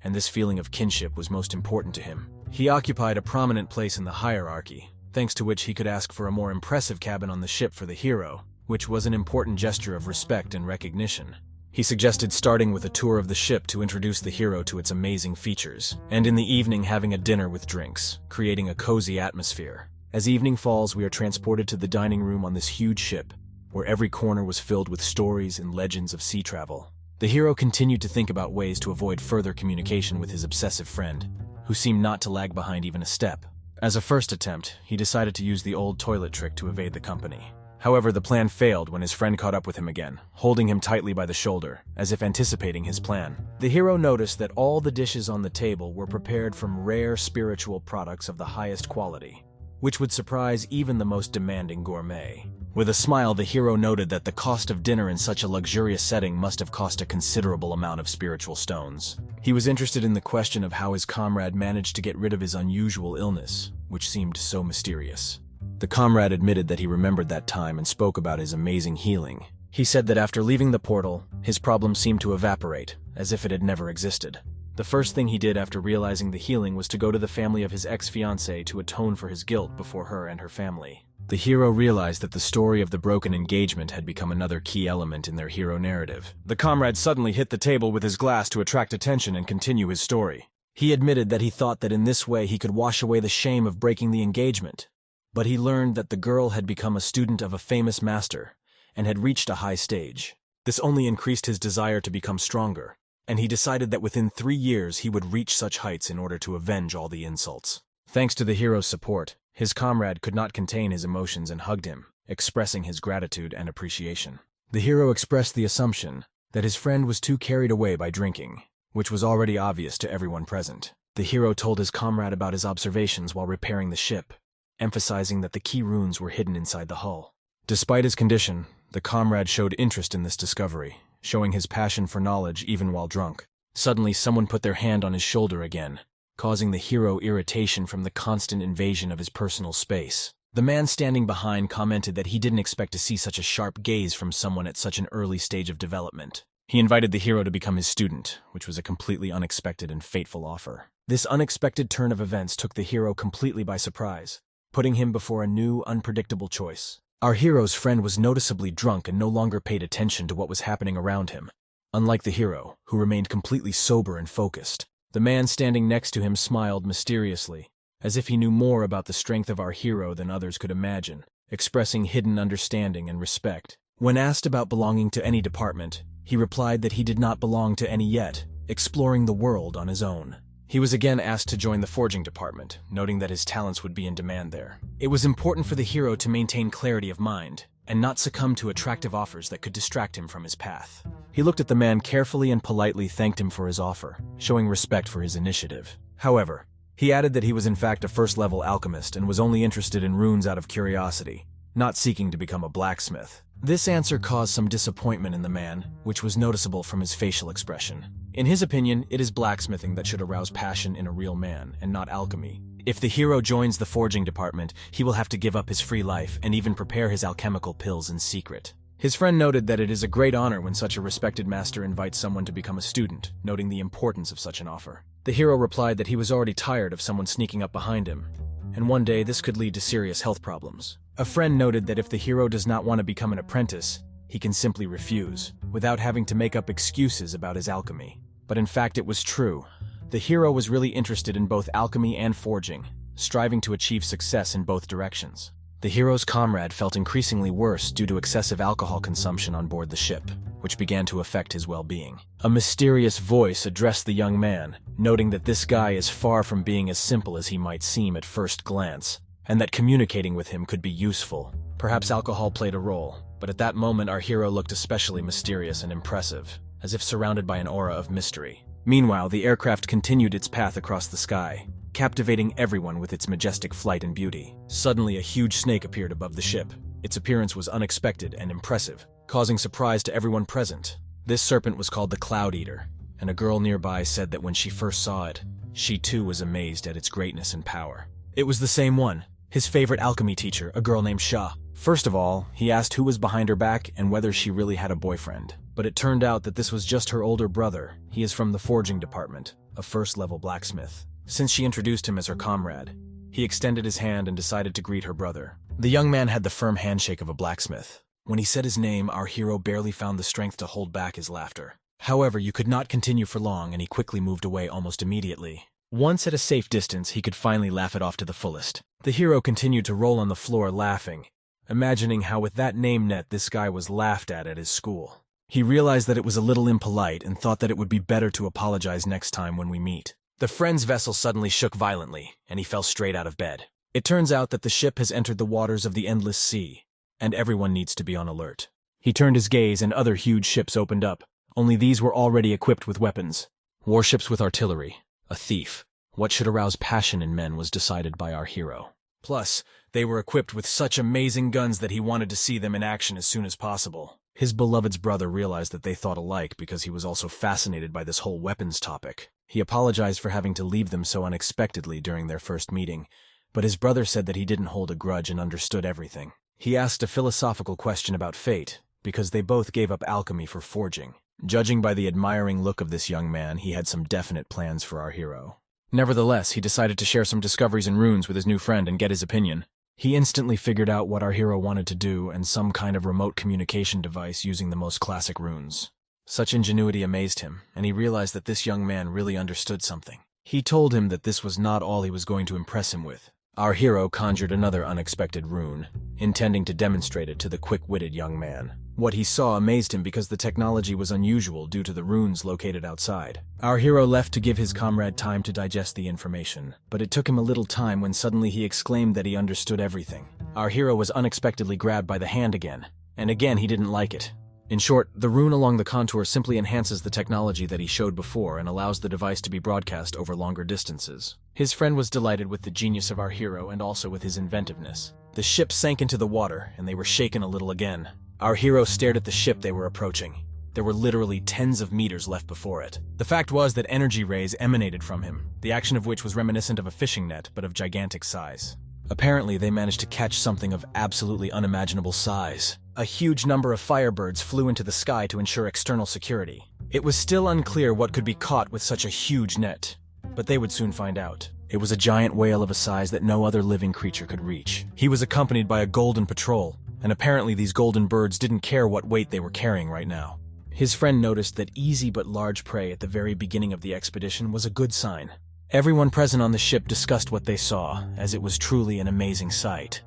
Speaker 1: and this feeling of kinship was most important to him. He occupied a prominent place in the hierarchy, thanks to which he could ask for a more impressive cabin on the ship for the hero, which was an important gesture of respect and recognition. He suggested starting with a tour of the ship to introduce the hero to its amazing features, and in the evening having a dinner with drinks, creating a cozy atmosphere. As evening falls, we are transported to the dining room on this huge ship, where every corner was filled with stories and legends of sea travel. The hero continued to think about ways to avoid further communication with his obsessive friend, who seemed not to lag behind even a step. As a first attempt, he decided to use the old toilet trick to evade the company. However, the plan failed when his friend caught up with him again, holding him tightly by the shoulder, as if anticipating his plan. The hero noticed that all the dishes on the table were prepared from rare spiritual products of the highest quality, which would surprise even the most demanding gourmet. With a smile, the hero noted that the cost of dinner in such a luxurious setting must have cost a considerable amount of spiritual stones. He was interested in the question of how his comrade managed to get rid of his unusual illness, which seemed so mysterious. The comrade admitted that he remembered that time and spoke about his amazing healing. He said that after leaving the portal, his problem seemed to evaporate, as if it had never existed. The first thing he did after realizing the healing was to go to the family of his ex-fiancée to atone for his guilt before her and her family. The hero realized that the story of the broken engagement had become another key element in their hero narrative. The comrade suddenly hit the table with his glass to attract attention and continue his story. He admitted that he thought that in this way he could wash away the shame of breaking the engagement. But he learned that the girl had become a student of a famous master and had reached a high stage. This only increased his desire to become stronger, and he decided that within 3 years he would reach such heights in order to avenge all the insults. Thanks to the hero's support, his comrade could not contain his emotions and hugged him, expressing his gratitude and appreciation. The hero expressed the assumption that his friend was too carried away by drinking, which was already obvious to everyone present. The hero told his comrade about his observations while repairing the ship, emphasizing that the key runes were hidden inside the hull. Despite his condition, the comrade showed interest in this discovery, showing his passion for knowledge even while drunk. Suddenly, someone put their hand on his shoulder again, causing the hero irritation from the constant invasion of his personal space. The man standing behind commented that he didn't expect to see such a sharp gaze from someone at such an early stage of development. He invited the hero to become his student, which was a completely unexpected and fateful offer. This unexpected turn of events took the hero completely by surprise, putting him before a new, unpredictable choice. Our hero's friend was noticeably drunk and no longer paid attention to what was happening around him. Unlike the hero, who remained completely sober and focused, the man standing next to him smiled mysteriously, as if he knew more about the strength of our hero than others could imagine, expressing hidden understanding and respect. When asked about belonging to any department, he replied that he did not belong to any yet, exploring the world on his own. He was again asked to join the forging department, noting that his talents would be in demand there. It was important for the hero to maintain clarity of mind, and not succumb to attractive offers that could distract him from his path. He looked at the man carefully and politely thanked him for his offer, showing respect for his initiative. However, he added that he was in fact a first-level alchemist and was only interested in runes out of curiosity, not seeking to become a blacksmith. This answer caused some disappointment in the man, which was noticeable from his facial expression. In his opinion, it is blacksmithing that should arouse passion in a real man, and not alchemy. If the hero joins the forging department, he will have to give up his free life and even prepare his alchemical pills in secret. His friend noted that it is a great honor when such a respected master invites someone to become a student, noting the importance of such an offer. The hero replied that he was already tired of someone sneaking up behind him, and one day this could lead to serious health problems. A friend noted that if the hero does not want to become an apprentice, he can simply refuse, without having to make up excuses about his alchemy. But in fact it was true. The hero was really interested in both alchemy and forging, striving to achieve success in both directions. The hero's comrade felt increasingly worse due to excessive alcohol consumption on board the ship, which began to affect his well-being. A mysterious voice addressed the young man, noting that this guy is far from being as simple as he might seem at first glance, and that communicating with him could be useful. Perhaps alcohol played a role, but at that moment our hero looked especially mysterious and impressive, as if surrounded by an aura of mystery. Meanwhile, the aircraft continued its path across the sky, captivating everyone with its majestic flight and beauty. Suddenly, a huge snake appeared above the ship. Its appearance was unexpected and impressive, causing surprise to everyone present. This serpent was called the Cloud Eater, and a girl nearby said that when she first saw it, she too was amazed at its greatness and power. It was the same one, his favorite alchemy teacher, a girl named Sha. First of all, he asked who was behind her back and whether she really had a boyfriend. But it turned out that this was just her older brother. He is from the forging department, a first-level blacksmith. Since she introduced him as her comrade, he extended his hand and decided to greet her brother. The young man had the firm handshake of a blacksmith. When he said his name, our hero barely found the strength to hold back his laughter. However, you could not continue for long, and he quickly moved away almost immediately. Once at a safe distance, he could finally laugh it off to the fullest. The hero continued to roll on the floor laughing, imagining how with that name net this guy was laughed at his school. He realized that it was a little impolite and thought that it would be better to apologize next time when we meet. The friend's vessel suddenly shook violently, and he fell straight out of bed. It turns out that the ship has entered the waters of the endless sea, and everyone needs to be on alert. He turned his gaze and other huge ships opened up, only these were already equipped with weapons. Warships with artillery, a thief. What should arouse passion in men was decided by our hero. Plus, they were equipped with such amazing guns that he wanted to see them in action as soon as possible. His beloved's brother realized that they thought alike because he was also fascinated by this whole weapons topic. He apologized for having to leave them so unexpectedly during their first meeting, but his brother said that he didn't hold a grudge and understood everything. He asked a philosophical question about fate, because they both gave up alchemy for forging. Judging by the admiring look of this young man, he had some definite plans for our hero. Nevertheless, he decided to share some discoveries in runes with his new friend and get his opinion. He instantly figured out what our hero wanted to do and some kind of remote communication device using the most classic runes. Such ingenuity amazed him, and he realized that this young man really understood something. He told him that this was not all he was going to impress him with. Our hero conjured another unexpected rune, intending to demonstrate it to the quick-witted young man. What he saw amazed him because the technology was unusual due to the runes located outside. Our hero left to give his comrade time to digest the information, but it took him a little time when suddenly he exclaimed that he understood everything. Our hero was unexpectedly grabbed by the hand again, and again he didn't like it. In short, the rune along the contour simply enhances the technology that he showed before and allows the device to be broadcast over longer distances. His friend was delighted with the genius of our hero and also with his inventiveness. The ship sank into the water, and they were shaken a little again. Our hero stared at the ship they were approaching. There were literally tens of meters left before it. The fact was that energy rays emanated from him, the action of which was reminiscent of a fishing net, but of gigantic size. Apparently, they managed to catch something of absolutely unimaginable size. A huge number of firebirds flew into the sky to ensure external security. It was still unclear what could be caught with such a huge net, but they would soon find out. It was a giant whale of a size that no other living creature could reach. He was accompanied by a golden patrol, and apparently these golden birds didn't care what weight they were carrying right now. His friend noticed that easy but large prey at the very beginning of the expedition was a good sign. Everyone present on the ship discussed what they saw, as it was truly an amazing sight.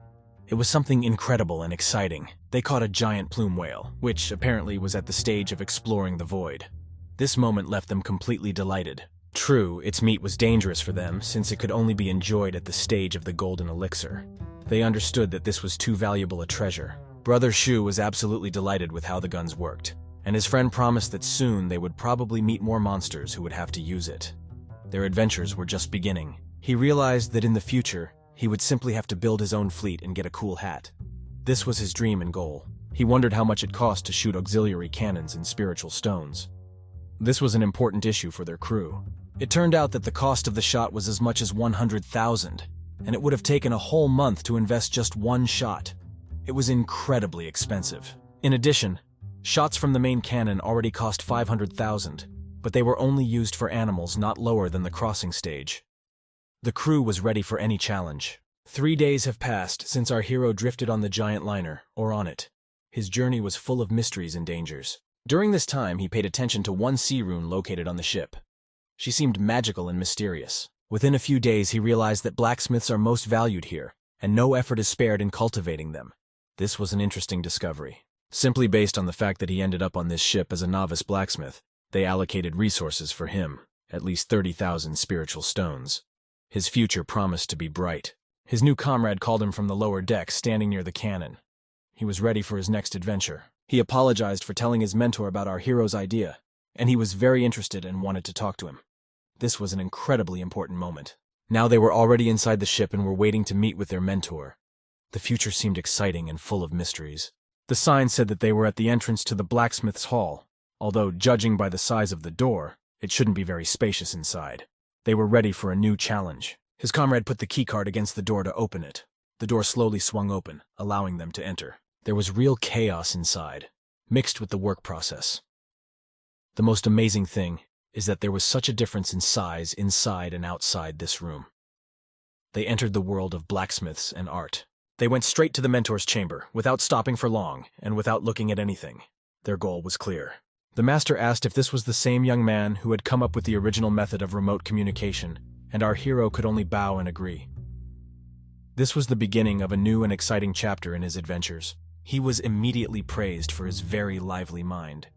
Speaker 1: It was something incredible and exciting. They caught a giant plume whale, which apparently was at the stage of exploring the void. This moment left them completely delighted. True, its meat was dangerous for them, since it could only be enjoyed at the stage of the golden elixir. They understood that this was too valuable a treasure. Brother Shu was absolutely delighted with how the guns worked, and his friend promised that soon they would probably meet more monsters who would have to use it. Their adventures were just beginning. He realized that in the future, he would simply have to build his own fleet and get a cool hat. This was his dream and goal. He wondered how much it cost to shoot auxiliary cannons and spiritual stones. This was an important issue for their crew. It turned out that the cost of the shot was as much as 100,000, and it would have taken a whole month to invest just one shot. It was incredibly expensive. In addition, shots from the main cannon already cost 500,000, but they were only used for animals not lower than the crossing stage. The crew was ready for any challenge. 3 days have passed since our hero drifted on the giant liner, or on it. His journey was full of mysteries and dangers. During this time, he paid attention to one sea rune located on the ship. She seemed magical and mysterious. Within a few days, he realized that blacksmiths are most valued here, and no effort is spared in cultivating them. This was an interesting discovery. Simply based on the fact that he ended up on this ship as a novice blacksmith, they allocated resources for him, at least 30,000 spiritual stones. His future promised to be bright. His new comrade called him from the lower deck, standing near the cannon. He was ready for his next adventure. He apologized for telling his mentor about our hero's idea, and he was very interested and wanted to talk to him. This was an incredibly important moment. Now they were already inside the ship and were waiting to meet with their mentor. The future seemed exciting and full of mysteries. The sign said that they were at the entrance to the blacksmith's hall, although, judging by the size of the door, it shouldn't be very spacious inside. They were ready for a new challenge. His comrade put the keycard against the door to open it. The door slowly swung open, allowing them to enter. There was real chaos inside, mixed with the work process. The most amazing thing is that there was such a difference in size inside and outside this room. They entered the world of blacksmiths and art. They went straight to the mentor's chamber, without stopping for long, and without looking at anything. Their goal was clear. The master asked if this was the same young man who had come up with the original method of remote communication, and our hero could only bow and agree. This was the beginning of a new and exciting chapter in his adventures. He was immediately praised for his very lively mind.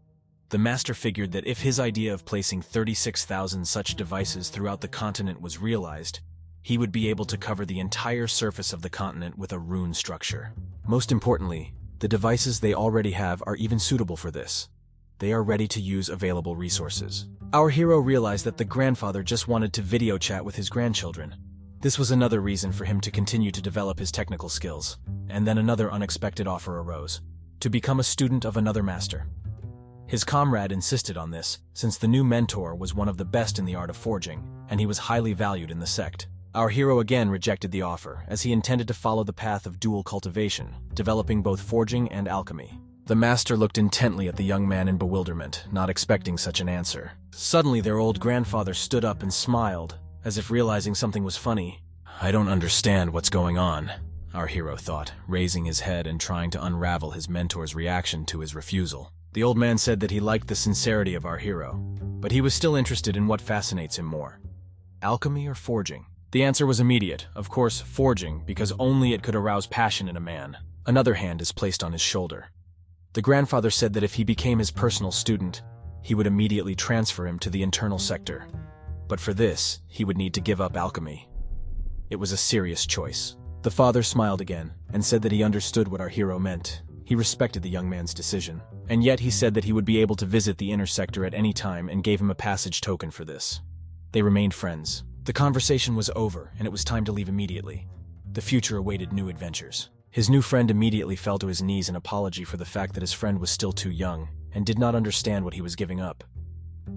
Speaker 1: The master figured that if his idea of placing 36,000 such devices throughout the continent was realized, he would be able to cover the entire surface of the continent with a rune structure. Most importantly, the devices they already have are even suitable for this. They are ready to use available resources. Our hero realized that the grandfather just wanted to video chat with his grandchildren. This was another reason for him to continue to develop his technical skills. And then another unexpected offer arose: to become a student of another master. His comrade insisted on this, since the new mentor was one of the best in the art of forging, and he was highly valued in the sect. Our hero again rejected the offer, as he intended to follow the path of dual cultivation, developing both forging and alchemy. The master looked intently at the young man in bewilderment, not expecting such an answer. Suddenly their old grandfather stood up and smiled, as if realizing something was funny. "I don't understand what's going on," our hero thought, raising his head and trying to unravel his mentor's reaction to his refusal. The old man said that he liked the sincerity of our hero, but he was still interested in what fascinates him more: alchemy or forging. The answer was immediate, of course, forging, because only it could arouse passion in a man. Another hand is placed on his shoulder. The grandfather said that if he became his personal student, he would immediately transfer him to the internal sector. But for this, he would need to give up alchemy. It was a serious choice. The father smiled again and said that he understood what our hero meant. He respected the young man's decision, and yet he said that he would be able to visit the inner sector at any time and gave him a passage token for this. They remained friends. The conversation was over, and it was time to leave immediately. The future awaited new adventures. His new friend immediately fell to his knees in apology for the fact that his friend was still too young and did not understand what he was giving up.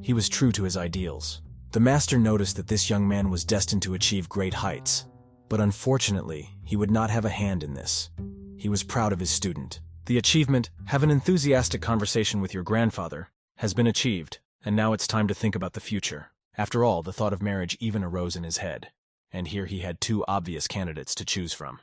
Speaker 1: He was true to his ideals. The master noticed that this young man was destined to achieve great heights, but unfortunately, he would not have a hand in this. He was proud of his student. The achievement, have an enthusiastic conversation with your grandfather, has been achieved, and now it's time to think about the future. After all, the thought of marriage even arose in his head, and here he had two obvious candidates to choose from.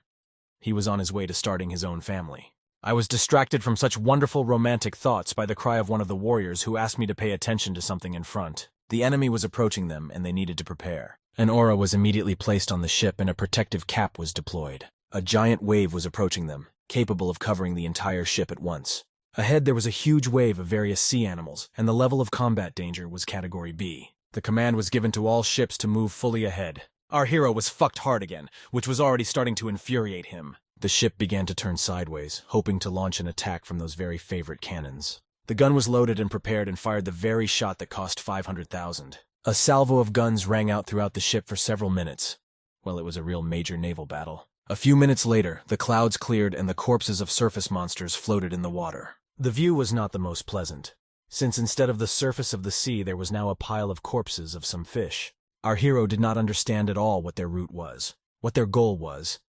Speaker 1: He was on his way to starting his own family. I was distracted from such wonderful romantic thoughts by the cry of one of the warriors who asked me to pay attention to something in front. The enemy was approaching them, and they needed to prepare. An aura was immediately placed on the ship, and a protective cap was deployed. A giant wave was approaching them, capable of covering the entire ship at once. Ahead there was a huge wave of various sea animals, and the level of combat danger was Category B. The command was given to all ships to move fully ahead. Our hero was fucked hard again, which was already starting to infuriate him. The ship began to turn sideways, hoping to launch an attack from those very favorite cannons. The gun was loaded and prepared and fired the very shot that cost 500,000. A salvo of guns rang out throughout the ship for several minutes. Well, it was a real major naval battle. A few minutes later, the clouds cleared and the corpses of surface monsters floated in the water. The view was not the most pleasant, since instead of the surface of the sea there was now a pile of corpses of some fish. Our hero did not understand at all what their route was, what their goal was,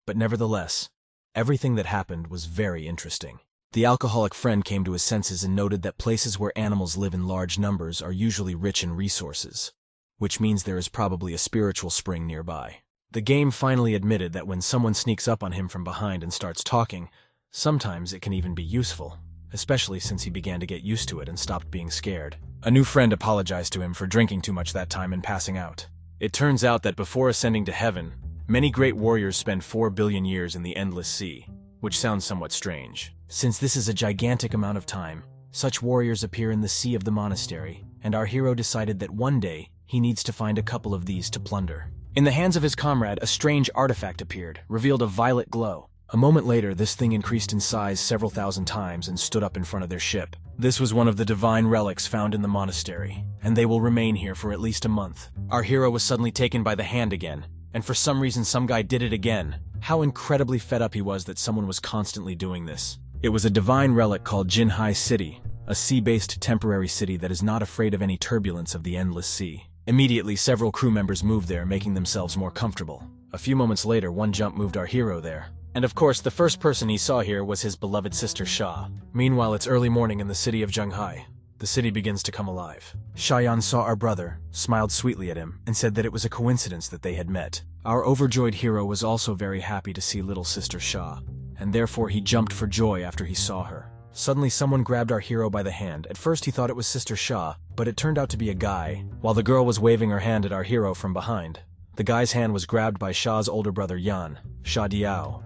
Speaker 1: but nevertheless, everything that happened was very interesting. The alcoholic friend came to his senses and noted that places where animals live in large numbers are usually rich in resources, which means there is probably a spiritual spring nearby. The game finally admitted that when someone sneaks up on him from behind and starts talking, sometimes it can even be useful, especially since he began to get used to it and stopped being scared. A new friend apologized to him for drinking too much that time and passing out. It turns out that before ascending to heaven, many great warriors spend 4 billion years in the endless sea, which sounds somewhat strange. Since this is a gigantic amount of time, such warriors appear in the sea of the monastery, and our hero decided that one day he needs to find a couple of these to plunder. In the hands of his comrade, a strange artifact appeared, revealed a violet glow. A moment later, this thing increased in size several thousand times and stood up in front of their ship. This was one of the divine relics found in the monastery, and they will remain here for at least a month. Our hero was suddenly taken by the hand again, and for some reason some guy did it again. How incredibly fed up he was that someone was constantly doing this. It was a divine relic called Jinhai City, a sea-based temporary city that is not afraid of any turbulence of the endless sea. Immediately, several crew members moved there, making themselves more comfortable. A few moments later, one jump moved our hero there. And of course, the first person he saw here was his beloved sister Sha. Meanwhile, it's early morning in the city of Zhenghai. The city begins to come alive. Shayan saw our brother, smiled sweetly at him, and said that it was a coincidence that they had met. Our overjoyed hero was also very happy to see little sister Sha, and therefore he jumped for joy after he saw her. Suddenly someone grabbed our hero by the hand. At first he thought it was Sister Sha, but it turned out to be a guy. While the girl was waving her hand at our hero from behind, the guy's hand was grabbed by Sha's older brother Yan, Sha Diao.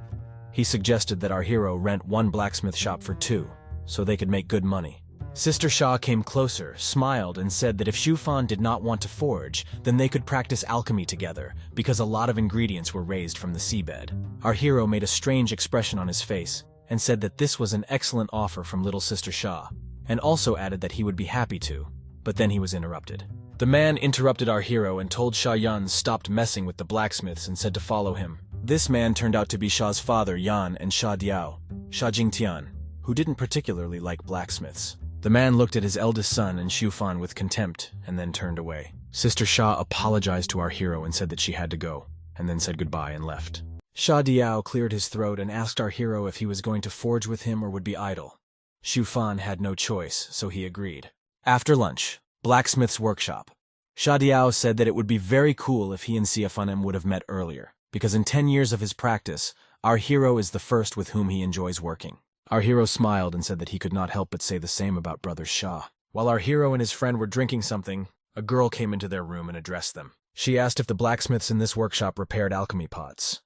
Speaker 1: He suggested that our hero rent one blacksmith shop for 2, so they could make good money. Sister Sha came closer, smiled, and said that if Shufan did not want to forge, then they could practice alchemy together, because a lot of ingredients were raised from the seabed. Our hero made a strange expression on his face, and said that this was an excellent offer from little Sister Sha, and also added that he would be happy to, but then he was interrupted. The man interrupted our hero and told Sha Yan stopped messing with the blacksmiths and said to follow him. This man turned out to be Sha's father Yan and Sha Diao, Sha Jingtian, who didn't particularly like blacksmiths. The man looked at his eldest son and Shufan with contempt and then turned away. Sister Sha apologized to our hero and said that she had to go, and then said goodbye and left. Sha Diao cleared his throat and asked our hero if he was going to forge with him or would be idle. Shufan had no choice, so he agreed. After lunch, blacksmith's workshop. Sha Diao said that it would be very cool if he and Siafunem would have met earlier, because in 10 years of his practice, our hero is the first with whom he enjoys working. Our hero smiled and said that he could not help but say the same about brother Sha. While our hero and his friend were drinking something, a girl came into their room and addressed them. She asked if the blacksmiths in this workshop repaired alchemy pots.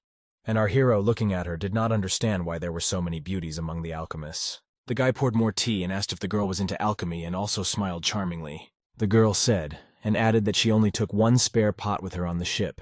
Speaker 1: And our hero, looking at her, did not understand why there were so many beauties among the alchemists. The guy poured more tea and asked if the girl was into alchemy and also smiled charmingly. The girl said, and added that she only took one spare pot with her on the ship.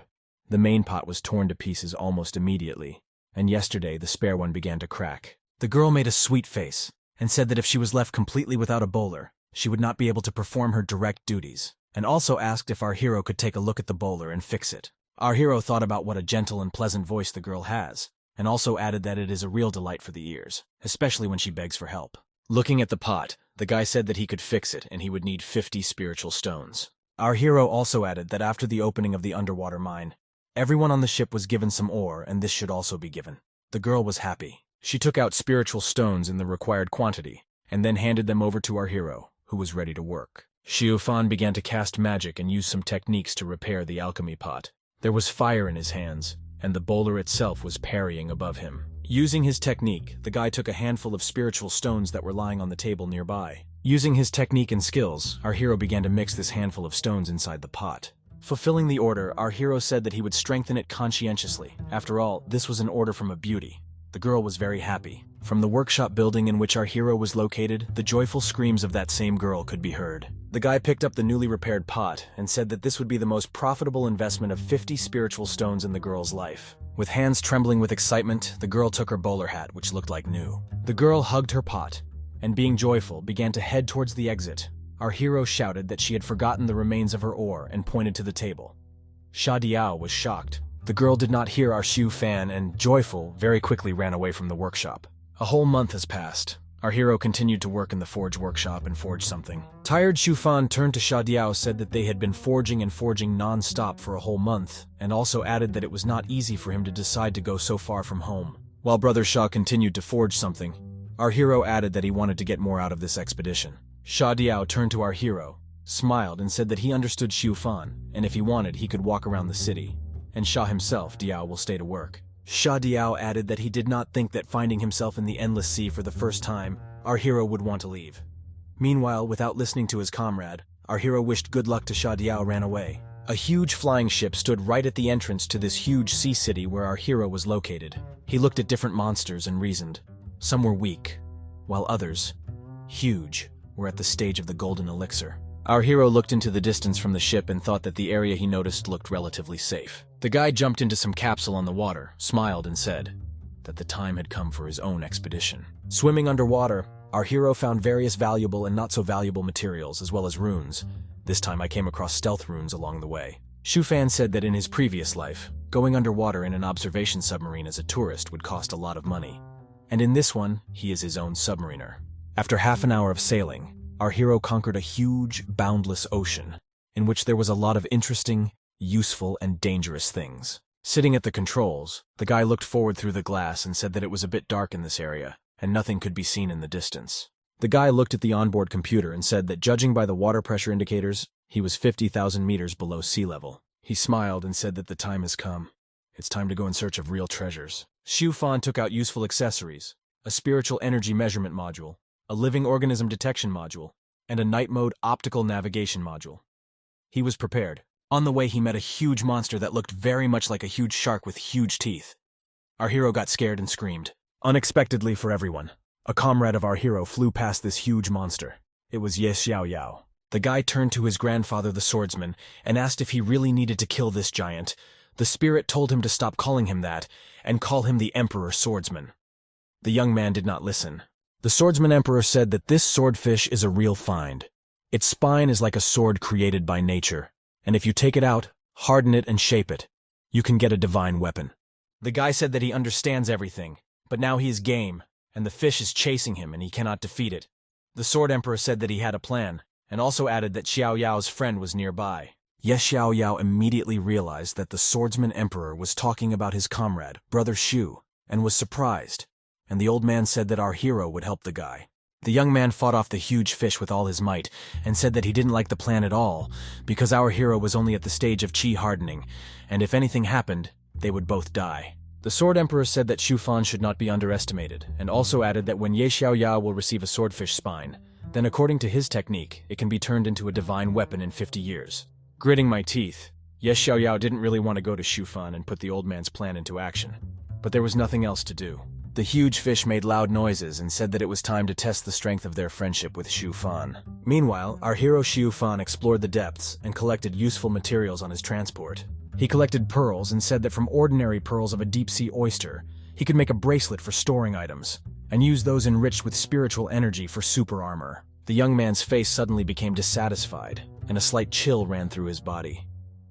Speaker 1: The main pot was torn to pieces almost immediately, and yesterday the spare one began to crack. The girl made a sweet face and said that if she was left completely without a bowler, she would not be able to perform her direct duties, and also asked if our hero could take a look at the bowler and fix it. Our hero thought about what a gentle and pleasant voice the girl has, and also added that it is a real delight for the ears, especially when she begs for help. Looking at the pot, the guy said that he could fix it and he would need 50 spiritual stones. Our hero also added that after the opening of the underwater mine, everyone on the ship was given some ore and this should also be given. The girl was happy. She took out spiritual stones in the required quantity and then handed them over to our hero, who was ready to work. Xiu Fan began to cast magic and use some techniques to repair the alchemy pot. There was fire in his hands, and the bowler itself was parrying above him. Using his technique, the guy took a handful of spiritual stones that were lying on the table nearby. Using his technique and skills, our hero began to mix this handful of stones inside the pot. Fulfilling the order, our hero said that he would strengthen it conscientiously. After all, this was an order from a beauty. The girl was very happy. From the workshop building in which our hero was located, the joyful screams of that same girl could be heard. The guy picked up the newly repaired pot and said that this would be the most profitable investment of 50 spiritual stones in the girl's life. With hands trembling with excitement, the girl took her bowler hat, which looked like new. The girl hugged her pot, and being joyful, began to head towards the exit. Our hero shouted that she had forgotten the remains of her ore and pointed to the table. Sha Diao was shocked. The girl did not hear our Xiu Fan and, joyful, very quickly ran away from the workshop. A whole month has passed. Our hero continued to work in the forge workshop and forge something. Tired, Xiu Fan turned to Sha Diao, said that they had been forging and forging non-stop for a whole month, and also added that it was not easy for him to decide to go so far from home. While Brother Sha continued to forge something, our hero added that he wanted to get more out of this expedition. Sha Diao turned to our hero, smiled and said that he understood Xiu Fan, and if he wanted, he could walk around the city. And Sha himself, Diao, will stay to work. Sha Diao added that he did not think that finding himself in the endless sea for the first time, our hero would want to leave. Meanwhile, without listening to his comrade, our hero wished good luck to Sha Diao ran away. A huge flying ship stood right at the entrance to this huge sea city where our hero was located. He looked at different monsters and reasoned. Some were weak, while others, huge, were at the stage of the golden elixir. Our hero looked into the distance from the ship and thought that the area he noticed looked relatively safe. The guy jumped into some capsule on the water, smiled and said that the time had come for his own expedition. Swimming underwater, our hero found various valuable and not so valuable materials as well as runes. This time I came across stealth runes along the way. Xiu Fan said that in his previous life, going underwater in an observation submarine as a tourist would cost a lot of money. And in this one, he is his own submariner. After half an hour of sailing, our hero conquered a huge, boundless ocean, in which there was a lot of interesting, useful, and dangerous things. Sitting at the controls, the guy looked forward through the glass and said that it was a bit dark in this area, and nothing could be seen in the distance. The guy looked at the onboard computer and said that judging by the water pressure indicators, he was 50,000 meters below sea level. He smiled and said that the time has come. It's time to go in search of real treasures. Xiu Fan took out useful accessories, a spiritual energy measurement module, a living organism detection module, and a night mode optical navigation module. He was prepared. On the way, he met a huge monster that looked very much like a huge shark with huge teeth. Our hero got scared and screamed. Unexpectedly for everyone, a comrade of our hero flew past this huge monster. It was Ye Xiao Yao. The guy turned to his grandfather, the swordsman, and asked if he really needed to kill this giant. The spirit told him to stop calling him that, and call him the Emperor Swordsman. The young man did not listen. The Swordsman Emperor said that this swordfish is a real find. Its spine is like a sword created by nature, and if you take it out, harden it and shape it, you can get a divine weapon. The guy said that he understands everything, but now he is game, and the fish is chasing him and he cannot defeat it. The Sword Emperor said that he had a plan, and also added that Xiao Yao's friend was nearby. Yes, Xiao Yao immediately realized that the Swordsman Emperor was talking about his comrade, Brother Shu, and was surprised, and the old man said that our hero would help the guy. The young man fought off the huge fish with all his might, and said that he didn't like the plan at all, because our hero was only at the stage of chi hardening, and if anything happened, they would both die. The Sword Emperor said that Xiu Fan should not be underestimated, and also added that when Ye Xiao Yao will receive a swordfish spine, then according to his technique, it can be turned into a divine weapon in 50 years. Gritting my teeth, Yes Xiaoyao didn't really want to go to Shufan and put the old man's plan into action, but there was nothing else to do. The huge fish made loud noises and said that it was time to test the strength of their friendship with Shufan. Meanwhile, our hero Shufan explored the depths and collected useful materials on his transport. He collected pearls and said that from ordinary pearls of a deep-sea oyster, he could make a bracelet for storing items, and use those enriched with spiritual energy for super armor. The young man's face suddenly became dissatisfied, and a slight chill ran through his body.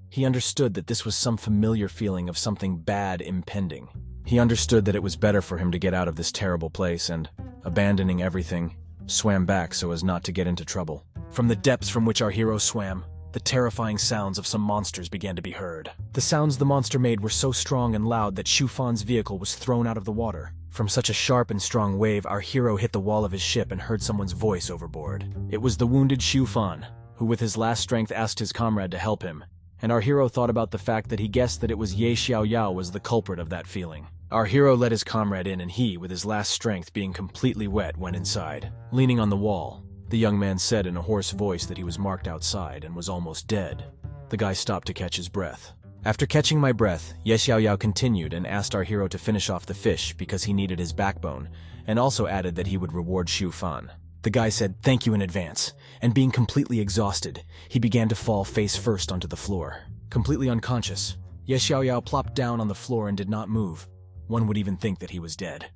Speaker 1: He understood that this was some familiar feeling of something bad impending. He understood that it was better for him to get out of this terrible place and, abandoning everything, swam back so as not to get into trouble. From the depths from which our hero swam, the terrifying sounds of some monsters began to be heard. The sounds the monster made were so strong and loud that Shufan's vehicle was thrown out of the water. From such a sharp and strong wave, our hero hit the wall of his ship and heard someone's voice overboard. It was the wounded Shufan, who with his last strength asked his comrade to help him, and our hero thought about the fact that he guessed that it was Ye Xiaoyao was the culprit of that feeling. Our hero let his comrade in and he, with his last strength being completely wet, went inside. Leaning on the wall, the young man said in a hoarse voice that he was marked outside and was almost dead. The guy stopped to catch his breath. After catching my breath, Ye Xiaoyao continued and asked our hero to finish off the fish because he needed his backbone, and also added that he would reward Shufan. The guy said thank you in advance, and being completely exhausted, he began to fall face first onto the floor. Completely unconscious, Ye Xiaoyao plopped down on the floor and did not move. One would even think that he was dead.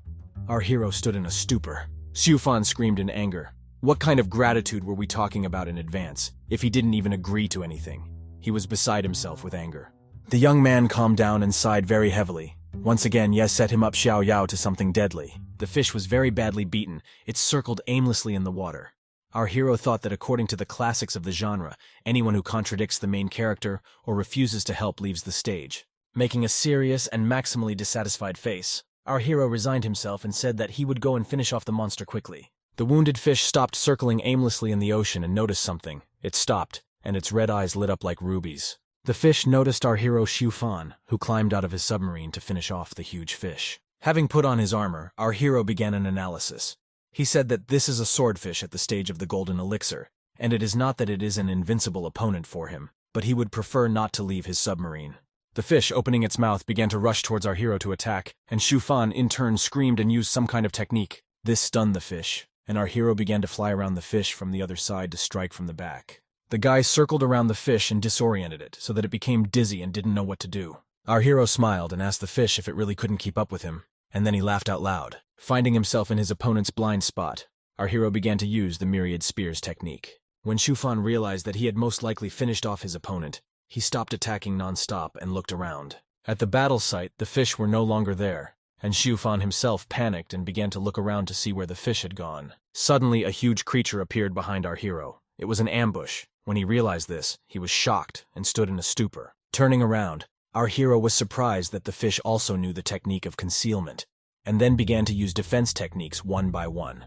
Speaker 1: Our hero stood in a stupor. Shufan screamed in anger. What kind of gratitude were we talking about in advance, if he didn't even agree to anything? He was beside himself with anger. The young man calmed down and sighed very heavily. Once again, Ye set him up Xiaoyao to something deadly. The fish was very badly beaten. It circled aimlessly in the water. Our hero thought that according to the classics of the genre, anyone who contradicts the main character or refuses to help leaves the stage. Making a serious and maximally dissatisfied face, our hero resigned himself and said that he would go and finish off the monster quickly. The wounded fish stopped circling aimlessly in the ocean and noticed something. It stopped, and its red eyes lit up like rubies. The fish noticed our hero Shufan, who climbed out of his submarine to finish off the huge fish. Having put on his armor, our hero began an analysis. He said that this is a swordfish at the stage of the golden elixir, and it is not that it is an invincible opponent for him, but he would prefer not to leave his submarine. The fish, opening its mouth, began to rush towards our hero to attack, and Shufan in turn screamed and used some kind of technique. This stunned the fish, and our hero began to fly around the fish from the other side to strike from the back. The guy circled around the fish and disoriented it, so that it became dizzy and didn't know what to do. Our hero smiled and asked the fish if it really couldn't keep up with him, and then he laughed out loud. Finding himself in his opponent's blind spot, our hero began to use the myriad spears technique. When Shufan realized that he had most likely finished off his opponent, he stopped attacking non-stop and looked around. At the battle site, the fish were no longer there, and Shufan himself panicked and began to look around to see where the fish had gone. Suddenly, a huge creature appeared behind our hero. It was an ambush. When he realized this, he was shocked and stood in a stupor. Turning around, our hero was surprised that the fish also knew the technique of concealment, and then began to use defense techniques one by one.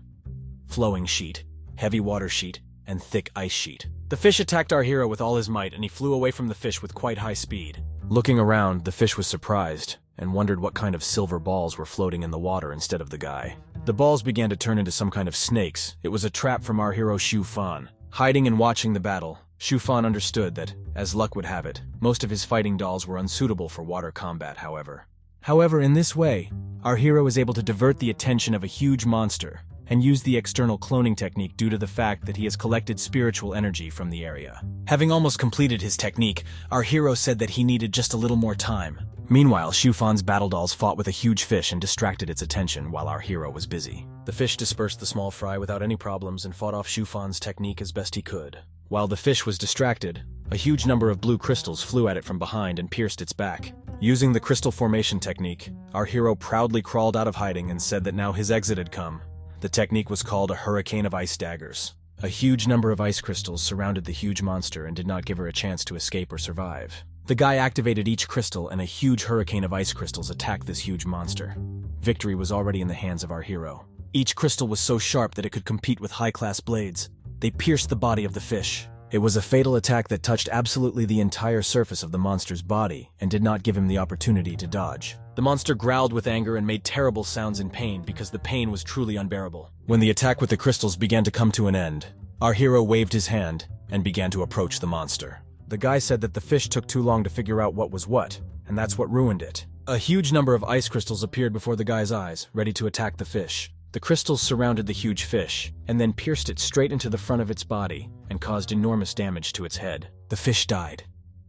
Speaker 1: Flowing sheet, heavy water sheet, and thick ice sheet. The fish attacked our hero with all his might, and he flew away from the fish with quite high speed. Looking around, the fish was surprised, and wondered what kind of silver balls were floating in the water instead of the guy. The balls began to turn into some kind of snakes. It was a trap from our hero Shufan. Hiding and watching the battle, Shufan understood that, as luck would have it, most of his fighting dolls were unsuitable for water combat, however. In this way, our hero was able to divert the attention of a huge monster and use the external cloning technique due to the fact that he has collected spiritual energy from the area. Having almost completed his technique, our hero said that he needed just a little more time. Meanwhile, Shufan's battle dolls fought with a huge fish and distracted its attention while our hero was busy. The fish dispersed the small fry without any problems and fought off Shufan's technique as best he could. While the fish was distracted, a huge number of blue crystals flew at it from behind and pierced its back. Using the crystal formation technique, our hero proudly crawled out of hiding and said that now his exit had come. The technique was called a hurricane of ice daggers. A huge number of ice crystals surrounded the huge monster and did not give her a chance to escape or survive. The guy activated each crystal and a huge hurricane of ice crystals attacked this huge monster. Victory was already in the hands of our hero. Each crystal was so sharp that it could compete with high-class blades. They pierced the body of the fish. It was a fatal attack that touched absolutely the entire surface of the monster's body and did not give him the opportunity to dodge. The monster growled with anger and made terrible sounds in pain because the pain was truly unbearable. When the attack with the crystals began to come to an end, our hero waved his hand and began to approach the monster. The guy said that the fish took too long to figure out what was what, and that's what ruined it. A huge number of ice crystals appeared before the guy's eyes, ready to attack the fish. The crystals surrounded the huge fish, and then pierced it straight into the front of its body, and caused enormous damage to its head. The fish died,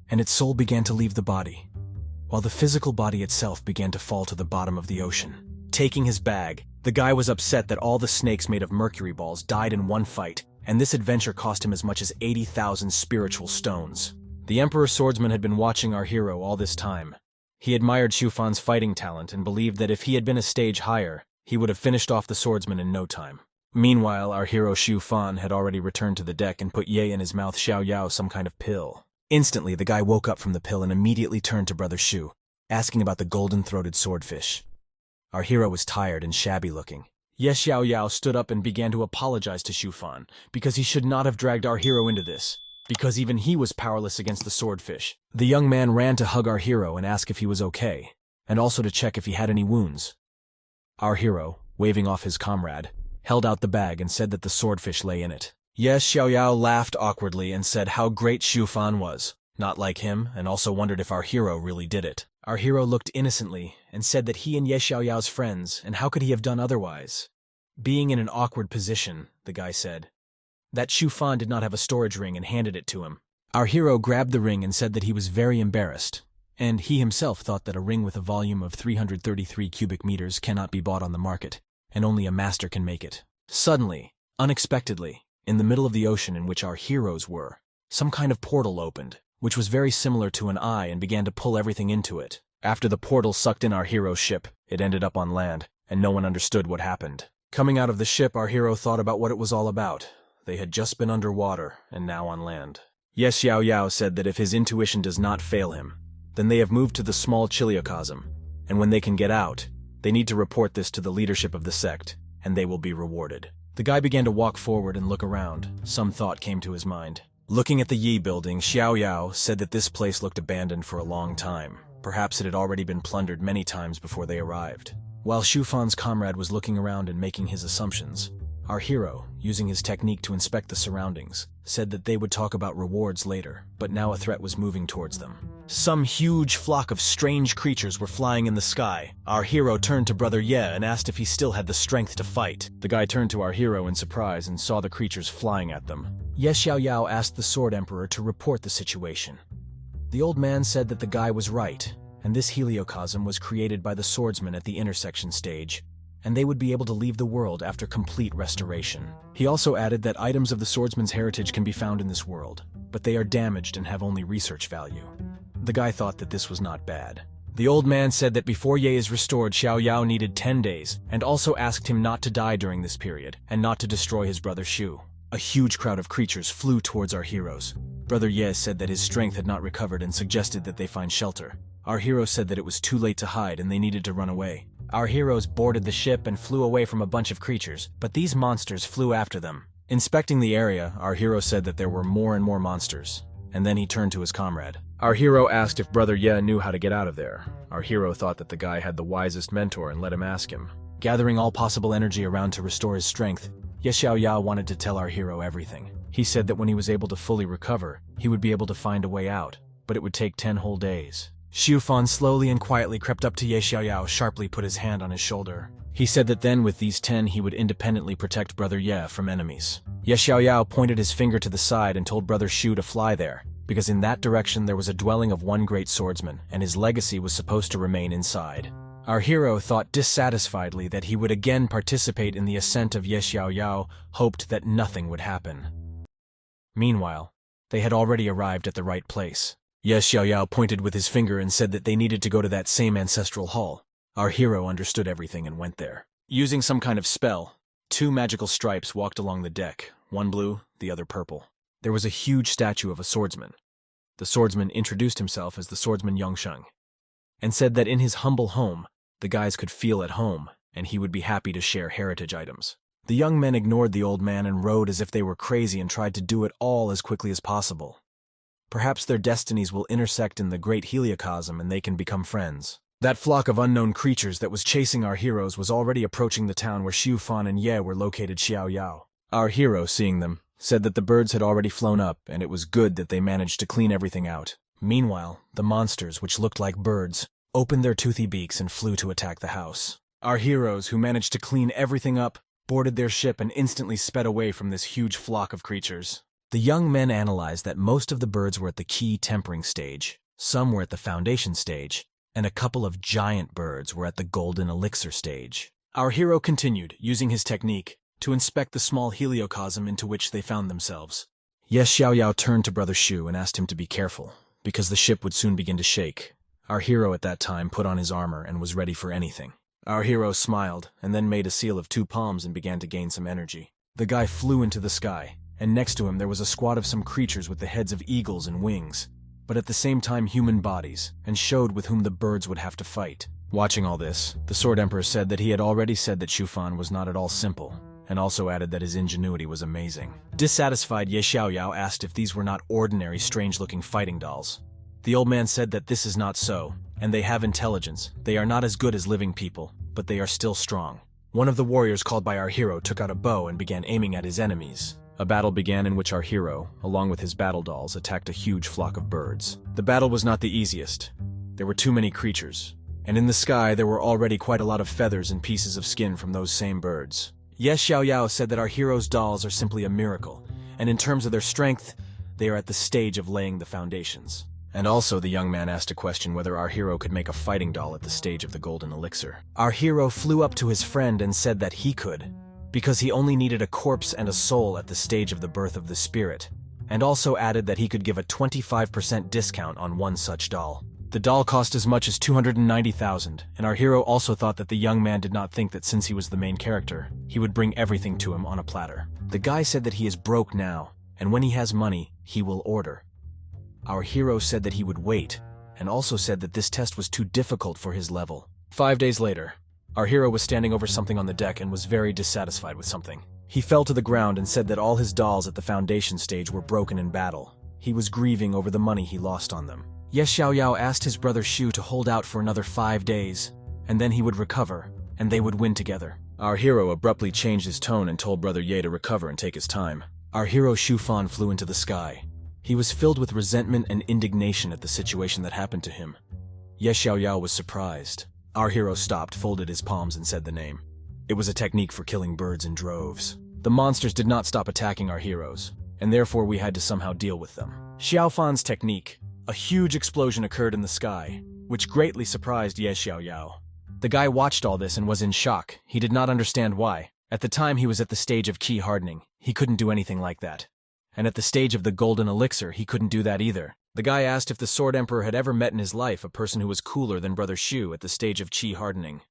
Speaker 1: and its soul began to leave the body, while the physical body itself began to fall to the bottom of the ocean. Taking his bag, the guy was upset that all the snakes made of mercury balls died in one fight, and this adventure cost him as much as 80,000 spiritual stones. The Emperor Swordsman had been watching our hero all this time. He admired Shufan's fighting talent and believed that if he had been a stage higher, he would have finished off the swordsman in no time. Meanwhile, our hero Shufan had already returned to the deck and put Ye in his mouth Xiao Yao some kind of pill. Instantly, the guy woke up from the pill and immediately turned to Brother Shu, asking about the golden-throated swordfish. Our hero was tired and shabby-looking. Ye Xiao Yao stood up and began to apologize to Shufan, because he should not have dragged our hero into this, because even he was powerless against the swordfish. The young man ran to hug our hero and ask if he was okay, and also to check if he had any wounds. Our hero, waving off his comrade, held out the bag and said that the swordfish lay in it. Ye Xiao Yao laughed awkwardly and said how great Shufan was, not like him, and also wondered if our hero really did it. Our hero looked innocently and said that he and Ye Xiao Yao's friends, and how could he have done otherwise? Being in an awkward position, the guy said. That Shufan did not have a storage ring and handed it to him. Our hero grabbed the ring and said that he was very embarrassed, and he himself thought that a ring with a volume of 333 cubic meters cannot be bought on the market, and only a master can make it. Suddenly, unexpectedly, in the middle of the ocean in which our heroes were, some kind of portal opened, which was very similar to an eye and began to pull everything into it. After the portal sucked in our hero's ship, it ended up on land, and no one understood what happened. Coming out of the ship, our hero thought about what it was all about. They had just been underwater, and now on land. Ye Xiao Yao said that if his intuition does not fail him, then they have moved to the small Chiliocosm, and when they can get out, they need to report this to the leadership of the sect, and they will be rewarded. The guy began to walk forward and look around. Some thought came to his mind. Looking at the Yi building, Xiao Yao said that this place looked abandoned for a long time. Perhaps it had already been plundered many times before they arrived. While Shufan's comrade was looking around and making his assumptions, our hero, using his technique to inspect the surroundings, said that they would talk about rewards later, but now a threat was moving towards them. Some huge flock of strange creatures were flying in the sky. Our hero turned to Brother Ye and asked if he still had the strength to fight. The guy turned to our hero in surprise and saw the creatures flying at them. Ye Xiao Yao asked the Sword Emperor to report the situation. The old man said that the guy was right, and this heliocosm was created by the swordsman at the intersection stage, and they would be able to leave the world after complete restoration. He also added that items of the swordsman's heritage can be found in this world, but they are damaged and have only research value. The guy thought that this was not bad. The old man said that before Ye is restored, Xiao Yao needed 10 days, and also asked him not to die during this period, and not to destroy his brother Shu. A huge crowd of creatures flew towards our heroes. Brother Ye said that his strength had not recovered and suggested that they find shelter. Our hero said that it was too late to hide and they needed to run away. Our heroes boarded the ship and flew away from a bunch of creatures, but these monsters flew after them. Inspecting the area, our hero said that there were more and more monsters, and then he turned to his comrade. Our hero asked if Brother Ye knew how to get out of there. Our hero thought that the guy had the wisest mentor and let him ask him. Gathering all possible energy around to restore his strength, Ye Xiao Yao wanted to tell our hero everything. He said that when he was able to fully recover, he would be able to find a way out, but it would take 10 whole days. Shufan slowly and quietly crept up to Ye Xiao Yao, sharply put his hand on his shoulder. He said that then with these 10 he would independently protect Brother Ye from enemies. Ye Xiao Yao pointed his finger to the side and told Brother Shu to fly there, because in that direction there was a dwelling of one great swordsman, and his legacy was supposed to remain inside. Our hero thought dissatisfiedly that he would again participate in the ascent of Ye Xiao Yao, hoped that nothing would happen. Meanwhile, they had already arrived at the right place. Ye Xiao Yao pointed with his finger and said that they needed to go to that same ancestral hall. Our hero understood everything and went there. Using some kind of spell, 2 magical stripes walked along the deck, one blue, the other purple. There was a huge statue of a swordsman. The swordsman introduced himself as the swordsman Yongsheng, and said that in his humble home, the guys could feel at home, and he would be happy to share heritage items. The young men ignored the old man and rode as if they were crazy and tried to do it all as quickly as possible. Perhaps their destinies will intersect in the great heliocosm and they can become friends. That flock of unknown creatures that was chasing our heroes was already approaching the town where Shufan and Ye were located Xiao Yao. Our hero, seeing them, said that the birds had already flown up, and it was good that they managed to clean everything out. Meanwhile, the monsters, which looked like birds, opened their toothy beaks and flew to attack the house. Our heroes, who managed to clean everything up, boarded their ship and instantly sped away from this huge flock of creatures. The young men analyzed that most of the birds were at the key tempering stage, some were at the foundation stage, and a couple of giant birds were at the golden elixir stage. Our hero continued, using his technique, to inspect the small heliocosm into which they found themselves. Yes Xiaoyao turned to Brother Shu and asked him to be careful, because the ship would soon begin to shake. Our hero at that time put on his armor and was ready for anything. Our hero smiled, and then made a seal of 2 palms and began to gain some energy. The guy flew into the sky, and next to him there was a squad of some creatures with the heads of eagles and wings, but at the same time human bodies, and showed with whom the birds would have to fight. Watching all this, the Sword Emperor said that he had already said that Shufan was not at all simple, and also added that his ingenuity was amazing. Dissatisfied, Ye Xiaoyao asked if these were not ordinary, strange-looking fighting dolls. The old man said that this is not so, and they have intelligence. They are not as good as living people, but they are still strong. One of the warriors called by our hero took out a bow and began aiming at his enemies. A battle began in which our hero, along with his battle dolls, attacked a huge flock of birds. The battle was not the easiest. There were too many creatures, and in the sky there were already quite a lot of feathers and pieces of skin from those same birds. Yes Xiaoyao said that our hero's dolls are simply a miracle, and in terms of their strength, they are at the stage of laying the foundations. And also the young man asked a question whether our hero could make a fighting doll at the stage of the golden elixir. Our hero flew up to his friend and said that he could, because he only needed a corpse and a soul at the stage of the birth of the spirit, and also added that he could give a 25% discount on one such doll. The doll cost as much as 290,000, and our hero also thought that the young man did not think that since he was the main character, he would bring everything to him on a platter. The guy said that he is broke now, and when he has money, he will order. Our hero said that he would wait, and also said that this test was too difficult for his level. 5 days later, our hero was standing over something on the deck and was very dissatisfied with something. He fell to the ground and said that all his dolls at the foundation stage were broken in battle. He was grieving over the money he lost on them. Yes Xiaoyao asked his brother Shu to hold out for another 5 days, and then he would recover, and they would win together. Our hero abruptly changed his tone and told Brother Ye to recover and take his time. Our hero Shufan flew into the sky. He was filled with resentment and indignation at the situation that happened to him. Yes Xiaoyao was surprised. Our hero stopped, folded his palms, and said the name. It was a technique for killing birds in droves. The monsters did not stop attacking our heroes, and therefore we had to somehow deal with them. Xiaofan's technique. A huge explosion occurred in the sky, which greatly surprised Ye Xiaoyao. The guy watched all this and was in shock. He did not understand why. At the time he was at the stage of key hardening. He couldn't do anything like that. And at the stage of the golden elixir, he couldn't do that either. The guy asked if the Sword Emperor had ever met in his life a person who was cooler than Brother Shu at the stage of chi hardening.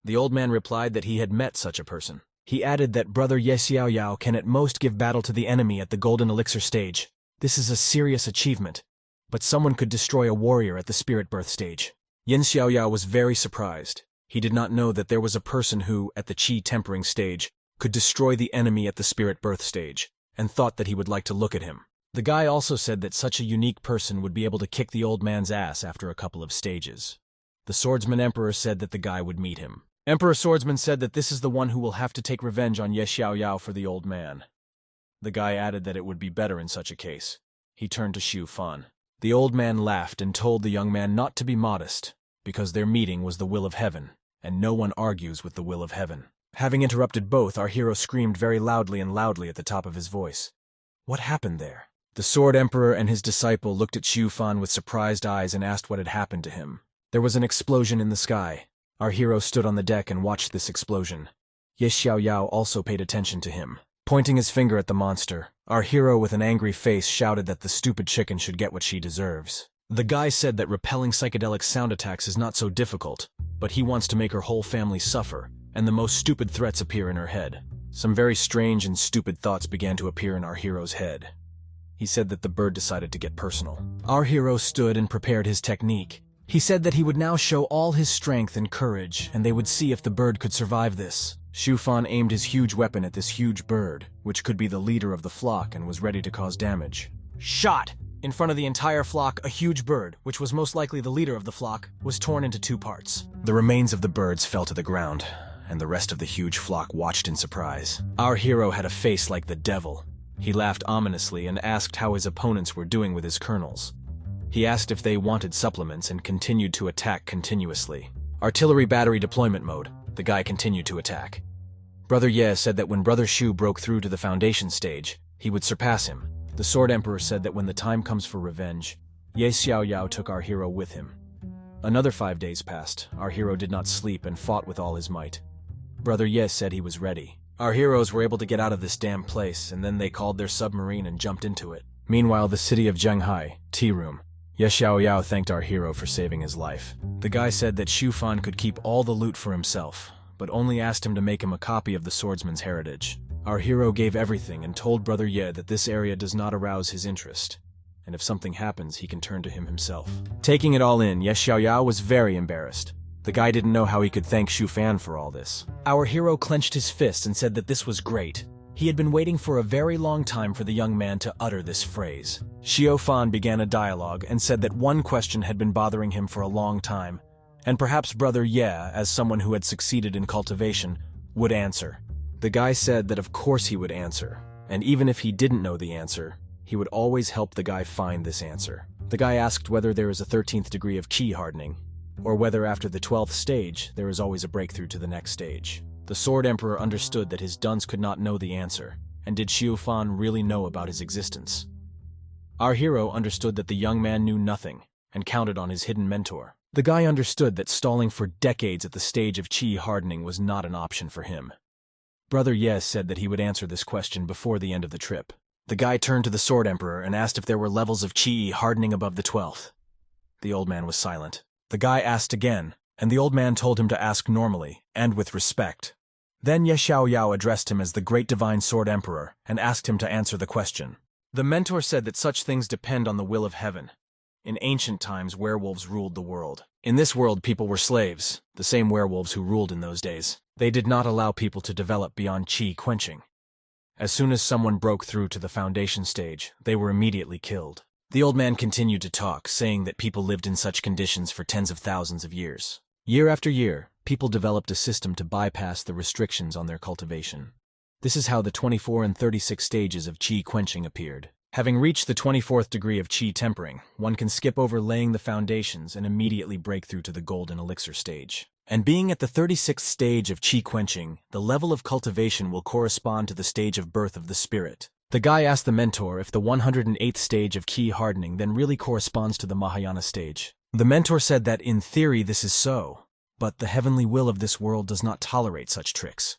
Speaker 1: The old man replied that he had met such a person. He added that Brother Ye Xiaoyao can at most give battle to the enemy at the golden elixir stage. This is a serious achievement, but someone could destroy a warrior at the spirit birth stage. Yin Xiaoyao was very surprised. He did not know that there was a person who, at the chi tempering stage, could destroy the enemy at the spirit birth stage, and thought that he would like to look at him. The guy also said that such a unique person would be able to kick the old man's ass after a couple of stages. The Swordsman Emperor said that the guy would meet him. Emperor Swordsman said that this is the one who will have to take revenge on Ye Xiaoyao for the old man. The guy added that it would be better in such a case. He turned to Xu Fan. The old man laughed and told the young man not to be modest, because their meeting was the will of heaven, and no one argues with the will of heaven. Having interrupted both, our hero screamed very loudly at the top of his voice. What happened there? The Sword Emperor and his disciple looked at Xu Fan with surprised eyes and asked what had happened to him. There was an explosion in the sky. Our hero stood on the deck and watched this explosion. Ye Xiaoyao also paid attention to him. Pointing his finger at the monster, our hero with an angry face shouted that the stupid chicken should get what she deserves. The guy said that repelling psychedelic sound attacks is not so difficult, but he wants to make her whole family suffer, and the most stupid threats appear in her head. Some very strange and stupid thoughts began to appear in our hero's head. He said that the bird decided to get personal. Our hero stood and prepared his technique. He said that he would now show all his strength and courage, and they would see if the bird could survive this. Xu Fan aimed his huge weapon at this huge bird, which could be the leader of the flock and was ready to cause damage. Shot! In front of the entire flock, a huge bird, which was most likely the leader of the flock, was torn into 2 parts. The remains of the birds fell to the ground, and the rest of the huge flock watched in surprise. Our hero had a face like the devil, He laughed ominously and asked how his opponents were doing with his colonels. He asked if they wanted supplements and continued to attack continuously. Artillery battery deployment mode. The guy continued to attack. Brother Ye said that when Brother Shu broke through to the foundation stage, he would surpass him. The Sword Emperor said that when the time comes for revenge, Ye Xiaoyao took our hero with him. Another 5 days passed. Our hero did not sleep and fought with all his might. Brother Ye said he was ready. Our heroes were able to get out of this damn place, and then they called their submarine and jumped into it. Meanwhile, the city of Zhenghai, tea room. Ye Xiaoyao thanked our hero for saving his life. The guy said that Xu Fan could keep all the loot for himself, but only asked him to make him a copy of the swordsman's heritage. Our hero gave everything and told Brother Ye that this area does not arouse his interest, and if something happens, he can turn to him himself. Taking it all in, Ye Xiaoyao was very embarrassed. The guy didn't know how he could thank Xu Fan for all this. Our hero clenched his fists and said that this was great. He had been waiting for a very long time for the young man to utter this phrase. Xiu Fan began a dialogue and said that one question had been bothering him for a long time, and perhaps Brother Ye, as someone who had succeeded in cultivation, would answer. The guy said that of course he would answer, and even if he didn't know the answer, he would always help the guy find this answer. The guy asked whether there is a 13th degree of qi hardening, or whether after the 12th stage there is always a breakthrough to the next stage. The Sword Emperor understood that his dunce could not know the answer, and did Xiu Fan really know about his existence? Our hero understood that the young man knew nothing, and counted on his hidden mentor. The guy understood that stalling for decades at the stage of qi hardening was not an option for him. Brother Ye said that he would answer this question before the end of the trip. The guy turned to the Sword Emperor and asked if there were levels of qi hardening above the 12th. The old man was silent. The guy asked again, and the old man told him to ask normally, and with respect. Then Ye Xiaoyao addressed him as the Great Divine Sword Emperor and asked him to answer the question. The mentor said that such things depend on the will of heaven. In ancient times, werewolves ruled the world. In this world, people were slaves, the same werewolves who ruled in those days. They did not allow people to develop beyond qi quenching. As soon as someone broke through to the foundation stage, they were immediately killed. The old man continued to talk, saying that people lived in such conditions for tens of thousands of years. Year after year, people developed a system to bypass the restrictions on their cultivation. This is how the 24 and 36 stages of qi quenching appeared. Having reached the 24th degree of qi tempering, one can skip over laying the foundations and immediately break through to the golden elixir stage. And being at the 36th stage of qi quenching, the level of cultivation will correspond to the stage of birth of the spirit. The guy asked the mentor if the 108th stage of qi hardening then really corresponds to the Mahayana stage. The mentor said that in theory this is so, but the heavenly will of this world does not tolerate such tricks.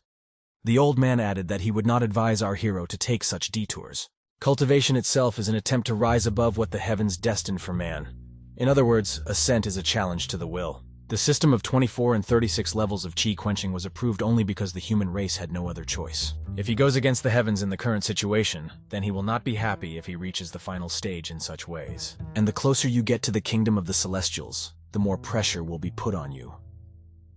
Speaker 1: The old man added that he would not advise our hero to take such detours. Cultivation itself is an attempt to rise above what the heavens destined for man. In other words, ascent is a challenge to the will. The system of 24 and 36 levels of qi quenching was approved only because the human race had no other choice. If he goes against the heavens in the current situation, then he will not be happy if he reaches the final stage in such ways. And the closer you get to the kingdom of the celestials, the more pressure will be put on you.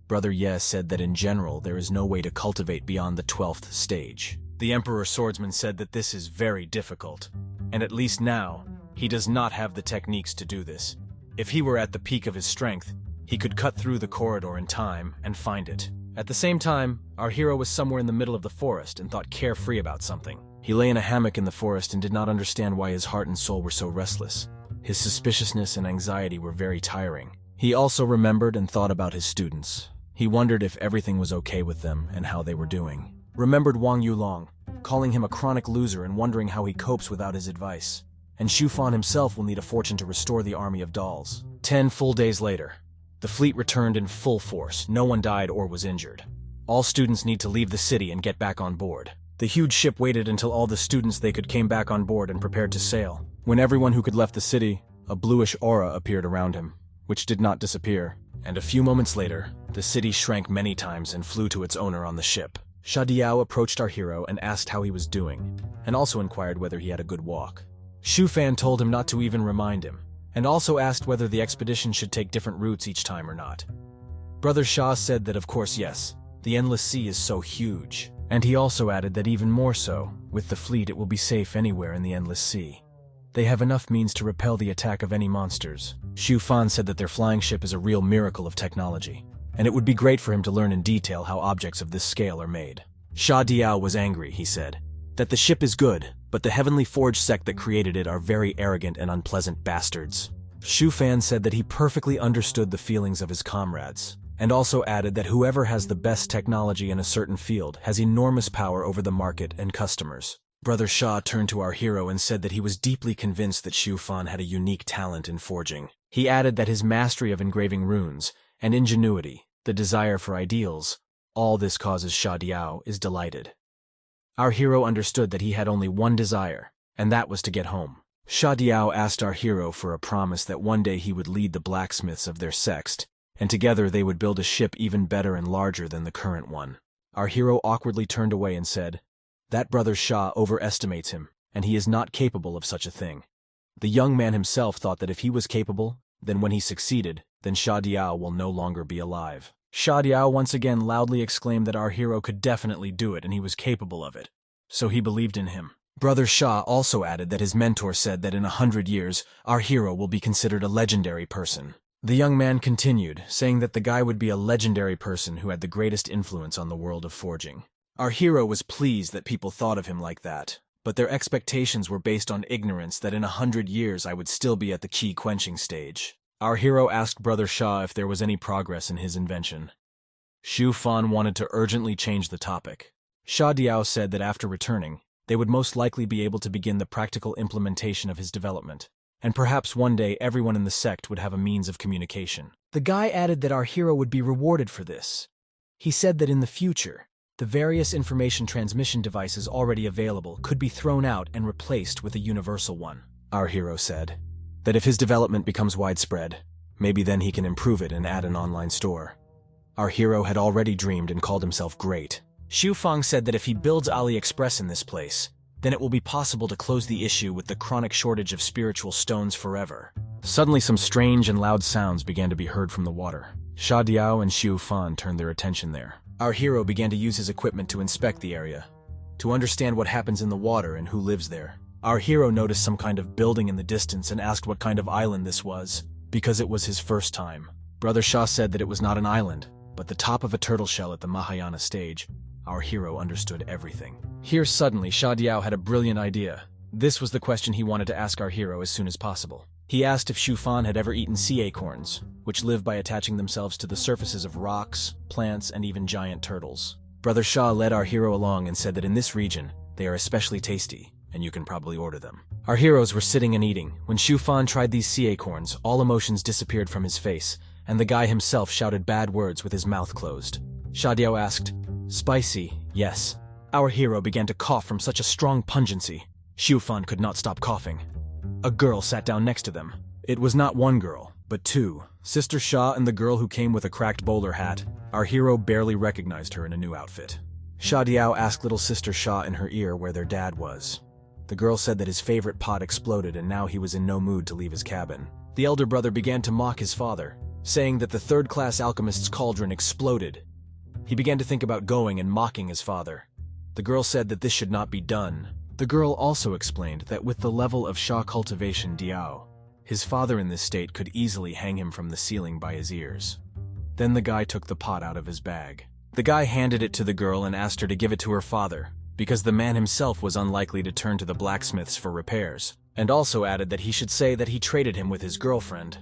Speaker 1: Brother Ye said that in general there is no way to cultivate beyond the 12th stage. The Emperor Swordsman said that this is very difficult, and at least now, he does not have the techniques to do this. If he were at the peak of his strength, he could cut through the corridor in time and find it. At the same time, our hero was somewhere in the middle of the forest and thought carefree about something. He lay in a hammock in the forest and did not understand why his heart and soul were so restless. His suspiciousness and anxiety were very tiring. He also remembered and thought about his students. He wondered if everything was okay with them and how they were doing. Remembered Wang Yulong, calling him a chronic loser and wondering how he copes without his advice. And Xu Fan himself will need a fortune to restore the army of dolls. 10 full days later, the fleet returned in full force. No one died or was injured. All students need to leave the city and get back on board. The huge ship waited until all the students they could came back on board and prepared to sail. When everyone who could left the city, a bluish aura appeared around him, which did not disappear. And a few moments later, the city shrank many times and flew to its owner on the ship. Sha Diao approached our hero and asked how he was doing, and also inquired whether he had a good walk. Xu Fan told him not to even remind him, and also asked whether the expedition should take different routes each time or not. Brother Sha said that of course yes, the endless sea is so huge, and he also added that even more so, with the fleet it will be safe anywhere in the endless sea. They have enough means to repel the attack of any monsters. Xu Fan said that their flying ship is a real miracle of technology, and it would be great for him to learn in detail how objects of this scale are made. Sha Diao was angry, he said, that the ship is good, but the Heavenly Forge sect that created it are very arrogant and unpleasant bastards. Shu Fan said that he perfectly understood the feelings of his comrades, and also added that whoever has the best technology in a certain field has enormous power over the market and customers. Brother Sha turned to our hero and said that he was deeply convinced that Shu Fan had a unique talent in forging. He added that his mastery of engraving runes, and ingenuity, the desire for ideals, all this causes Sha Diao is delighted. Our hero understood that he had only one desire, and that was to get home. Sha Diao asked our hero for a promise that one day he would lead the blacksmiths of their sext, and together they would build a ship even better and larger than the current one. Our hero awkwardly turned away and said, "That brother Sha overestimates him, and he is not capable of such a thing." The young man himself thought that if he was capable, then when he succeeded, then Sha Diao will no longer be alive. Sha Diao once again loudly exclaimed that our hero could definitely do it and he was capable of it. So he believed in him. Brother Sha also added that his mentor said that in 100 years, our hero will be considered a legendary person. The young man continued, saying that the guy would be a legendary person who had the greatest influence on the world of forging. Our hero was pleased that people thought of him like that, but their expectations were based on ignorance that in 100 years I would still be at the qi quenching stage. Our hero asked Brother Sha if there was any progress in his invention. Shu Fan wanted to urgently change the topic. Sha Diao said that after returning, they would most likely be able to begin the practical implementation of his development, and perhaps one day everyone in the sect would have a means of communication. The guy added that our hero would be rewarded for this. He said that in the future, the various information transmission devices already available could be thrown out and replaced with a universal one. Our hero said that if his development becomes widespread, maybe then he can improve it and add an online store. Our hero had already dreamed and called himself great. Xu Fang said that if he builds AliExpress in this place, then it will be possible to close the issue with the chronic shortage of spiritual stones forever. Suddenly some strange and loud sounds began to be heard from the water. Sha Diao and Xu Fan turned their attention there. Our hero began to use his equipment to inspect the area, to understand what happens in the water and who lives there. Our hero noticed some kind of building in the distance and asked what kind of island this was, because it was his first time. Brother Sha said that it was not an island, but the top of a turtle shell at the Mahayana stage. Our hero understood everything. Here suddenly Sha Diao had a brilliant idea. This was the question he wanted to ask our hero as soon as possible. He asked if Xu Fan had ever eaten sea acorns, which live by attaching themselves to the surfaces of rocks, plants, and even giant turtles. Brother Sha led our hero along and said that in this region, they are especially tasty, and you can probably order them. Our heroes were sitting and eating. When Xu Fan tried these sea acorns, all emotions disappeared from his face, and the guy himself shouted bad words with his mouth closed. Sha Diao asked, "Spicy, yes." Our hero began to cough from such a strong pungency. Xu Fan could not stop coughing. A girl sat down next to them. It was not one girl, but two. Sister Sha and the girl who came with a cracked bowler hat. Our hero barely recognized her in a new outfit. Sha Diao asked little Sister Sha in her ear where their dad was. The girl said that his favorite pot exploded and now he was in no mood to leave his cabin. The elder brother began to mock his father, saying that the third-class alchemist's cauldron exploded. He began to think about going and mocking his father. The girl said that this should not be done. The girl also explained that with the level of Sha cultivation Diao, his father in this state could easily hang him from the ceiling by his ears. Then the guy took the pot out of his bag. The guy handed it to the girl and asked her to give it to her father, because the man himself was unlikely to turn to the blacksmiths for repairs, and also added that he should say that he traded him with his girlfriend.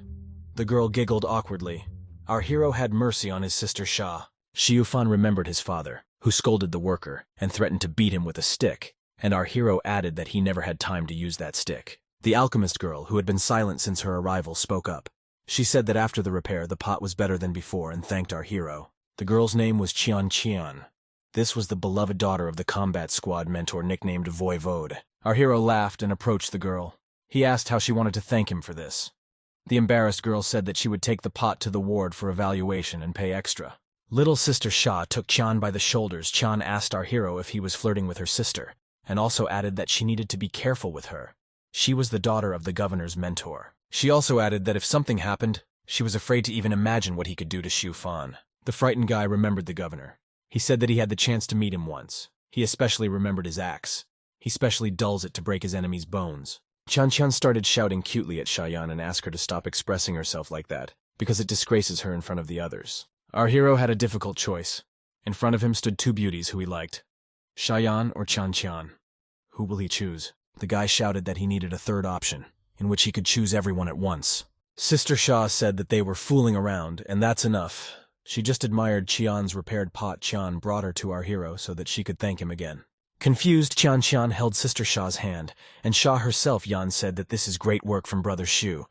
Speaker 1: The girl giggled awkwardly. Our hero had mercy on his sister Sha. Xiu Fan remembered his father, who scolded the worker and threatened to beat him with a stick, and our hero added that he never had time to use that stick. The alchemist girl, who had been silent since her arrival, spoke up. She said that after the repair the pot was better than before and thanked our hero. The girl's name was Qian Qian. This was the beloved daughter of the combat squad mentor nicknamed Voivode. Our hero laughed and approached the girl. He asked how she wanted to thank him for this. The embarrassed girl said that she would take the pot to the ward for evaluation and pay extra. Little Sister Sha took Qian by the shoulders. Qian asked our hero if he was flirting with her sister, and also added that she needed to be careful with her. She was the daughter of the governor's mentor. She also added that if something happened, she was afraid to even imagine what he could do to Xu Fan. The frightened guy remembered the governor. He said that he had the chance to meet him once. He especially remembered his axe. He specially dulls it to break his enemy's bones. Qian started shouting cutely at Shayan and asked her to stop expressing herself like that, because it disgraces her in front of the others. Our hero had a difficult choice. In front of him stood two beauties who he liked, Shayan or Qian. Who will he choose? The guy shouted that he needed a third option, in which he could choose everyone at once. Sister Sha said that they were fooling around, and that's enough. She just admired Qian's repaired pot Qian brought her to our hero so that she could thank him again. Confused, Qian held Sister Sha's hand, and Sha herself Yan said that this is great work from Brother Shu.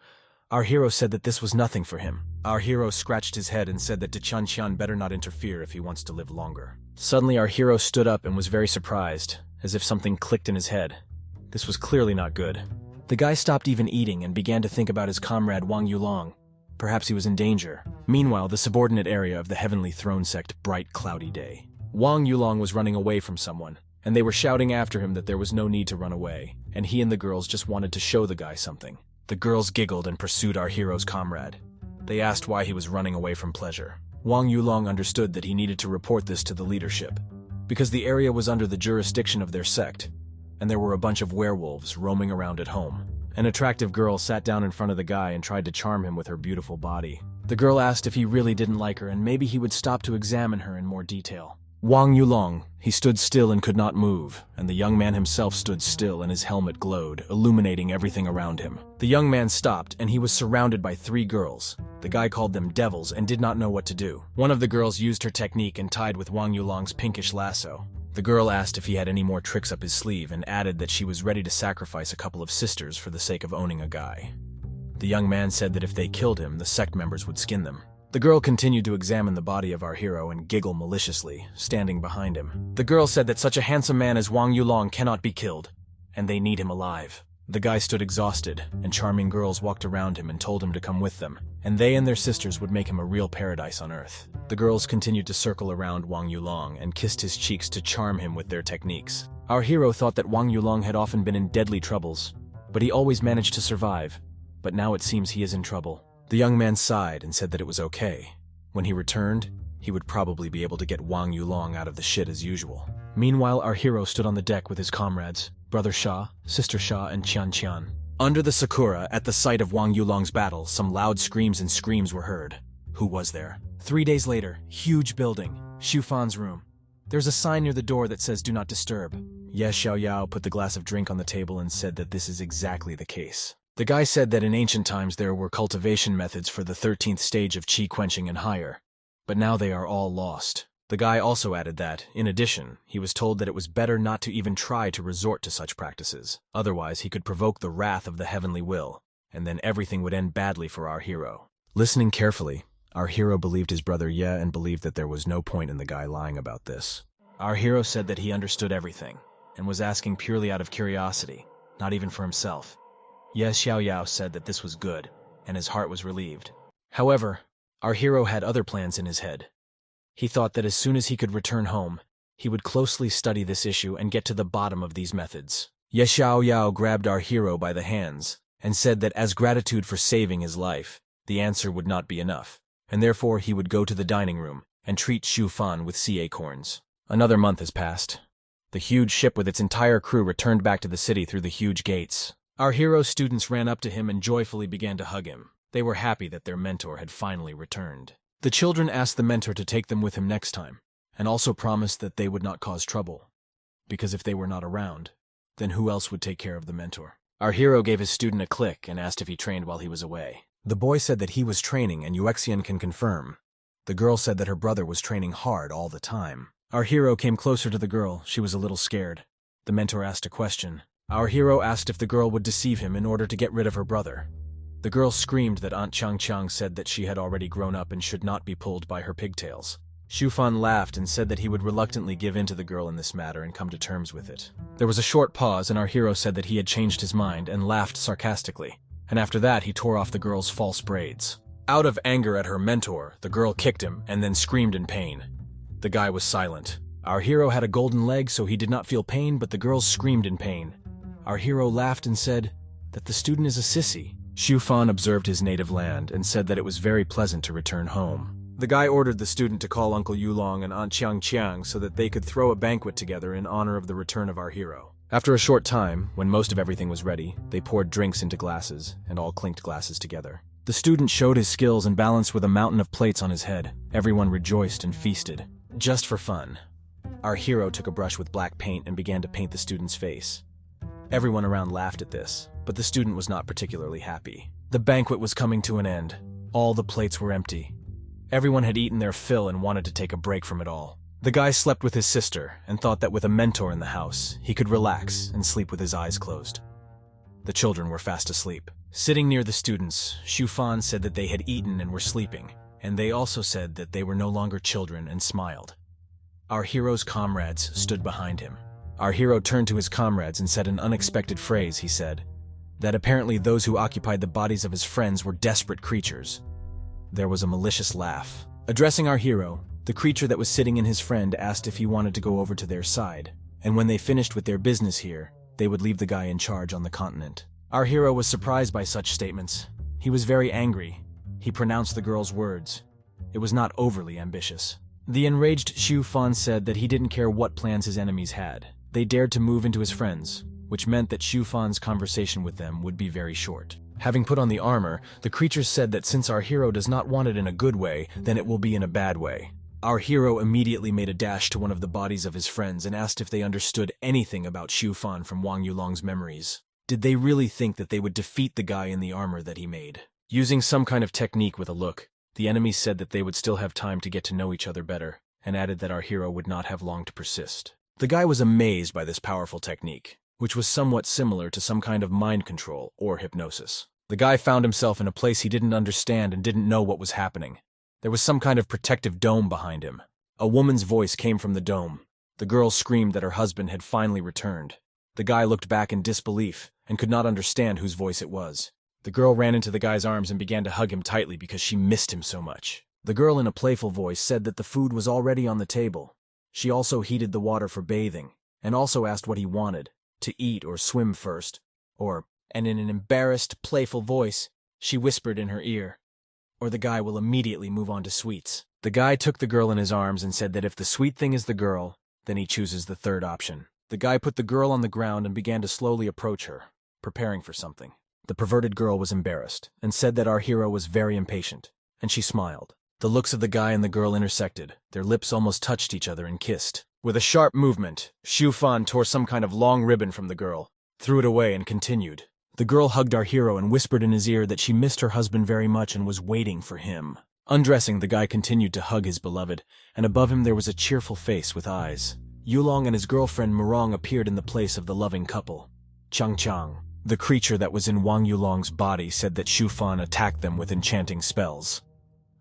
Speaker 1: Our hero said that this was nothing for him. Our hero scratched his head and said that Qian better not interfere if he wants to live longer. Suddenly our hero stood up and was very surprised, as if something clicked in his head. This was clearly not good. The guy stopped even eating and began to think about his comrade Wang Yulong. Perhaps he was in danger. Meanwhile, the subordinate area of the Heavenly Throne Sect, bright cloudy day. Wang Yulong was running away from someone, and they were shouting after him that there was no need to run away, and he and the girls just wanted to show the guy something. The girls giggled and pursued our hero's comrade. They asked why he was running away from pleasure. Wang Yulong understood that he needed to report this to the leadership, because the area was under the jurisdiction of their sect, and there were a bunch of werewolves roaming around at home. An attractive girl sat down in front of the guy and tried to charm him with her beautiful body. The girl asked if he really didn't like her and maybe he would stop to examine her in more detail. Wang Yulong, he stood still and could not move, and the young man himself stood still and his helmet glowed, illuminating everything around him. The young man stopped and he was surrounded by 3 girls. The guy called them devils and did not know what to do. One of the girls used her technique and tied with Wang Yulong's pinkish lasso. The girl asked if he had any more tricks up his sleeve and added that she was ready to sacrifice a couple of sisters for the sake of owning a guy. The young man said that if they killed him, the sect members would skin them. The girl continued to examine the body of our hero and giggle maliciously, standing behind him. The girl said that such a handsome man as Wang Yulong cannot be killed, and they need him alive. The guy stood exhausted, and charming girls walked around him and told him to come with them, and they and their sisters would make him a real paradise on earth. The girls continued to circle around Wang Yulong and kissed his cheeks to charm him with their techniques. Our hero thought that Wang Yulong had often been in deadly troubles, but he always managed to survive. But now it seems he is in trouble. The young man sighed and said that it was okay. When he returned, he would probably be able to get Wang Yulong out of the shit as usual. Meanwhile, our hero stood on the deck with his comrades, Brother Sha, Sister Sha, and Qian. Under the sakura, at the site of Wang Yulong's battle, some loud screams and screams were heard. Who was there? 3 days later, huge building, Xufan's room. There's a sign near the door that says "Do not disturb." Ye Xiaoyao put the glass of drink on the table and said that this is exactly the case. The guy said that in ancient times there were cultivation methods for the 13th stage of qi quenching and higher, but now they are all lost. The guy also added that, in addition, he was told that it was better not to even try to resort to such practices. Otherwise, he could provoke the wrath of the heavenly will, and then everything would end badly for our hero. Listening carefully, our hero believed his brother Ye and believed that there was no point in the guy lying about this. Our hero said that he understood everything, and was asking purely out of curiosity, not even for himself. Ye Xiaoyao said that this was good, and his heart was relieved. However, our hero had other plans in his head. He thought that as soon as he could return home, he would closely study this issue and get to the bottom of these methods. Ye Xiaoyao grabbed our hero by the hands and said that as gratitude for saving his life, the answer would not be enough, and therefore he would go to the dining room and treat Xufan with sea acorns. Another month has passed. The huge ship with its entire crew returned back to the city through the huge gates. Our hero's students ran up to him and joyfully began to hug him. They were happy that their mentor had finally returned. The children asked the mentor to take them with him next time, and also promised that they would not cause trouble, because if they were not around, then who else would take care of the mentor? Our hero gave his student a click and asked if he trained while he was away. The boy said that he was training and Yuexian can confirm. The girl said that her brother was training hard all the time. Our hero came closer to the girl. She was a little scared. The mentor asked a question. Our hero asked if the girl would deceive him in order to get rid of her brother. The girl screamed that Aunt Chang said that she had already grown up and should not be pulled by her pigtails. Xufan laughed and said that he would reluctantly give in to the girl in this matter and come to terms with it. There was a short pause and our hero said that he had changed his mind and laughed sarcastically, and after that he tore off the girl's false braids. Out of anger at her mentor, the girl kicked him and then screamed in pain. The guy was silent. Our hero had a golden leg, so he did not feel pain, but the girls screamed in pain. Our hero laughed and said that the student is a sissy. Xufan observed his native land and said that it was very pleasant to return home. The guy ordered the student to call Uncle Yulong and Aunt Qiang so that they could throw a banquet together in honor of the return of our hero. After a short time, when most of everything was ready, they poured drinks into glasses and all clinked glasses together. The student showed his skills and balanced with a mountain of plates on his head. Everyone rejoiced and feasted. Just for fun, our hero took a brush with black paint and began to paint the student's face. Everyone around laughed at this, but the student was not particularly happy. The banquet was coming to an end. All the plates were empty. Everyone had eaten their fill and wanted to take a break from it all. The guy slept with his sister and thought that with a mentor in the house, he could relax and sleep with his eyes closed. The children were fast asleep. Sitting near the students, Shufan said that they had eaten and were sleeping, and they also said that they were no longer children and smiled. Our hero's comrades stood behind him. Our hero turned to his comrades and said an unexpected phrase. He said that apparently those who occupied the bodies of his friends were desperate creatures. There was a malicious laugh. Addressing our hero, the creature that was sitting in his friend asked if he wanted to go over to their side, and when they finished with their business here, they would leave the guy in charge on the continent. Our hero was surprised by such statements. He was very angry. He pronounced the girl's words. It was not overly ambitious. The enraged Xu Fan said that he didn't care what plans his enemies had. They dared to move into his friends, which meant that Xu Fan's conversation with them would be very short. Having put on the armor, the creatures said that since our hero does not want it in a good way, then it will be in a bad way. Our hero immediately made a dash to one of the bodies of his friends and asked if they understood anything about Xu Fan from Wang Yulong's memories. Did they really think that they would defeat the guy in the armor that he made? Using some kind of technique with a look, the enemies said that they would still have time to get to know each other better, and added that our hero would not have long to persist. The guy was amazed by this powerful technique, which was somewhat similar to some kind of mind control or hypnosis. The guy found himself in a place he didn't understand and didn't know what was happening. There was some kind of protective dome behind him. A woman's voice came from the dome. The girl screamed that her husband had finally returned. The guy looked back in disbelief and could not understand whose voice it was. The girl ran into the guy's arms and began to hug him tightly because she missed him so much. The girl in a playful voice said that the food was already on the table. She also heated the water for bathing, and also asked what he wanted, to eat or swim first, and in an embarrassed, playful voice, she whispered in her ear, or the guy will immediately move on to sweets. The guy took the girl in his arms and said that if the sweet thing is the girl, then he chooses the third option. The guy put the girl on the ground and began to slowly approach her, preparing for something. The perverted girl was embarrassed and said that our hero was very impatient, and she smiled. The looks of the guy and the girl intersected. Their lips almost touched each other and kissed. With a sharp movement, Xu Fan tore some kind of long ribbon from the girl, threw it away and continued. The girl hugged our hero and whispered in his ear that she missed her husband very much and was waiting for him. Undressing, the guy continued to hug his beloved, and above him there was a cheerful face with eyes. Yulong and his girlfriend Murong appeared in the place of the loving couple. Chang, the creature that was in Wang Yulong's body, said that Xu Fan attacked them with enchanting spells.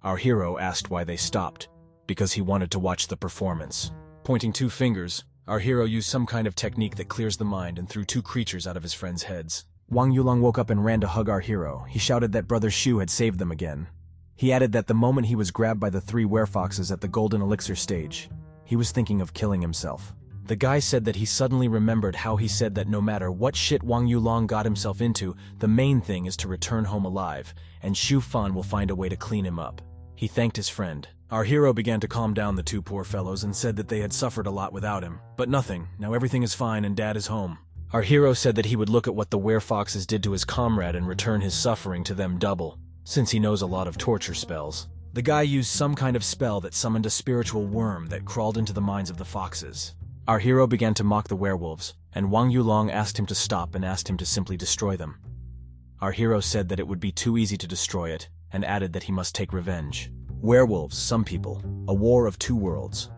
Speaker 1: Our hero asked why they stopped, because he wanted to watch the performance. Pointing 2 fingers, our hero used some kind of technique that clears the mind and threw 2 creatures out of his friends' heads. Wang Yulong woke up and ran to hug our hero. He shouted that Brother Xu had saved them again. He added that the moment he was grabbed by the 3 werefoxes at the Golden Elixir stage, he was thinking of killing himself. The guy said that he suddenly remembered how he said that no matter what shit Wang Yulong got himself into, the main thing is to return home alive, and Xu Fan will find a way to clean him up. He thanked his friend. Our hero began to calm down the 2 poor fellows and said that they had suffered a lot without him. But nothing, now everything is fine and Dad is home. Our hero said that he would look at what the werefoxes did to his comrade and return his suffering to them double, since he knows a lot of torture spells. The guy used some kind of spell that summoned a spiritual worm that crawled into the minds of the foxes. Our hero began to mock the werewolves, and Wang Yulong asked him to stop and asked him to simply destroy them. Our hero said that it would be too easy to destroy it, and added that he must take revenge. Werewolves, some people, a war of 2 worlds.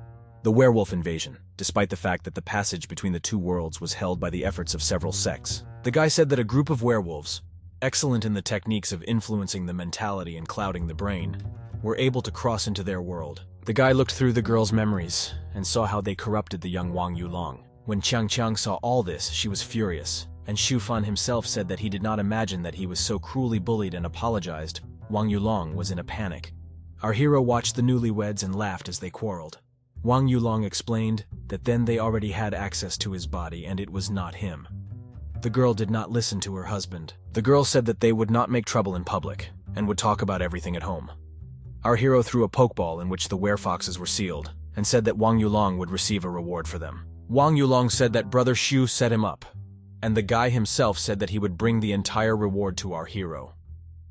Speaker 1: The werewolf invasion, despite the fact that the passage between the 2 worlds was held by the efforts of several sects. The guy said that a group of werewolves, excellent in the techniques of influencing the mentality and clouding the brain, were able to cross into their world. The guy looked through the girl's memories and saw how they corrupted the young Wang Yulong. When Chang saw all this, she was furious, and Xu Fan himself said that he did not imagine that he was so cruelly bullied and apologized. Wang Yulong was in a panic. Our hero watched the newlyweds and laughed as they quarreled. Wang Yulong explained that then they already had access to his body and it was not him. The girl did not listen to her husband. The girl said that they would not make trouble in public and would talk about everything at home. Our hero threw a pokeball in which the werefoxes were sealed and said that Wang Yulong would receive a reward for them. Wang Yulong said that Brother Xu set him up, and the guy himself said that he would bring the entire reward to our hero.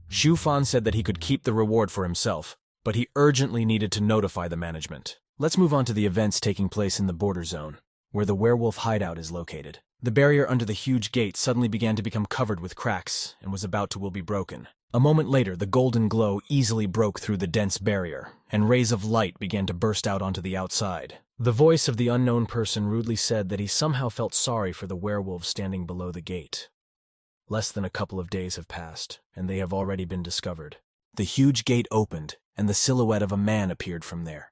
Speaker 1: Xu Fan said that he could keep the reward for himself, but he urgently needed to notify the management. Let's move on to the events taking place in the border zone, where the werewolf hideout is located. The barrier under the huge gate suddenly began to become covered with cracks and was about to will be broken. A moment later, the golden glow easily broke through the dense barrier, and rays of light began to burst out onto the outside. The voice of the unknown person rudely said that he somehow felt sorry for the werewolves standing below the gate. Less than a couple of days have passed, and they have already been discovered. The huge gate opened, and the silhouette of a man appeared from there.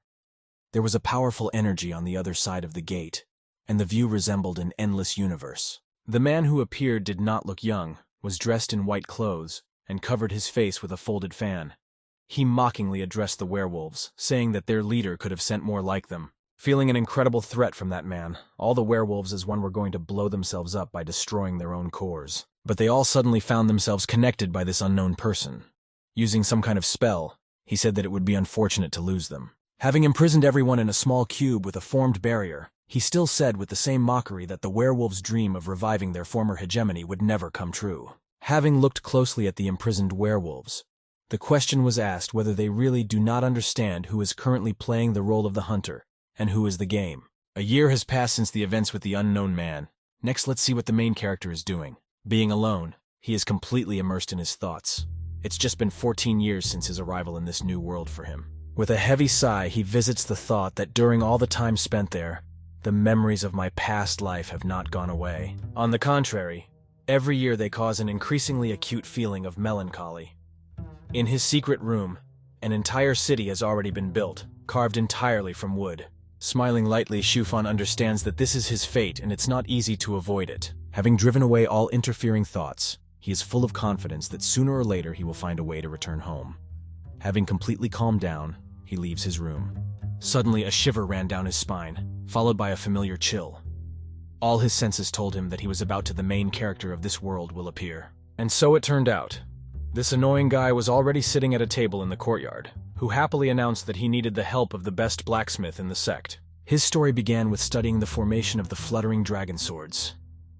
Speaker 1: There was a powerful energy on the other side of the gate, and the view resembled an endless universe. The man who appeared did not look young, was dressed in white clothes, and covered his face with a folded fan. He mockingly addressed the werewolves, saying that their leader could have sent more like them. Feeling an incredible threat from that man, all the werewolves as one were going to blow themselves up by destroying their own cores. But they all suddenly found themselves connected by this unknown person. Using some kind of spell, he said that it would be unfortunate to lose them. Having imprisoned everyone in a small cube with a formed barrier, he still said with the same mockery that the werewolves' dream of reviving their former hegemony would never come true. Having looked closely at the imprisoned werewolves, the question was asked whether they really do not understand who is currently playing the role of the hunter, and who is the game. A year has passed since the events with the unknown man. Next, let's see what the main character is doing. Being alone, he is completely immersed in his thoughts. It's just been 14 years since his arrival in this new world for him. With a heavy sigh, he visits the thought that during all the time spent there, the memories of my past life have not gone away. On the contrary, every year they cause an increasingly acute feeling of melancholy. In his secret room, an entire city has already been built, carved entirely from wood. Smiling lightly, Shufan understands that this is his fate and it's not easy to avoid it. Having driven away all interfering thoughts, he is full of confidence that sooner or later he will find a way to return home. Having completely calmed down, he leaves his room. Suddenly, a shiver ran down his spine, followed by a familiar chill. All his senses told him that he was about to the main character of this world will appear. And so it turned out. This annoying guy was already sitting at a table in the courtyard, who happily announced that he needed the help of the best blacksmith in the sect. His story began with studying the formation of the fluttering dragon swords.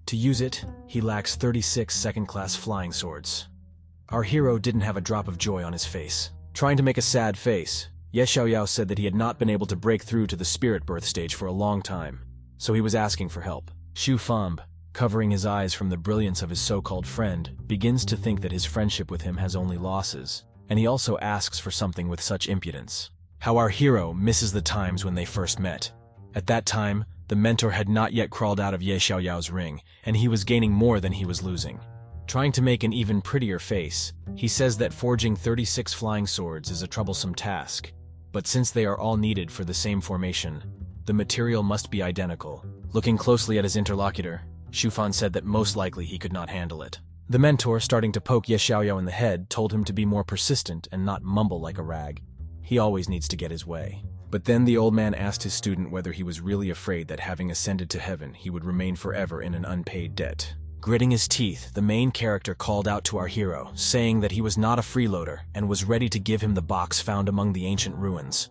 Speaker 1: To use it, he lacks 36 second-class flying swords. Our hero didn't have a drop of joy on his face. Trying to make a sad face, Ye Xiaoyao said that he had not been able to break through to the spirit birth stage for a long time, so he was asking for help. Xu Famb, covering his eyes from the brilliance of his so-called friend, begins to think that his friendship with him has only losses, and he also asks for something with such impudence. How our hero misses the times when they first met. At that time, the mentor had not yet crawled out of Ye Xiaoyao's ring, and he was gaining more than he was losing. Trying to make an even prettier face, he says that forging 36 flying swords is a troublesome task, but since they are all needed for the same formation, the material must be identical. Looking closely at his interlocutor, Shufan said that most likely he could not handle it. The mentor, starting to poke Ye Xiaoyao in the head, told him to be more persistent and not mumble like a rag. He always needs to get his way. But then the old man asked his student whether he was really afraid that having ascended to heaven, he would remain forever in an unpaid debt. Gritting his teeth, the main character called out to our hero, saying that he was not a freeloader and was ready to give him the box found among the ancient ruins.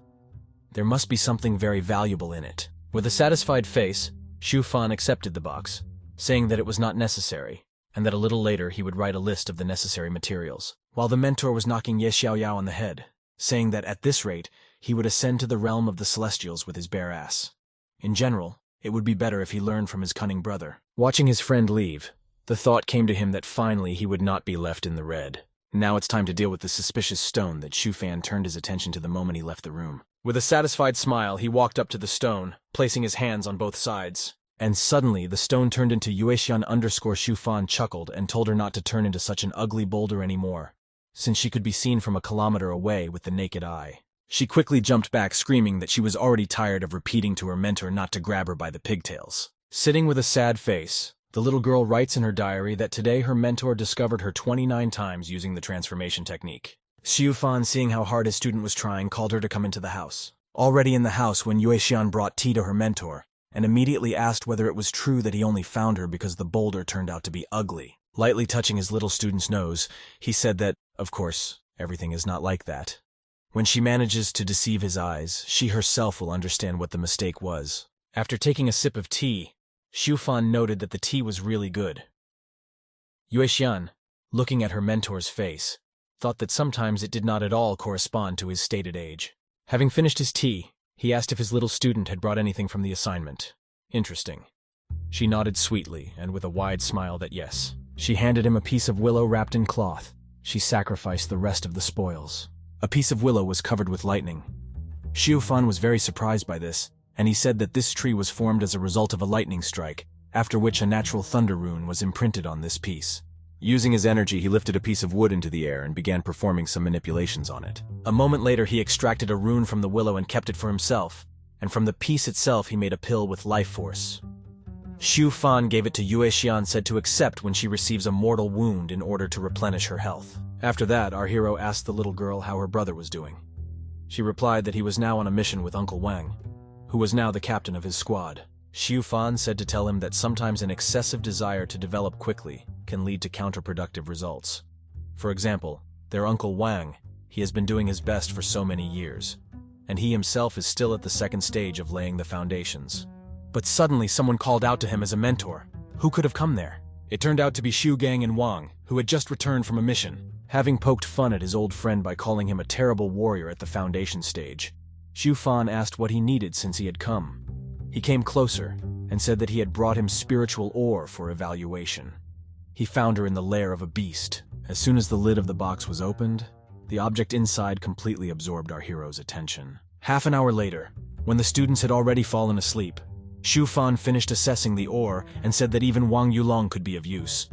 Speaker 1: There must be something very valuable in it. With a satisfied face, Xu Fan accepted the box, saying that it was not necessary, and that a little later he would write a list of the necessary materials, while the mentor was knocking Ye Xiaoyao on the head, saying that at this rate, he would ascend to the realm of the Celestials with his bare ass. In general, it would be better if he learned from his cunning brother. Watching his friend leave, the thought came to him that finally he would not be left in the red. Now it's time to deal with the suspicious stone that Xu Fan turned his attention to the moment he left the room. With a satisfied smile, he walked up to the stone, placing his hands on both sides. And suddenly, the stone turned into Yuexian_Xu Fan chuckled and told her not to turn into such an ugly boulder anymore, since she could be seen from a kilometer away with the naked eye. She quickly jumped back, screaming that she was already tired of repeating to her mentor not to grab her by the pigtails. Sitting with a sad face, the little girl writes in her diary that today her mentor discovered her 29 times using the transformation technique. Xu Fan, seeing how hard his student was trying, called her to come into the house. Already in the house when Yuexian brought tea to her mentor, and immediately asked whether it was true that he only found her because the boulder turned out to be ugly. Lightly touching his little student's nose, he said that, of course, everything is not like that. When she manages to deceive his eyes, she herself will understand what the mistake was. After taking a sip of tea, Xu Fan noted that the tea was really good. Yuexian, looking at her mentor's face, thought that sometimes it did not at all correspond to his stated age. Having finished his tea, he asked if his little student had brought anything from the assignment. Interesting. She nodded sweetly, and with a wide smile that yes. She handed him a piece of willow wrapped in cloth. She sacrificed the rest of the spoils. A piece of willow was covered with lightning. Xiu Fan was very surprised by this, and he said that this tree was formed as a result of a lightning strike, after which a natural thunder rune was imprinted on this piece. Using his energy, he lifted a piece of wood into the air and began performing some manipulations on it. A moment later, he extracted a rune from the willow and kept it for himself, and from the piece itself he made a pill with life force. Xiu Fan gave it to Yue Xian, said to accept when she receives a mortal wound in order to replenish her health. After that, our hero asked the little girl how her brother was doing. She replied that he was now on a mission with Uncle Wang, who was now the captain of his squad. Xiu Fan said to tell him that sometimes an excessive desire to develop quickly can lead to counterproductive results. For example, their Uncle Wang, he has been doing his best for so many years, and he himself is still at the second stage of laying the foundations. But suddenly someone called out to him as a mentor. Who could have come there? It turned out to be Xu Gang and Wang, who had just returned from a mission. Having poked fun at his old friend by calling him a terrible warrior at the foundation stage, Xiu Fan asked what he needed since he had come. He came closer and said that he had brought him spiritual ore for evaluation. He found her in the lair of a beast. As soon as the lid of the box was opened, the object inside completely absorbed our hero's attention. Half an hour later, when the students had already fallen asleep, Xiu Fan finished assessing the ore and said that even Wang Yulong could be of use.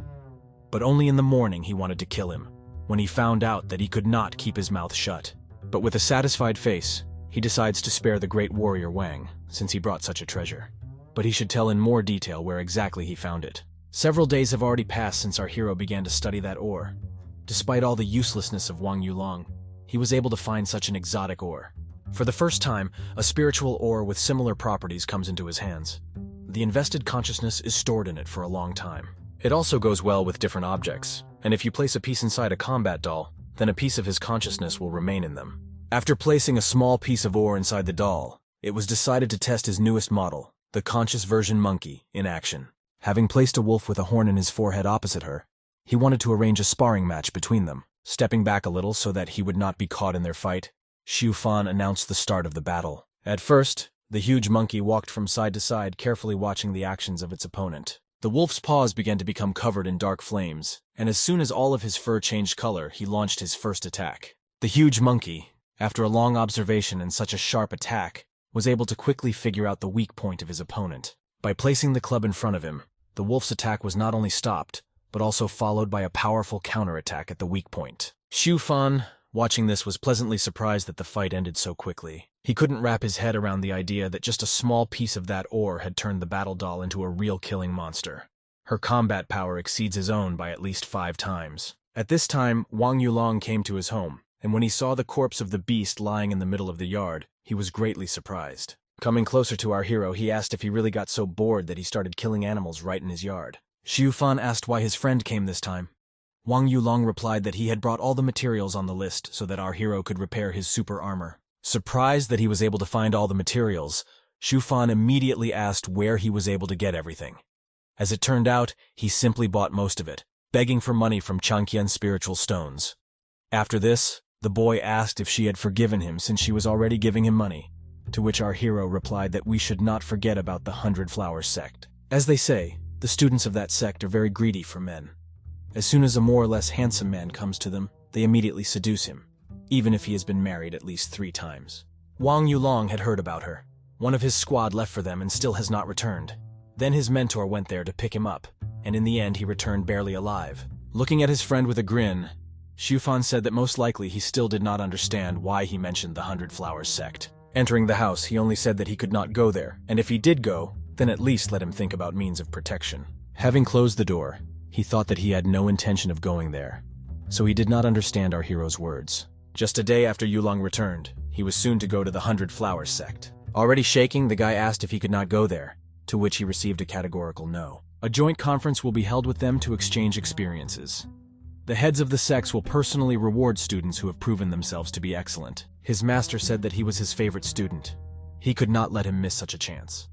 Speaker 1: But only in the morning he wanted to kill him, when he found out that he could not keep his mouth shut. But with a satisfied face, he decides to spare the great warrior Wang, since he brought such a treasure. But he should tell in more detail where exactly he found it. Several days have already passed since our hero began to study that ore. Despite all the uselessness of Wang Yulong, he was able to find such an exotic ore. For the first time, a spiritual ore with similar properties comes into his hands. The invested consciousness is stored in it for a long time. It also goes well with different objects, and if you place a piece inside a combat doll, then a piece of his consciousness will remain in them. After placing a small piece of ore inside the doll, it was decided to test his newest model, the conscious version monkey, in action. Having placed a wolf with a horn in his forehead opposite her, he wanted to arrange a sparring match between them. Stepping back a little so that he would not be caught in their fight, Xiu Fan announced the start of the battle. At first, the huge monkey walked from side to side, carefully watching the actions of its opponent. The wolf's paws began to become covered in dark flames, and as soon as all of his fur changed color, he launched his first attack. The huge monkey, after a long observation and such a sharp attack, was able to quickly figure out the weak point of his opponent. By placing the club in front of him, the wolf's attack was not only stopped, but also followed by a powerful counterattack at the weak point. Xiu Fan, watching this, was pleasantly surprised that the fight ended so quickly. He couldn't wrap his head around the idea that just a small piece of that ore had turned the battle doll into a real killing monster. Her combat power exceeds his own by at least 5 times. At this time, Wang Yulong came to his home, and when he saw the corpse of the beast lying in the middle of the yard, he was greatly surprised. Coming closer to our hero, he asked if he really got so bored that he started killing animals right in his yard. Xiu Fan asked why his friend came this time. Wang Yulong replied that he had brought all the materials on the list so that our hero could repair his super armor. Surprised that he was able to find all the materials, Xiu Fan immediately asked where he was able to get everything. As it turned out, he simply bought most of it, begging for money from Changqian's spiritual stones. After this, the boy asked if she had forgiven him since she was already giving him money, to which our hero replied that we should not forget about the 100 Flowers sect. As they say, the students of that sect are very greedy for men. As soon as a more or less handsome man comes to them, they immediately seduce him, even if he has been married at least 3 times. Wang Yulong had heard about her. One of his squad left for them and still has not returned. Then his mentor went there to pick him up, and in the end he returned barely alive. Looking at his friend with a grin, Xiu Fan said that most likely he still did not understand why he mentioned the 100 Flowers sect. Entering the house, he only said that he could not go there, and if he did go, then at least let him think about means of protection. Having closed the door, he thought that he had no intention of going there, so he did not understand our hero's words. Just a day after Yulong returned, he was soon to go to the 100 Flowers sect. Already shaking, the guy asked if he could not go there, to which he received a categorical no. A joint conference will be held with them to exchange experiences. The heads of the sects will personally reward students who have proven themselves to be excellent. His master said that he was his favorite student. He could not let him miss such a chance.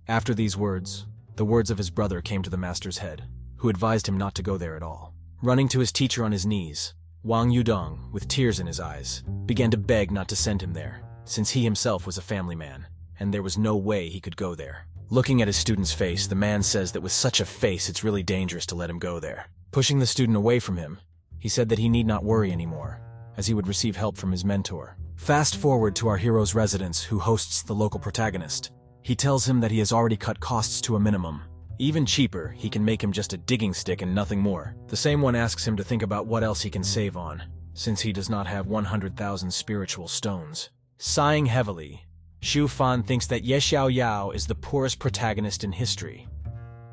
Speaker 1: After these words, the words of his brother came to the master's head, who advised him not to go there at all. Running to his teacher on his knees, Wang Yudong, with tears in his eyes, began to beg not to send him there, since he himself was a family man, and there was no way he could go there. Looking at his student's face, the man says that with such a face, it's really dangerous to let him go there. Pushing the student away from him, he said that he need not worry anymore, as he would receive help from his mentor. Fast forward to our hero's residence, who hosts the local protagonist. He tells him that he has already cut costs to a minimum. Even cheaper, he can make him just a digging stick and nothing more. The same one asks him to think about what else he can save on, since he does not have 100,000 spiritual stones. Sighing heavily, Xu Fan thinks that Ye Xiao Yao is the poorest protagonist in history.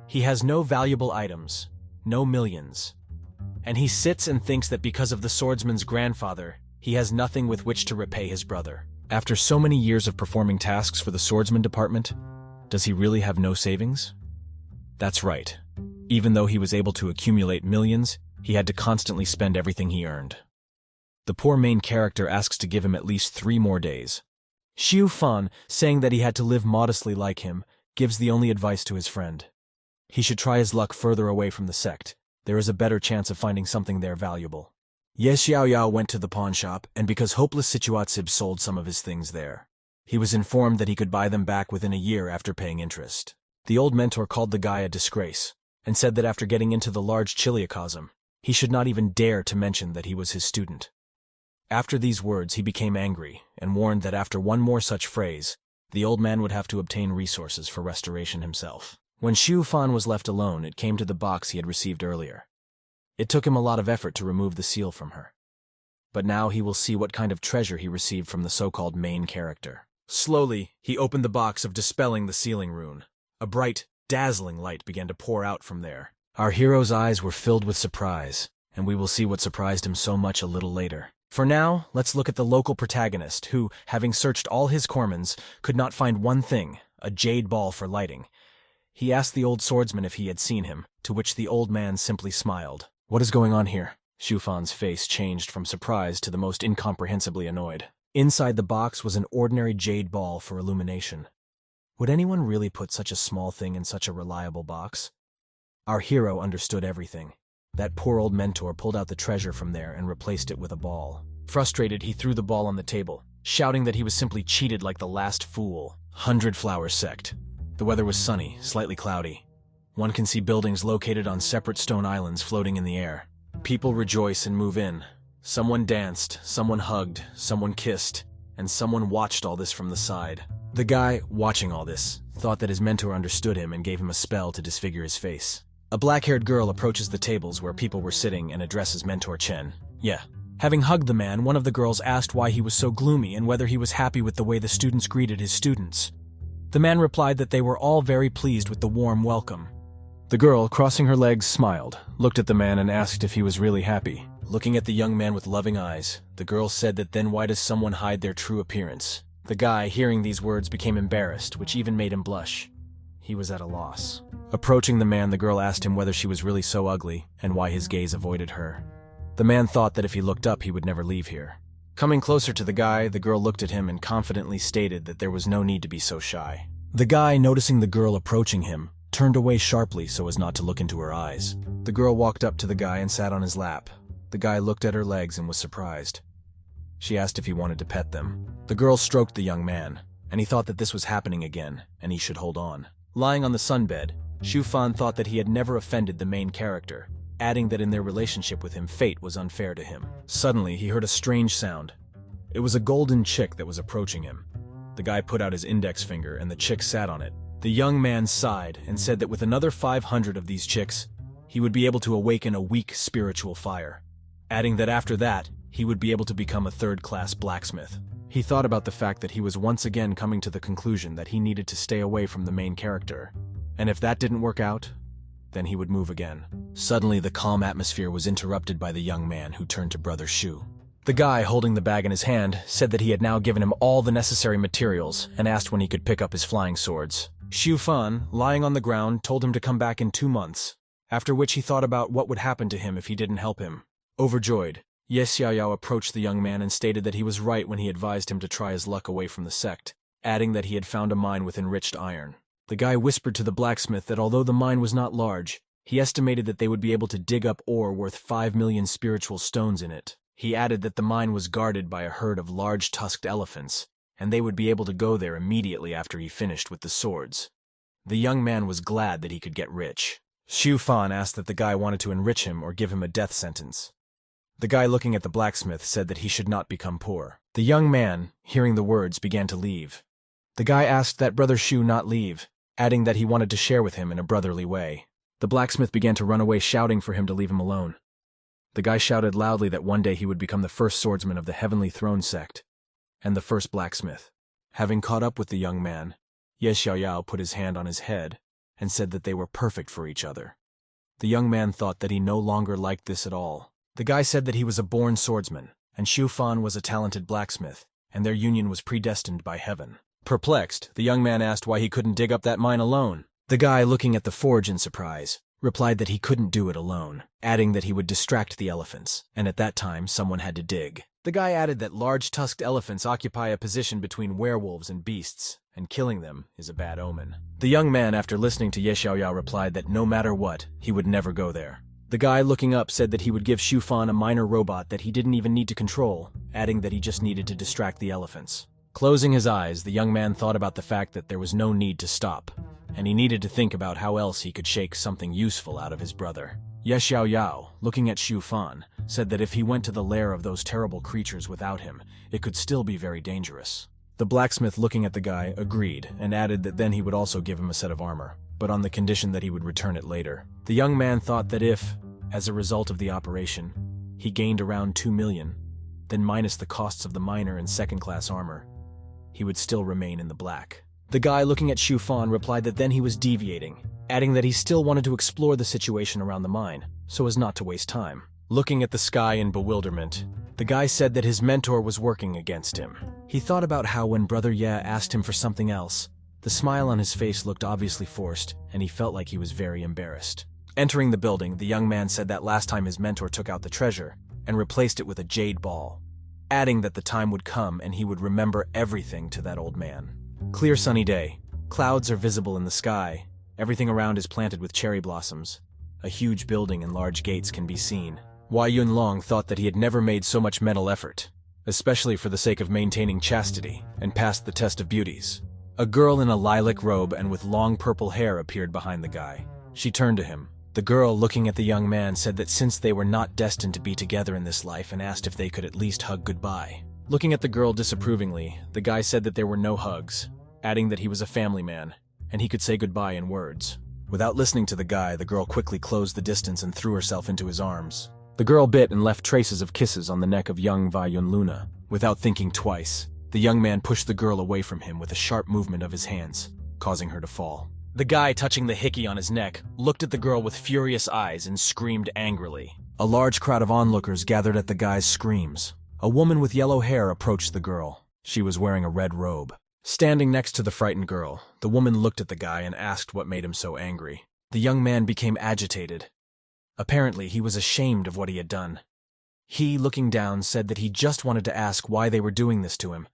Speaker 1: He has no valuable items, no millions. And he sits and thinks that because of the swordsman's grandfather, he has nothing with which to repay his brother. After so many years of performing tasks for the swordsman department, does he really have no savings? That's right. Even though he was able to accumulate millions, he had to constantly spend everything he earned. The poor main character asks to give him at least 3 more days. Xu Fan, saying that he had to live modestly like him, gives the only advice to his friend. He should try his luck further away from the sect. There is a better chance of finding something there valuable. Ye Xiaoyao went to the pawn shop, and because Hopeless Situatsib sold some of his things there, he was informed that he could buy them back within a year after paying interest. The old mentor called the guy a disgrace, and said that after getting into the large chiliocosm, he should not even dare to mention that he was his student. After these words, he became angry, and warned that after one more such phrase, the old man would have to obtain resources for restoration himself. When Xu Fan was left alone, it came to the box he had received earlier. It took him a lot of effort to remove the seal from her. But now he will see what kind of treasure he received from the so-called main character. Slowly, he opened the box of Dispelling the Sealing Rune. A bright, dazzling light began to pour out from there. Our hero's eyes were filled with surprise, and we will see what surprised him so much a little later. For now, let's look at the local protagonist who, having searched all his cormans, could not find one thing, a jade ball for lighting. He asked the old swordsman if he had seen him, to which the old man simply smiled. What is going on here? Xu Fan's face changed from surprise to the most incomprehensibly annoyed. Inside the box was an ordinary jade ball for illumination. Would anyone really put such a small thing in such a reliable box? Our hero understood everything. That poor old mentor pulled out the treasure from there and replaced it with a ball. Frustrated, he threw the ball on the table, shouting that he was simply cheated like the last fool. 100 Flower Sect. The weather was sunny, slightly cloudy. One can see buildings located on separate stone islands floating in the air. People rejoice and move in. Someone danced, someone hugged, someone kissed, and someone watched all this from the side. The guy, watching all this, thought that his mentor understood him and gave him a spell to disfigure his face. A black-haired girl approaches the tables where people were sitting and addresses Mentor Chen. Yeah. Having hugged the man, one of the girls asked why he was so gloomy and whether he was happy with the way the students greeted his students. The man replied that they were all very pleased with the warm welcome. The girl, crossing her legs, smiled, looked at the man and asked if he was really happy. Looking at the young man with loving eyes, the girl said that then why does someone hide their true appearance? The guy, hearing these words, became embarrassed, which even made him blush. He was at a loss. Approaching the man, the girl asked him whether she was really so ugly and why his gaze avoided her. The man thought that if he looked up, he would never leave here. Coming closer to the guy, the girl looked at him and confidently stated that there was no need to be so shy. The guy, noticing the girl approaching him, turned away sharply so as not to look into her eyes. The girl walked up to the guy and sat on his lap. The guy looked at her legs and was surprised. She asked if he wanted to pet them. The girl stroked the young man, and he thought that this was happening again, and he should hold on. Lying on the sunbed, Xu Fan thought that he had never offended the main character, adding that in their relationship with him, fate was unfair to him. Suddenly, he heard a strange sound. It was a golden chick that was approaching him. The guy put out his index finger, and the chick sat on it. The young man sighed and said that with another 500 of these chicks, he would be able to awaken a weak spiritual fire, adding that after that, he would be able to become a third-class blacksmith. He thought about the fact that he was once again coming to the conclusion that he needed to stay away from the main character, and if that didn't work out, then he would move again. Suddenly, the calm atmosphere was interrupted by the young man, who turned to Brother Shu. The guy, holding the bag in his hand, said that he had now given him all the necessary materials and asked when he could pick up his flying swords. Xu Fan, lying on the ground, told him to come back in 2 months, after which he thought about what would happen to him if he didn't help him. Overjoyed, Ye Xiaoyao approached the young man and stated that he was right when he advised him to try his luck away from the sect, adding that he had found a mine with enriched iron. The guy whispered to the blacksmith that although the mine was not large, he estimated that they would be able to dig up ore worth 5 million spiritual stones in it. He added that the mine was guarded by a herd of large tusked elephants, and they would be able to go there immediately after he finished with the swords. The young man was glad that he could get rich. Xu Fan asked that the guy wanted to enrich him or give him a death sentence. The guy looking at the blacksmith said that he should not become poor. The young man, hearing the words, began to leave. The guy asked that Brother Xu not leave, adding that he wanted to share with him in a brotherly way. The blacksmith began to run away, shouting for him to leave him alone. The guy shouted loudly that one day he would become the first swordsman of the Heavenly Throne sect, and the first blacksmith. Having caught up with the young man, Ye Xiaoyao put his hand on his head and said that they were perfect for each other. The young man thought that he no longer liked this at all. The guy said that he was a born swordsman, and Xu Fan was a talented blacksmith, and their union was predestined by heaven. Perplexed, the young man asked why he couldn't dig up that mine alone. The guy, looking at the forge in surprise, replied that he couldn't do it alone, adding that he would distract the elephants, and at that time someone had to dig. The guy added that large tusked elephants occupy a position between werewolves and beasts, and killing them is a bad omen. The young man, after listening to Ye Xiaoyao, replied that no matter what, he would never go there. The guy, looking up, said that he would give Xu Fan a minor robot that he didn't even need to control, adding that he just needed to distract the elephants. Closing his eyes, the young man thought about the fact that there was no need to stop, and he needed to think about how else he could shake something useful out of his brother. Ye Xiaoyao, looking at Xu Fan, said that if he went to the lair of those terrible creatures without him, it could still be very dangerous. The blacksmith, looking at the guy, agreed, and added that then he would also give him a set of armor, but on the condition that he would return it later. The young man thought that if, as a result of the operation, he gained around 2 million, then minus the costs of the minor and second-class armor, he would still remain in the black. The guy, looking at Xu Fan, replied that then he was deviating, adding that he still wanted to explore the situation around the mine, so as not to waste time. Looking at the sky in bewilderment, the guy said that his mentor was working against him. He thought about how when Brother Ye asked him for something else, the smile on his face looked obviously forced, and he felt like he was very embarrassed. Entering the building, the young man said that last time his mentor took out the treasure and replaced it with a jade ball, adding that the time would come and he would remember everything to that old man. Clear sunny day. Clouds are visible in the sky. Everything around is planted with cherry blossoms. A huge building and large gates can be seen. Wai Yunlong thought that he had never made so much mental effort, especially for the sake of maintaining chastity, and passed the test of beauties. A girl in a lilac robe and with long purple hair appeared behind the guy. She turned to him. The girl, looking at the young man, said that since they were not destined to be together in this life, and asked if they could at least hug goodbye. Looking at the girl disapprovingly, the guy said that there were no hugs, adding that he was a family man, and he could say goodbye in words. Without listening to the guy, the girl quickly closed the distance and threw herself into his arms. The girl bit and left traces of kisses on the neck of young Vai Yunluna. Without thinking twice, the young man pushed the girl away from him with a sharp movement of his hands, causing her to fall. The guy, touching the hickey on his neck, looked at the girl with furious eyes and screamed angrily. A large crowd of onlookers gathered at the guy's screams. A woman with yellow hair approached the girl. She was wearing a red robe. Standing next to the frightened girl, the woman looked at the guy and asked what made him so angry. The young man became agitated. Apparently, he was ashamed of what he had done. He, looking down, said that he just wanted to ask why they were doing this to him,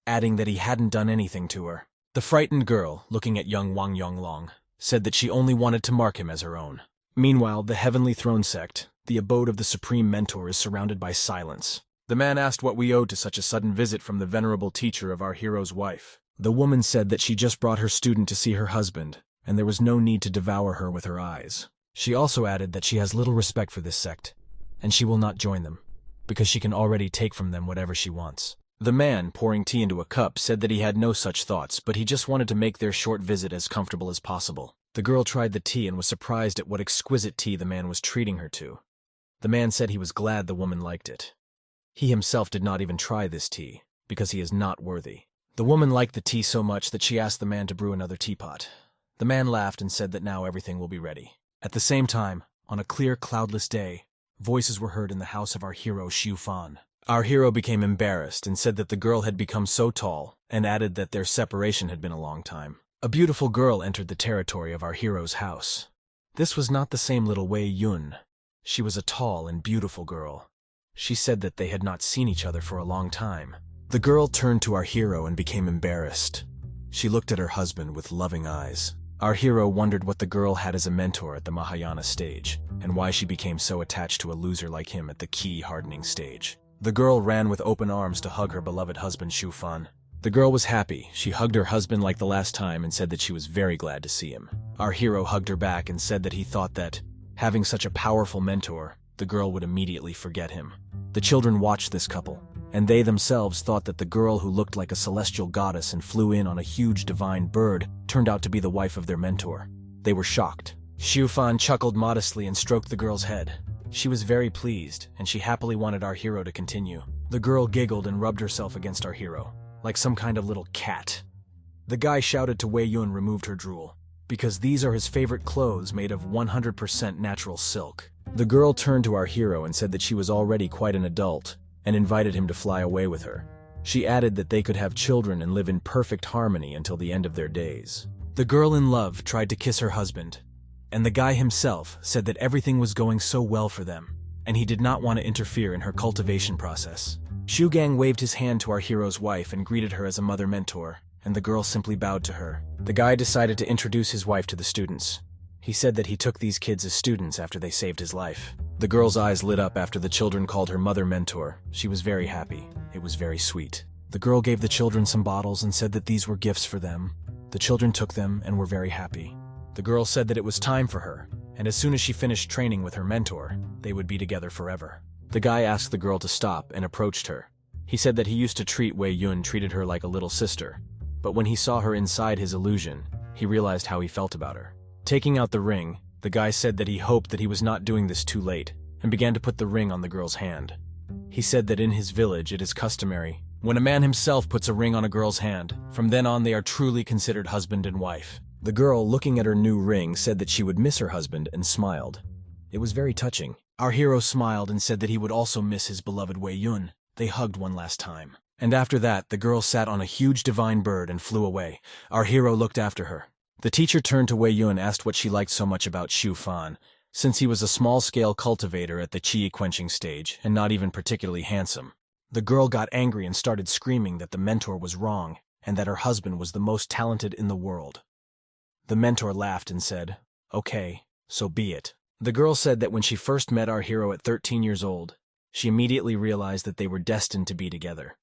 Speaker 1: adding that he hadn't done anything to her. The frightened girl, looking at young Wang Yonglong, said that she only wanted to mark him as her own. Meanwhile, the Heavenly Throne sect, the abode of the Supreme Mentor, is surrounded by silence. The man asked what we owed to such a sudden visit from the venerable teacher of our hero's wife. The woman said that she just brought her student to see her husband, and there was no need to devour her with her eyes. She also added that she has little respect for this sect, and she will not join them, because she can already take from them whatever she wants. The man, pouring tea into a cup, said that he had no such thoughts, but he just wanted to make their short visit as comfortable as possible. The girl tried the tea and was surprised at what exquisite tea the man was treating her to. The man said he was glad the woman liked it. He himself did not even try this tea, because he is not worthy. The woman liked the tea so much that she asked the man to brew another teapot. The man laughed and said that now everything will be ready. At the same time, on a clear, cloudless day, voices were heard in the house of our hero Xu Fan. Our hero became embarrassed and said that the girl had become so tall, and added that their separation had been a long time. A beautiful girl entered the territory of our hero's house. This was not the same little Wei Yun. She was a tall and beautiful girl. She said that they had not seen each other for a long time. The girl turned to our hero and became embarrassed. She looked at her husband with loving eyes. Our hero wondered what the girl had as a mentor at the Mahayana stage, and why she became so attached to a loser like him at the key hardening stage. The girl ran with open arms to hug her beloved husband Xu Fan. The girl was happy. She hugged her husband like the last time and said that she was very glad to see him. Our hero hugged her back and said that he thought that, having such a powerful mentor, the girl would immediately forget him. The children watched this couple, and they themselves thought that the girl who looked like a celestial goddess and flew in on a huge divine bird turned out to be the wife of their mentor. They were shocked. Xiufan chuckled modestly and stroked the girl's head. She was very pleased, and she happily wanted our hero to continue. The girl giggled and rubbed herself against our hero, like some kind of little cat. The guy shouted to Wei Yun removed her drool, because these are his favorite clothes made of 100% natural silk. The girl turned to our hero and said that she was already quite an adult, and invited him to fly away with her. She added that they could have children and live in perfect harmony until the end of their days. The girl in love tried to kiss her husband, and the guy himself said that everything was going so well for them, and he did not want to interfere in her cultivation process. Shu Gang waved his hand to our hero's wife and greeted her as a mother mentor, and the girl simply bowed to her. The guy decided to introduce his wife to the students. He said that he took these kids as students after they saved his life. The girl's eyes lit up after the children called her mother mentor. She was very happy. It was very sweet. The girl gave the children some bottles and said that these were gifts for them. The children took them and were very happy. The girl said that it was time for her, and as soon as she finished training with her mentor, they would be together forever. The guy asked the girl to stop and approached her. He said that he used to treat Wei Yun treated her like a little sister, but when he saw her inside his illusion, he realized how he felt about her. Taking out the ring, the guy said that he hoped that he was not doing this too late, and began to put the ring on the girl's hand. He said that in his village it is customary. When a man himself puts a ring on a girl's hand, from then on they are truly considered husband and wife. The girl, looking at her new ring, said that she would miss her husband and smiled. It was very touching. Our hero smiled and said that he would also miss his beloved Wei Yun. They hugged one last time. And after that, the girl sat on a huge divine bird and flew away. Our hero looked after her. The teacher turned to Wei Yun and asked what she liked so much about Xiufan, since he was a small-scale cultivator at the qi-quenching stage and not even particularly handsome. The girl got angry and started screaming that the mentor was wrong and that her husband was the most talented in the world. The mentor laughed and said, "Okay, so be it." The girl said that when she first met our hero at 13 years old, she immediately realized that they were destined to be together.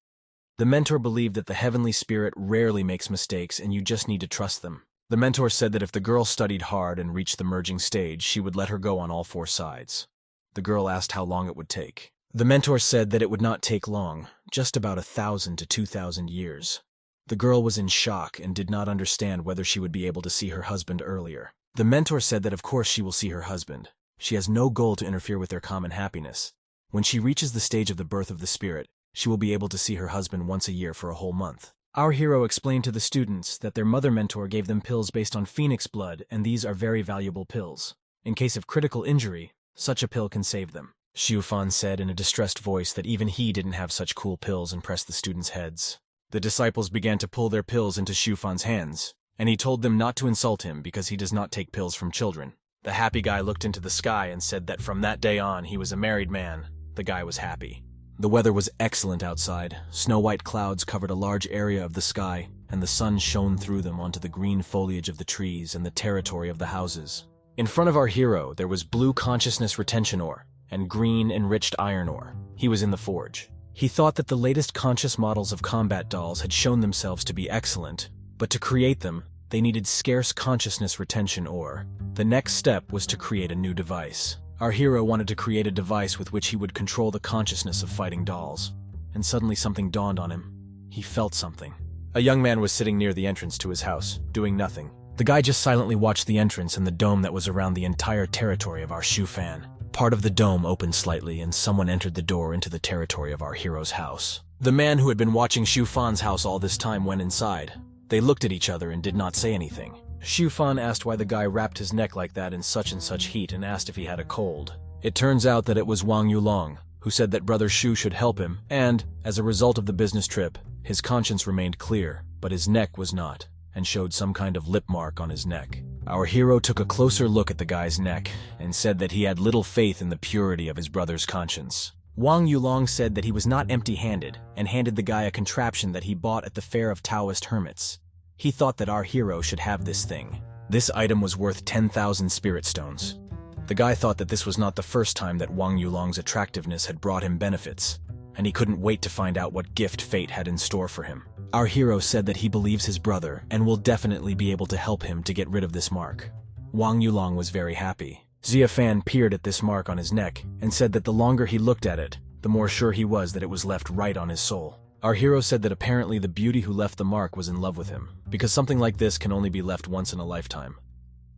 Speaker 1: The mentor believed that the heavenly spirit rarely makes mistakes and you just need to trust them. The mentor said that if the girl studied hard and reached the merging stage, she would let her go on all four sides. The girl asked how long it would take. The mentor said that it would not take long, just about 1,000 to 2,000 years. The girl was in shock and did not understand whether she would be able to see her husband earlier. The mentor said that of course she will see her husband. She has no goal to interfere with their common happiness. When she reaches the stage of the birth of the spirit, she will be able to see her husband once a year for a whole month. Our hero explained to the students that their mother mentor gave them pills based on phoenix blood, and these are very valuable pills. In case of critical injury, such a pill can save them. Xiufan said in a distressed voice that even he didn't have such cool pills and pressed the students' heads. The disciples began to pull their pills into Xiufan's hands, and he told them not to insult him because he does not take pills from children. The happy guy looked into the sky and said that from that day on he was a married man. The guy was happy. The weather was excellent outside. Snow-white clouds covered a large area of the sky, and the sun shone through them onto the green foliage of the trees and the territory of the houses. In front of our hero, there was blue consciousness retention ore and green enriched iron ore. He was in the forge. He thought that the latest conscious models of combat dolls had shown themselves to be excellent, but to create them, they needed scarce consciousness retention ore. The next step was to create a new device. Our hero wanted to create a device with which he would control the consciousness of fighting dolls. And suddenly something dawned on him. He felt something. A young man was sitting near the entrance to his house, doing nothing. The guy just silently watched the entrance and the dome that was around the entire territory of our Xiufan. Part of the dome opened slightly and someone entered the door into the territory of our hero's house. The man who had been watching Xiufan's house all this time went inside. They looked at each other and did not say anything. Xiufan asked why the guy wrapped his neck like that in such and such heat and asked if he had a cold. It turns out that it was Wang Yulong, who said that Brother Shu should help him, and, as a result of the business trip, his conscience remained clear, but his neck was not, and showed some kind of lip mark on his neck. Our hero took a closer look at the guy's neck, and said that he had little faith in the purity of his brother's conscience. Wang Yulong said that he was not empty-handed, and handed the guy a contraption that he bought at the fair of Taoist hermits. He thought that our hero should have this thing. This item was worth 10,000 spirit stones. The guy thought that this was not the first time that Wang Yulong's attractiveness had brought him benefits, and he couldn't wait to find out what gift fate had in store for him. Our hero said that he believes his brother and will definitely be able to help him to get rid of this mark. Wang Yulong was very happy. Xia Fan peered at this mark on his neck and said that the longer he looked at it, the more sure he was that it was left right on his soul. Our hero said that apparently the beauty who left the mark was in love with him, because something like this can only be left once in a lifetime.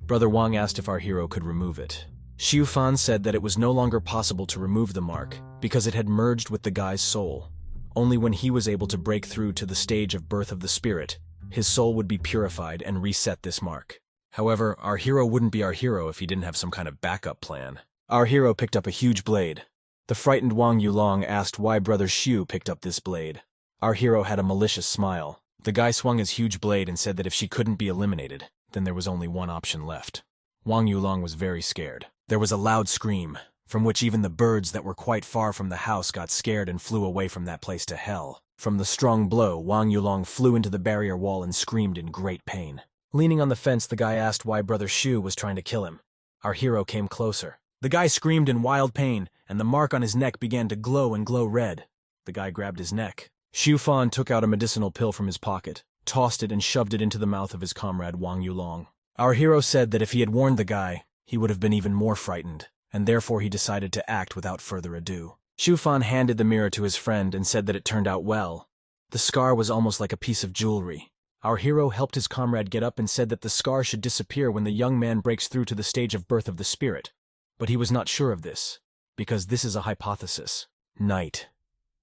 Speaker 1: Brother Wang asked if our hero could remove it. Xiu Fan said that it was no longer possible to remove the mark because it had merged with the guy's soul. Only when he was able to break through to the stage of birth of the spirit, his soul would be purified and reset this mark. However, our hero wouldn't be our hero if he didn't have some kind of backup plan. Our hero picked up a huge blade. The frightened Wang Yulong asked why Brother Xiu picked up this blade. Our hero had a malicious smile. The guy swung his huge blade and said that if she couldn't be eliminated, then there was only one option left. Wang Yulong was very scared. There was a loud scream, from which even the birds that were quite far from the house got scared and flew away from that place to hell. From the strong blow, Wang Yulong flew into the barrier wall and screamed in great pain. Leaning on the fence, the guy asked why Brother Xiu was trying to kill him. Our hero came closer. The guy screamed in wild pain, and the mark on his neck began to glow and glow red. The guy grabbed his neck. Xiu Fan took out a medicinal pill from his pocket, tossed it and shoved it into the mouth of his comrade Wang Yulong. Our hero said that if he had warned the guy, he would have been even more frightened, and therefore he decided to act without further ado. Xiu Fan handed the mirror to his friend and said that it turned out well. The scar was almost like a piece of jewelry. Our hero helped his comrade get up and said that the scar should disappear when the young man breaks through to the stage of birth of the spirit. But he was not sure of this, because this is a hypothesis. Night.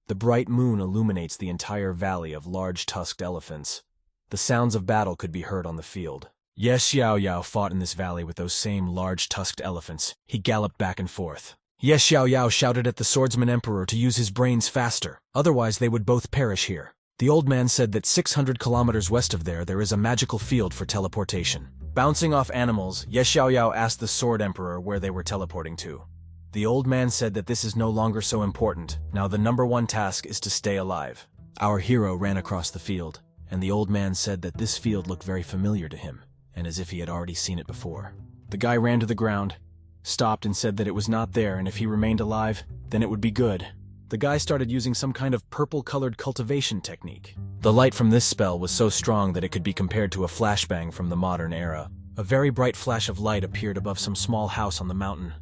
Speaker 1: The bright moon illuminates the entire valley of large-tusked elephants. The sounds of battle could be heard on the field. Yes, Xiao Yao fought in this valley with those same large-tusked elephants. He galloped back and forth. Yes, Xiao Yao shouted at the swordsman emperor to use his brains faster, otherwise they would both perish here. The old man said that 600 kilometers west of there is a magical field for teleportation. Bouncing off animals, Yes Xiao Yao asked the sword emperor where they were teleporting to. The old man said that this is no longer so important. Now the #1 task is to stay alive. Our hero ran across the field, and the old man said that this field looked very familiar to him, and as if he had already seen it before. The guy ran to the ground, stopped and said that it was not there, and if he remained alive, then it would be good. The guy started using some kind of purple-colored cultivation technique. The light from this spell was so strong that it could be compared to a flashbang from the modern era. A very bright flash of light appeared above some small house on the mountain.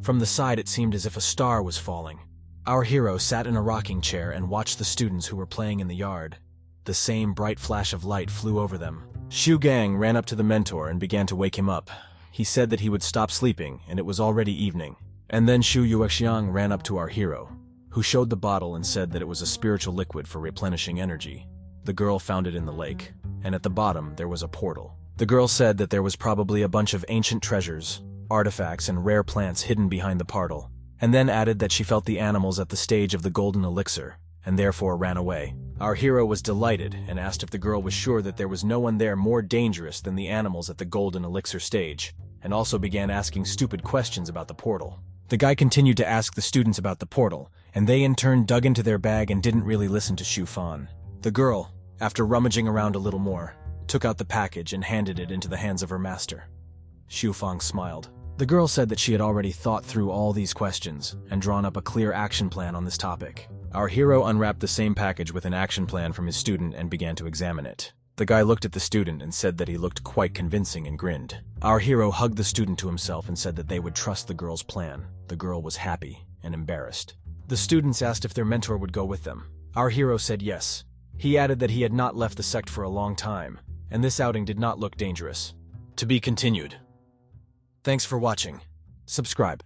Speaker 1: From the side it seemed as if a star was falling. Our hero sat in a rocking chair and watched the students who were playing in the yard. The same bright flash of light flew over them. Xu Gang ran up to the mentor and began to wake him up. He said that he would stop sleeping, and it was already evening. And then Xu Yuexiang ran up to our hero, who showed the bottle and said that it was a spiritual liquid for replenishing energy. The girl found it in the lake, and at the bottom there was a portal. The girl said that there was probably a bunch of ancient treasures, artifacts, and rare plants hidden behind the portal, and then added that she felt the animals at the stage of the golden elixir, and therefore ran away. Our hero was delighted and asked if the girl was sure that there was no one there more dangerous than the animals at the golden elixir stage, and also began asking stupid questions about the portal. The guy continued to ask the students about the portal, and they in turn dug into their bag and didn't really listen to Xu Fan. The girl, after rummaging around a little more, took out the package and handed it into the hands of her master. Xu Fan smiled. The girl said that she had already thought through all these questions and drawn up a clear action plan on this topic. Our hero unwrapped the same package with an action plan from his student and began to examine it. The guy looked at the student and said that he looked quite convincing and grinned. Our hero hugged the student to himself and said that they would trust the girl's plan. The girl was happy and embarrassed. The students asked if their mentor would go with them. Our hero said yes. He added that he had not left the sect for a long time, and this outing did not look dangerous. To be continued. Thanks for watching. Subscribe.